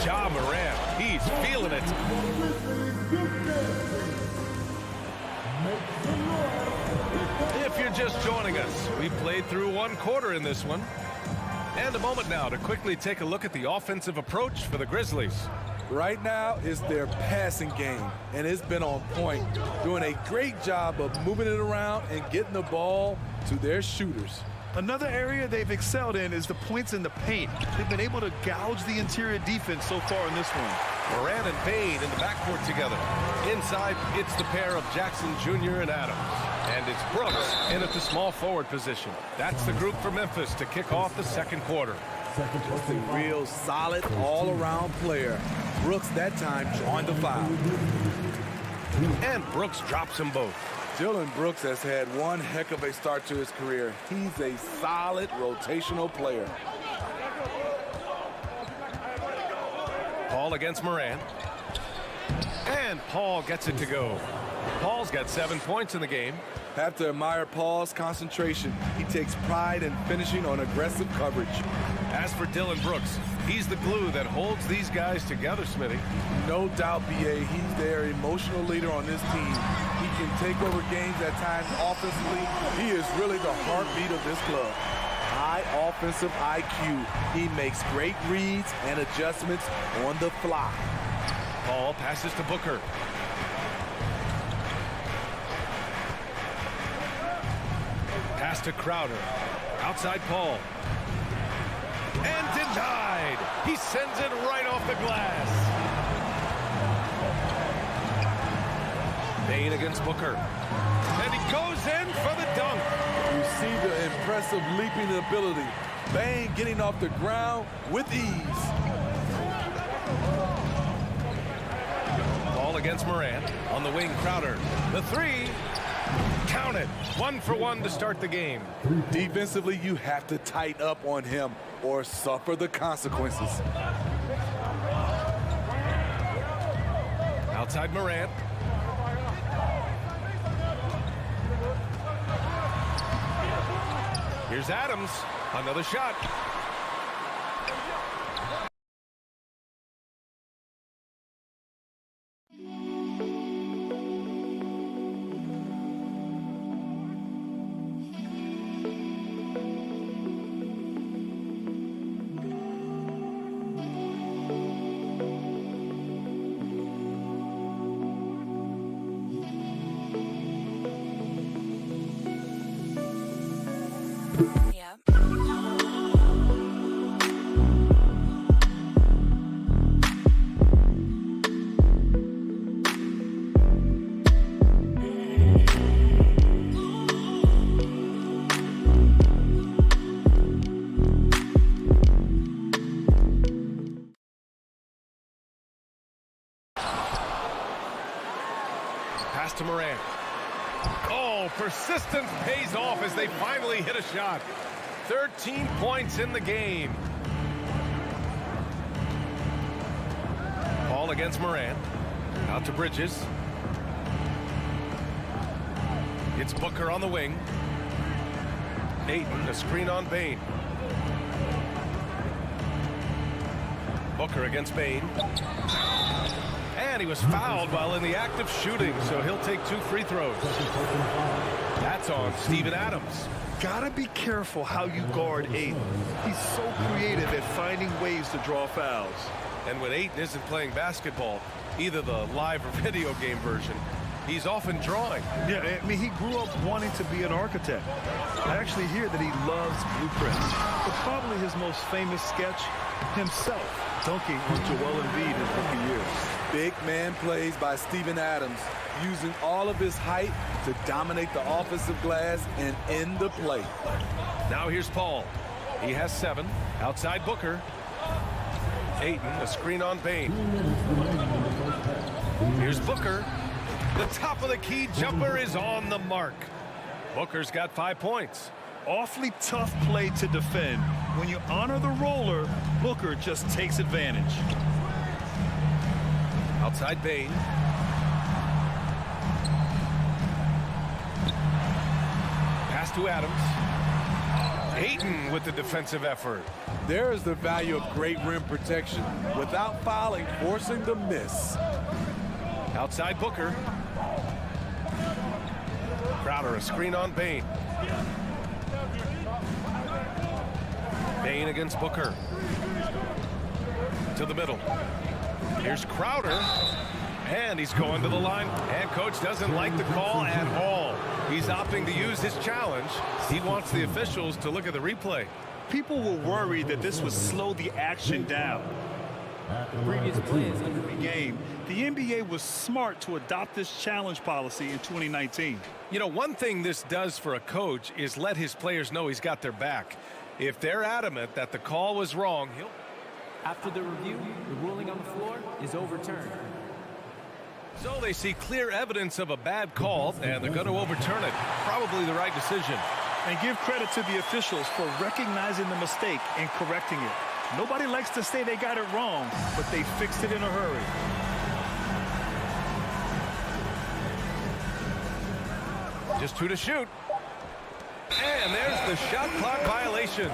Ja Morant, he's feeling it. If you're just joining us, we played through 1 quarter in this one. And a moment now to quickly take a look at the offensive approach for the Grizzlies. Right now, it's their passing game, and it's been on point, doing a great job of moving it around and getting the ball to their shooters. Another area they've excelled in is the points in the paint. They've been able to gouge the interior defense so far in this one. Morant and Bain in the backcourt together. Inside, it's the pair of Jackson Jr. and Adams. And it's Brooks in at the small forward position. That's the group for Memphis to kick off the second quarter. Just a real solid all-around player. Brooks that time drawing the foul. And Brooks drops them both. Dillon Brooks has had one heck of a start to his career. He's a solid rotational player. Paul against Morant. And Paul gets it to go. Paul's got 7 points in the game. Have to admire Paul's concentration. He takes pride in finishing on aggressive coverage. As for Dillon Brooks, he's the glue that holds these guys together, Smitty. No doubt, B.A., he's their emotional leader on this team. He can take over games at times offensively. He is really the heartbeat of this club. High offensive IQ. He makes great reads and adjustments on the fly. Paul passes to Booker. Pass to Crowder. Outside Paul. And denied. He sends it right off the glass. Bain against Booker. And he goes in for the dunk. You see the impressive leaping ability. Bain getting off the ground with ease. Ball against Morant. On the wing, Crowder. The 3. Count it. 1 for 1 to start the game. Defensively, you have to tighten up on him or suffer the consequences. Outside Morant. Here's Adams. Another shot. Pass to Morant. Oh, persistence pays off as they finally hit a shot. 13 points in the game. Paul against Morant. Out to Bridges. It's Booker on the wing. Ayton, a screen on Bain. Booker against Bain. And he was fouled while in the act of shooting, so he'll take 2 free throws. That's on Steven Adams. Gotta be careful how you guard Ayton. He's so creative at finding ways to draw fouls. And when Ayton isn't playing basketball, either the live or video game version, he's often drawing. Yeah, I mean, he grew up wanting to be an architect. I actually hear that he loves blueprints. But probably his most famous sketch, himself dunking on Joel Embiid his rookie year. Big man plays by Steven Adams, using all of his height to dominate the offensive glass and end the play. Now here's Paul. He has 7. Outside Booker. Ayton, a screen on Bain. Here's Booker. The top of the key jumper is on the mark. Booker's got 5 points. Awfully tough play to defend. When you honor the roller, Booker just takes advantage. Outside Bain. Pass to Adams. Ayton with the defensive effort. There is the value of great rim protection. Without fouling, forcing the miss. Outside Booker. Crowder, a screen on Bain. Bain against Booker. To the middle. Here's Crowder. And he's going to the line. And coach doesn't like the call at all. He's opting to use his challenge. He wants the officials to look at the replay. People were worried that this would slow the action down. Previous plays under the game. The NBA was smart to adopt this challenge policy in 2019. You know, one thing this does for a coach is let his players know he's got their back. If they're adamant that the call was wrong, he'll... After the review, the ruling on the floor is overturned. So they see clear evidence of a bad call, and they're going to overturn it. Probably the right decision. And give credit to the officials for recognizing the mistake and correcting it. Nobody likes to say they got it wrong, but they fixed it in a hurry. Just 2 to shoot. And there's the shot clock violation.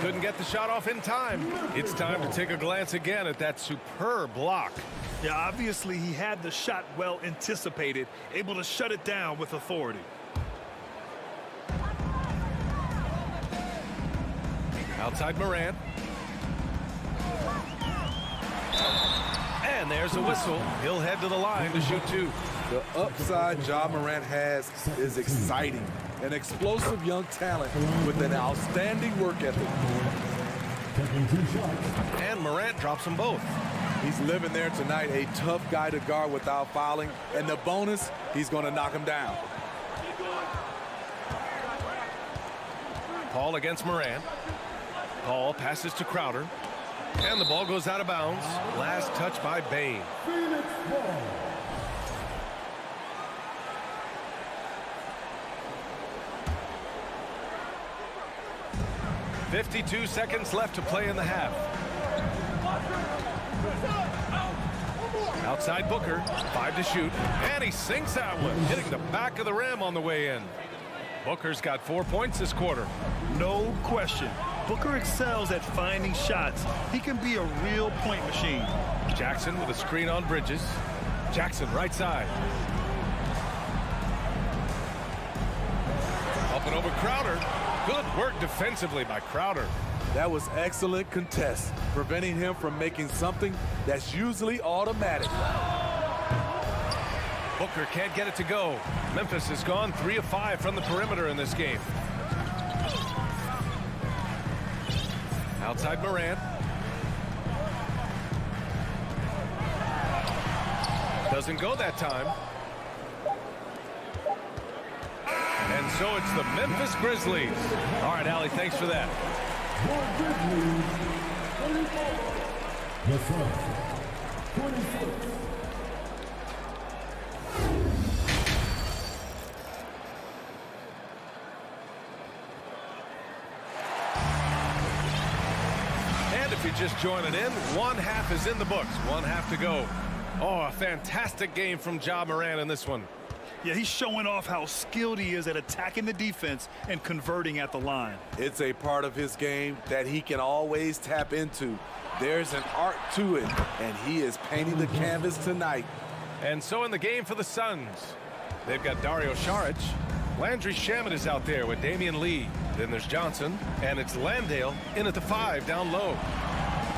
Couldn't get the shot off in time. It's time to take a glance again at that superb block. Yeah, obviously he had the shot well anticipated, able to shut it down with authority. Outside Morant. And there's a whistle. He'll head to the line to shoot 2. The upside Ja Morant has is exciting. An explosive young talent with an outstanding work ethic. And Morant drops them both. He's living there tonight, a tough guy to guard without fouling. And the bonus, he's going to knock him down. Paul against Morant. Paul passes to Crowder. And the ball goes out of bounds. Last touch by Bain. 52 seconds left to play in the half. Outside Booker, 5 to shoot, and he sinks that one, hitting the back of the rim on the way in. Booker's got 4 points this quarter. No question. Booker excels at finding shots. He can be a real point machine. Jackson with a screen on Bridges. Jackson right side. Up and over Crowder. Good work defensively by Crowder. That was excellent contest, preventing him from making something that's usually automatic. Booker can't get it to go. Memphis has gone 3 of 5 from the perimeter in this game. Outside Morant. Doesn't go that time. And so it's the Memphis Grizzlies. All right, Allie, thanks for that. The Suns, 26. And if you're just joining in, one half is in the books. One half to go. Oh, a fantastic game from Ja Morant in this one. Yeah, he's showing off how skilled he is at attacking the defense and converting at the line. It's a part of his game that he can always tap into. There's an art to it, and he is painting the canvas tonight. And so in the game for the Suns, they've got Dario Saric. Landry Shamet is out there with Damian Lee. Then there's Johnson, and it's Landale in at the 5 down low.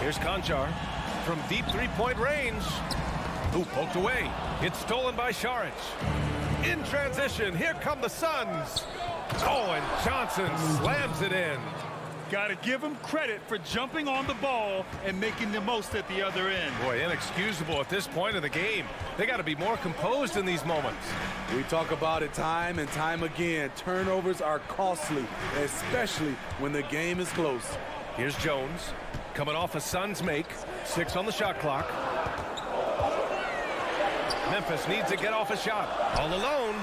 Here's Conchar from deep three-point range. Who poked away. It's stolen by Saric. In transition, here come the Suns. Oh, and Johnson slams it in. Got to give him credit for jumping on the ball and making the most at the other end. Boy, inexcusable at this point of the game. They got to be more composed in these moments. We talk about it time and time again. Turnovers are costly, especially when the game is close. Here's Jones coming off a Suns make. 6 on the shot clock. Memphis needs to get off a shot. All alone.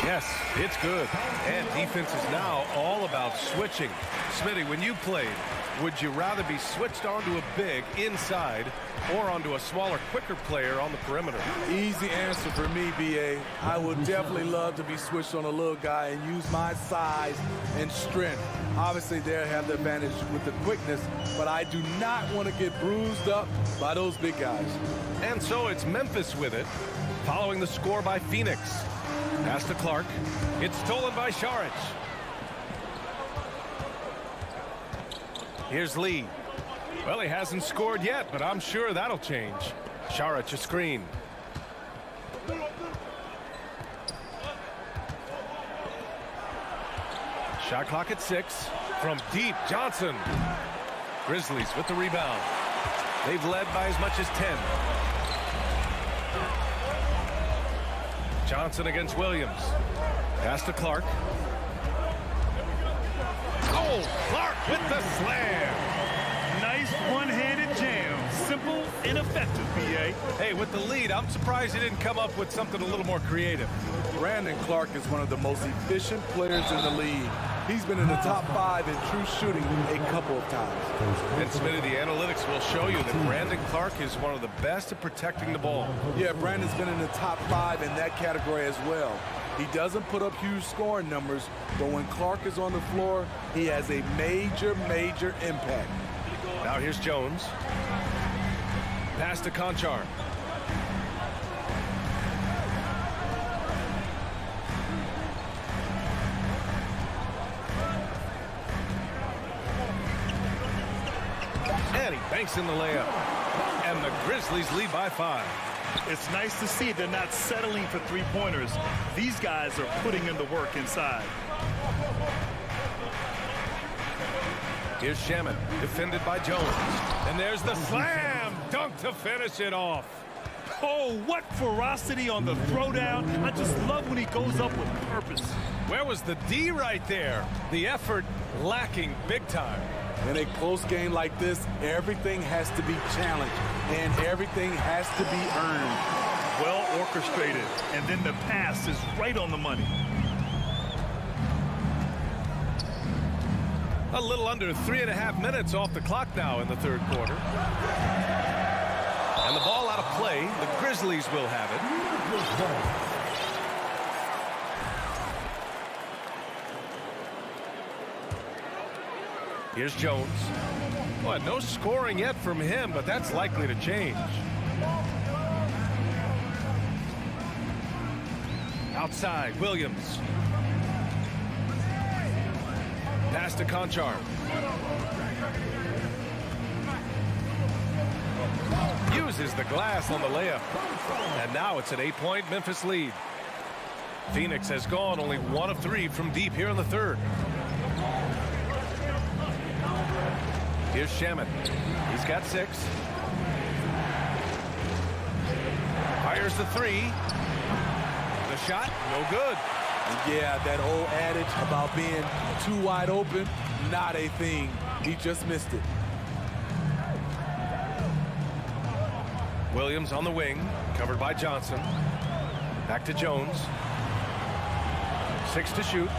Yes, it's good. And defense is now all about switching. Smitty, when you played, would you rather be switched onto a big inside or onto a smaller, quicker player on the perimeter? Easy answer for me, B.A. I would definitely love to be switched on a little guy and use my size and strength. Obviously, they'll have the advantage with the quickness, but I do not want to get bruised up by those big guys. And so it's Memphis with it, following the score by Phoenix. Pass to Clark. It's stolen by Saric. Here's Lee. Well, he hasn't scored yet, but I'm sure that'll change. Saric a screen. Shot clock at 6. From deep, Johnson. Grizzlies with the rebound. They've led by as much as 10. Johnson against Williams. Pass to Clark. Oh, Clark with the slam. Nice one-handed jam. Simple and effective, B.A. Hey, with the lead, I'm surprised he didn't come up with something a little more creative. Brandon Clark is one of the most efficient players in the league. He's been in the top 5 in true shooting a couple of times. And Smitty, the analytics will show you that Brandon Clark is one of the best at protecting the ball. Yeah, Brandon's been in the top 5 in that category as well. He doesn't put up huge scoring numbers, but when Clark is on the floor, he has a major, major impact. Now here's Jones. Pass to Conchar. And he banks in the layup. And the Grizzlies lead by 5. It's nice to see they're not settling for three-pointers. These guys are putting in the work inside. Here's Shamet, defended by Jones. And there's the slam dunk to finish it off. Oh, what ferocity on the throwdown. I just love when he goes up with purpose. Where was the D right there? The effort lacking big time. In a close game like this, everything has to be challenged, and everything has to be earned. Well orchestrated, and then the pass is right on the money. A little under 3.5 minutes off the clock now in the third quarter. And the ball out of play. The Grizzlies will have it. Here's Jones. Well, no scoring yet from him, but that's likely to change. Outside, Williams. Pass to Conchar. Uses the glass on the layup. And now it's an 8-point Memphis lead. Phoenix has gone only 1 of 3 from deep here in the third. Here's Shamet. He's got 6. Fires the 3. The shot, no good. Yeah, that old adage about being too wide open, not a thing. He just missed it. Williams on the wing, covered by Johnson. Back to Jones. 6 to shoot.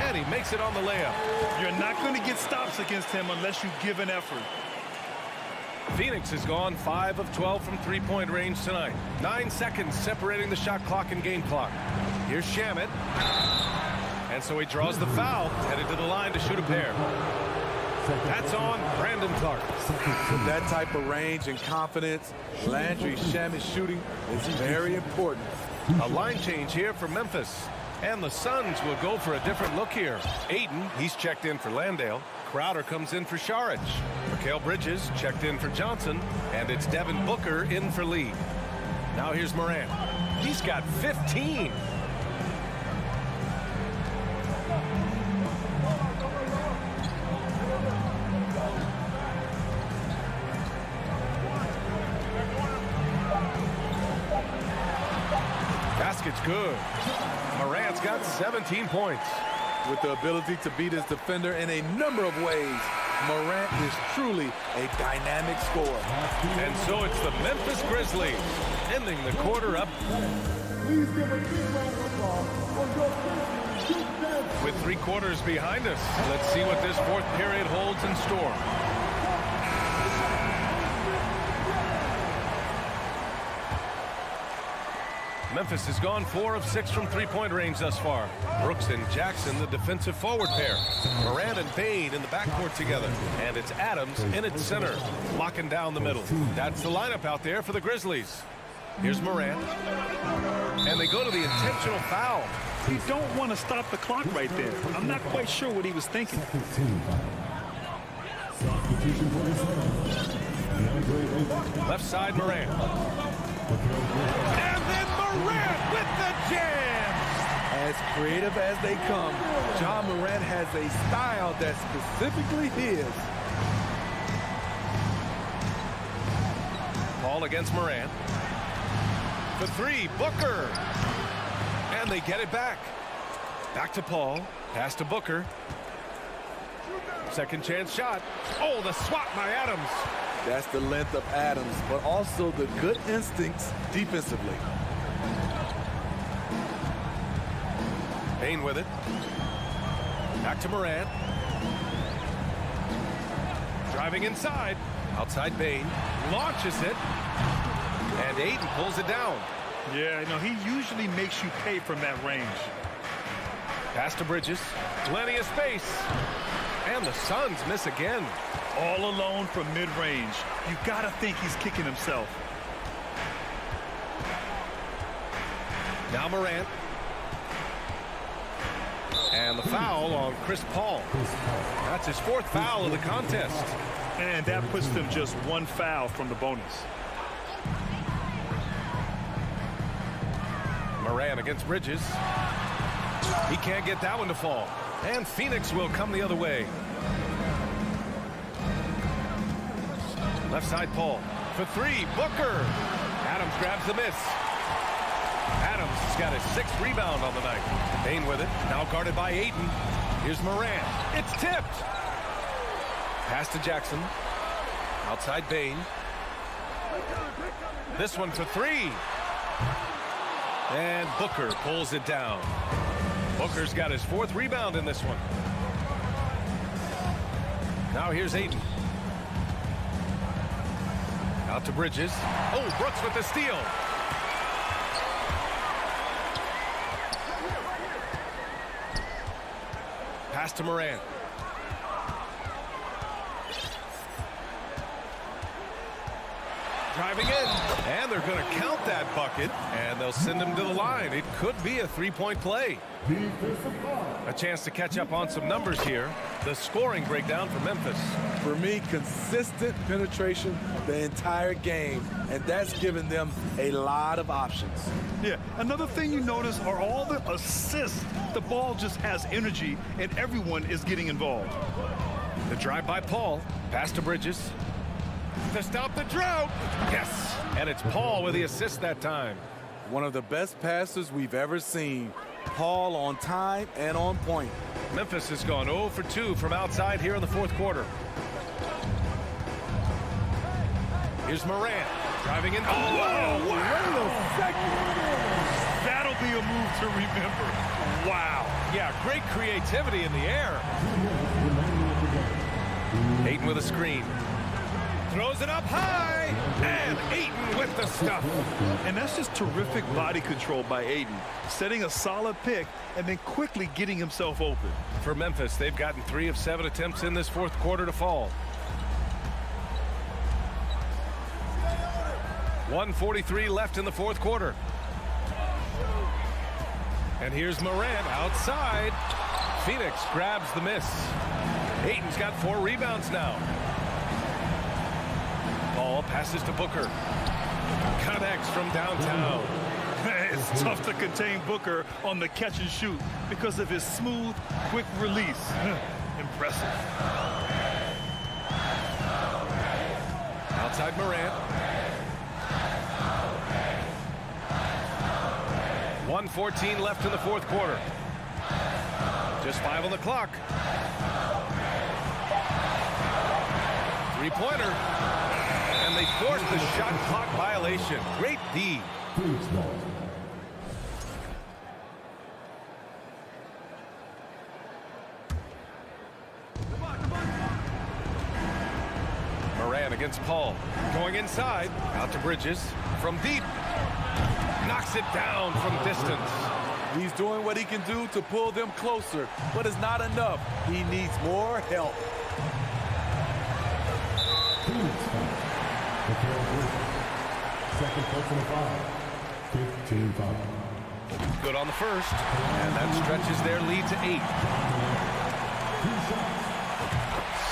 And he makes it on the layup. You're not going to get stops against him unless you give an effort. Phoenix has gone 5 of 12 from three-point range tonight. 9 seconds separating the shot clock and game clock. Here's Shamet. And so he draws the foul, headed to the line to shoot a pair. That's on Brandon Clark. With that type of range and confidence, Landry Shamet's shooting is very important. A line change here for Memphis. And the Suns will go for a different look here. Aiden, he's checked in for Landale. Crowder comes in for Saric. Mikal Bridges checked in for Johnson. And it's Devin Booker in for Lee. Now here's Morant. He's got 15. Basket's good. Morant's got 17 points. With the ability to beat his defender in a number of ways, Morant is truly a dynamic scorer. And so it's the Memphis Grizzlies ending the quarter up. With 3 quarters behind us, let's see what this fourth period holds in store. Memphis has gone 4 of 6 from three-point range thus far. Brooks and Jackson, the defensive forward pair. Morant and Bane in the backcourt together. And it's Adams in its center, locking down the middle. That's the lineup out there for the Grizzlies. Here's Morant. And they go to the intentional foul. You don't want to stop the clock right there. I'm not quite sure what he was thinking. Left side, Morant. And then Morant with the jam. As creative as they come, Ja Morant has a style that's specifically his. Paul against Morant. The 3, Booker. And they get it back. Back to Paul. Pass to Booker. Second chance shot. Oh, the swat by Adams. That's the length of Adams, but also the good instincts defensively. Bane with it. Back to Morant. Driving inside. Outside Bane. Launches it. And Aiden pulls it down. Yeah, he usually makes you pay from that range. Pass to Bridges. Plenty of space. And the Suns miss again. All alone from mid-range. You got to think he's kicking himself. Now Morant. And the foul on Chris Paul. That's his 4th foul of the contest. And that puts them just 1 foul from the bonus. Morant against Bridges. He can't get that one to fall. And Phoenix will come the other way. Left side, Paul. For 3, Booker. Adams grabs the miss. Adams has got his 6th rebound on the night. Bane with it. Now guarded by Aiden. Here's Morant. It's tipped. Pass to Jackson. Outside Bane. This one for 3. And Booker pulls it down. Booker's got his 4th rebound in this one. Now here's Aiden. Out to Bridges. Oh, Brooks with the steal. Pass to Morant. Driving in. And they're going to count that bucket. And they'll send him to the line. It could be a 3-point play. A chance to catch up on some numbers here. The scoring breakdown for Memphis. For me, consistent penetration the entire game, and that's given them a lot of options. Yeah, another thing you notice are all the assists. The ball just has energy, and everyone is getting involved. The drive by Paul. Pass to Bridges. To stop the drought. Yes. And it's Paul with the assist that time. One of the best passes we've ever seen. Paul on time and on point. Memphis has gone 0 for 2 from outside here in the 4th quarter. Here's Morant driving in. Oh, wow. That'll be a move to remember. Wow. Yeah, great creativity in the air. Aiden with a screen. throws it up high, and Ayton with the stuff. And that's just terrific body control by Ayton, setting a solid pick and then quickly getting himself open. For Memphis, they've gotten 3 of 7 attempts in this fourth quarter to fall. 1:43 left in the fourth quarter. And here's Morant outside. Phoenix grabs the miss. Ayton's got 4 rebounds now. Ball passes to Booker. Connects from downtown. It's tough to contain Booker on the catch and shoot because of his smooth, quick release. Impressive. Outside Morant. 1:14 left in the fourth quarter. Just 5 on the clock. Three-pointer. And they force the shot clock violation. Great D. Morant against Paul. Going inside. Out to Bridges. From deep. Knocks it down from distance. He's doing what he can do to pull them closer, but it's not enough. He needs more help. Second personal foul. 15-5. Good on the first, and that stretches their lead to 8.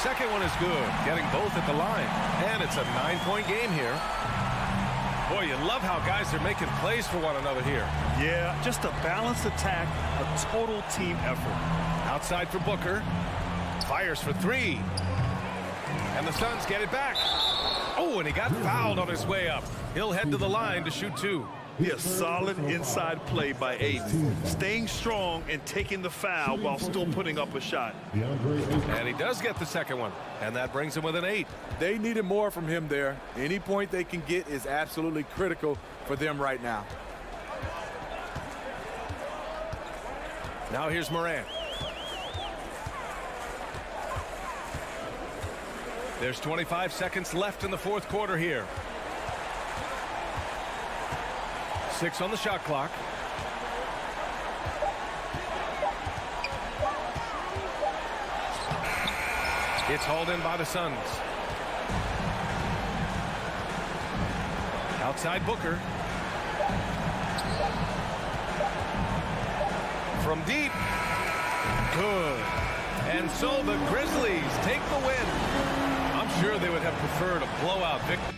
Second one is good, getting both at the line, and it's a 9-point game here. Boy, you love how guys are making plays for one another here. Yeah, just a balanced attack, a total team effort. Outside for Booker. Fires for 3. And the Suns get it back. Oh, and he got fouled on his way up. He'll head to the line to shoot 2. Yeah, solid inside play by Ayton. Staying strong and taking the foul while still putting up a shot. And he does get the second one. And that brings him with an 8. They needed more from him there. Any point they can get is absolutely critical for them right now. Now here's Morant. There's 25 seconds left in the fourth quarter here. 6 on the shot clock. It's hauled in by the Suns. Outside Booker. From deep. Good. And so the Grizzlies take the win. I'm sure they would have preferred a blowout victory.